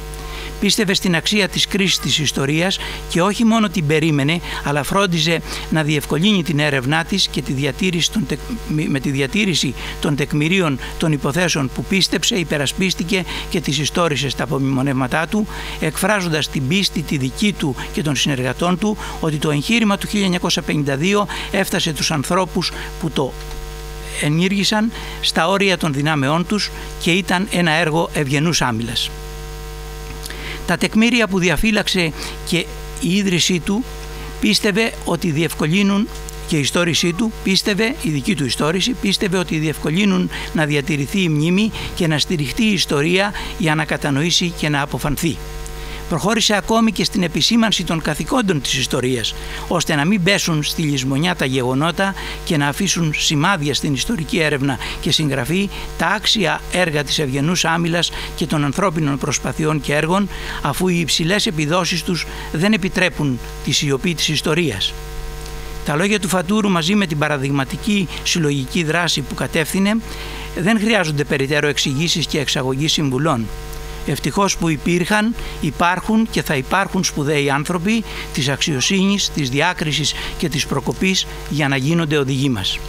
Speaker 8: Πίστευε στην αξία της κρίσης της ιστορίας και όχι μόνο την περίμενε, αλλά φρόντιζε να διευκολύνει την έρευνά της και με τη διατήρηση των τεκμηρίων των υποθέσεων που πίστεψε, υπερασπίστηκε και τις ιστόρισε στα απομνημονεύματά του, εκφράζοντας την πίστη τη δική του και των συνεργατών του ότι το εγχείρημα του 1952 έφτασε τους ανθρώπους που το ενήργησαν στα όρια των δυνάμεών τους και ήταν ένα έργο ευγενούς άμυλας. Τα τεκμήρια που διαφύλαξε και η ίδρυσή του πίστευε ότι διευκολύνουν και η ιστόρησή του, η δική του ιστόρηση, πίστευε ότι διευκολύνουν να διατηρηθεί η μνήμη και να στηριχτεί η ιστορία για να κατανοήσει και να αποφανθεί. Προχώρησε ακόμη και στην επισήμανση των καθηκόντων της ιστορίας, ώστε να μην πέσουν στη λησμονιά τα γεγονότα και να αφήσουν σημάδια στην ιστορική έρευνα και συγγραφή τα άξια έργα της ευγενούς άμυλας και των ανθρώπινων προσπαθειών και έργων, αφού οι υψηλές επιδόσεις τους δεν επιτρέπουν τη σιωπή της ιστορίας. Τα λόγια του Φατούρου μαζί με την παραδειγματική συλλογική δράση που κατεύθυνε δεν χρειάζονται περαιτέρω εξηγήσεις και εξαγωγή συμβουλών. Ευτυχώς που υπάρχουν και θα υπάρχουν σπουδαίοι άνθρωποι της αξιοσύνης, της διάκρισης και της προκοπής για να γίνονται οδηγοί μας.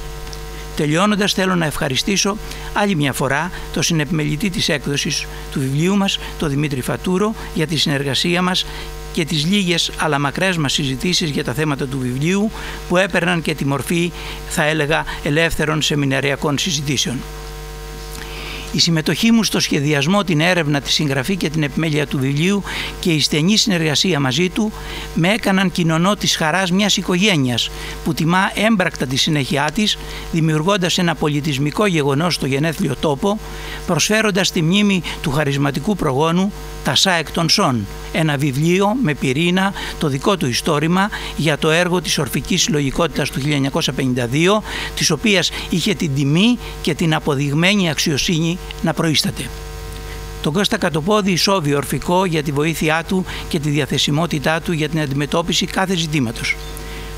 Speaker 8: Τελειώνοντας, θέλω να ευχαριστήσω άλλη μια φορά το συνεπιμελητή της έκδοσης του βιβλίου μας, τον Δημήτρη Φατούρο, για τη συνεργασία μας και τις λίγες αλλά μακρές μας συζητήσεις για τα θέματα του βιβλίου που έπαιρναν και τη μορφή, θα έλεγα, ελεύθερων σεμιναριακών συζητήσεων. Η συμμετοχή μου στο σχεδιασμό, την έρευνα, τη συγγραφή και την επιμέλεια του βιβλίου και η στενή συνεργασία μαζί του με έκαναν κοινωνό της χαράς μιας οικογένειας που τιμά έμπρακτα τη συνέχειά της, δημιουργώντας ένα πολιτισμικό γεγονός στο γενέθλιο τόπο, προσφέροντας τη μνήμη του χαρισματικού προγόνου «Τα ΣΑ εκ των ΣΟΝ», ένα βιβλίο με πυρήνα το δικό του ιστόρημα για το έργο της Ορφικής Συλλογικότητας του 1952, της οποίας είχε την τιμή και την αποδειγμένη αξιοσύνη να προείσταται. Τον Κώστα Κατοπόδη ισόβιο Ορφικό για τη βοήθειά του και τη διαθεσιμότητά του για την αντιμετώπιση κάθε ζητήματος.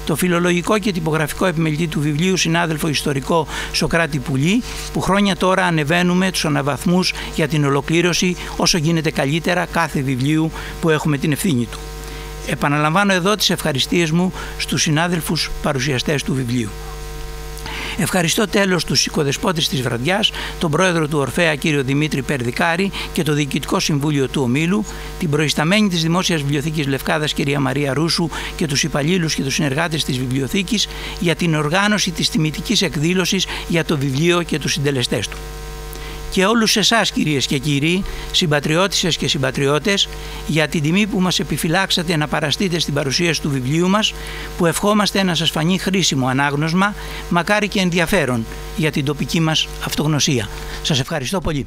Speaker 8: Το φιλολογικό και τυπογραφικό επιμελητή του βιβλίου συνάδελφο ιστορικό Σωκράτη Πουλή, που χρόνια τώρα ανεβαίνουμε τους αναβαθμούς για την ολοκλήρωση όσο γίνεται καλύτερα κάθε βιβλίου που έχουμε την ευθύνη του. Επαναλαμβάνω εδώ τις ευχαριστίες μου στους συνάδελφους παρουσιαστές του βιβλίου. Ευχαριστώ τέλος τους οικοδεσπότες της βραδιάς, τον πρόεδρο του Ορφέα κύριο Δημήτρη Περδικάρη και το Διοικητικό Συμβούλιο του Ομίλου, την προϊσταμένη της Δημόσιας Βιβλιοθήκης Λευκάδας κυρία Μαρία Ρούσου και τους υπαλλήλους και τους συνεργάτες της βιβλιοθήκης για την οργάνωση της τιμητικής εκδήλωσης για το βιβλίο και τους συντελεστές του. Και όλους εσάς κυρίες και κύριοι, συμπατριώτισσες και συμπατριώτες, για την τιμή που μας επιφυλάξατε να παραστείτε στην παρουσίαση του βιβλίου μας, που ευχόμαστε να σας φανεί χρήσιμο ανάγνωσμα, μακάρι και ενδιαφέρον για την τοπική μας αυτογνωσία. Σας ευχαριστώ πολύ.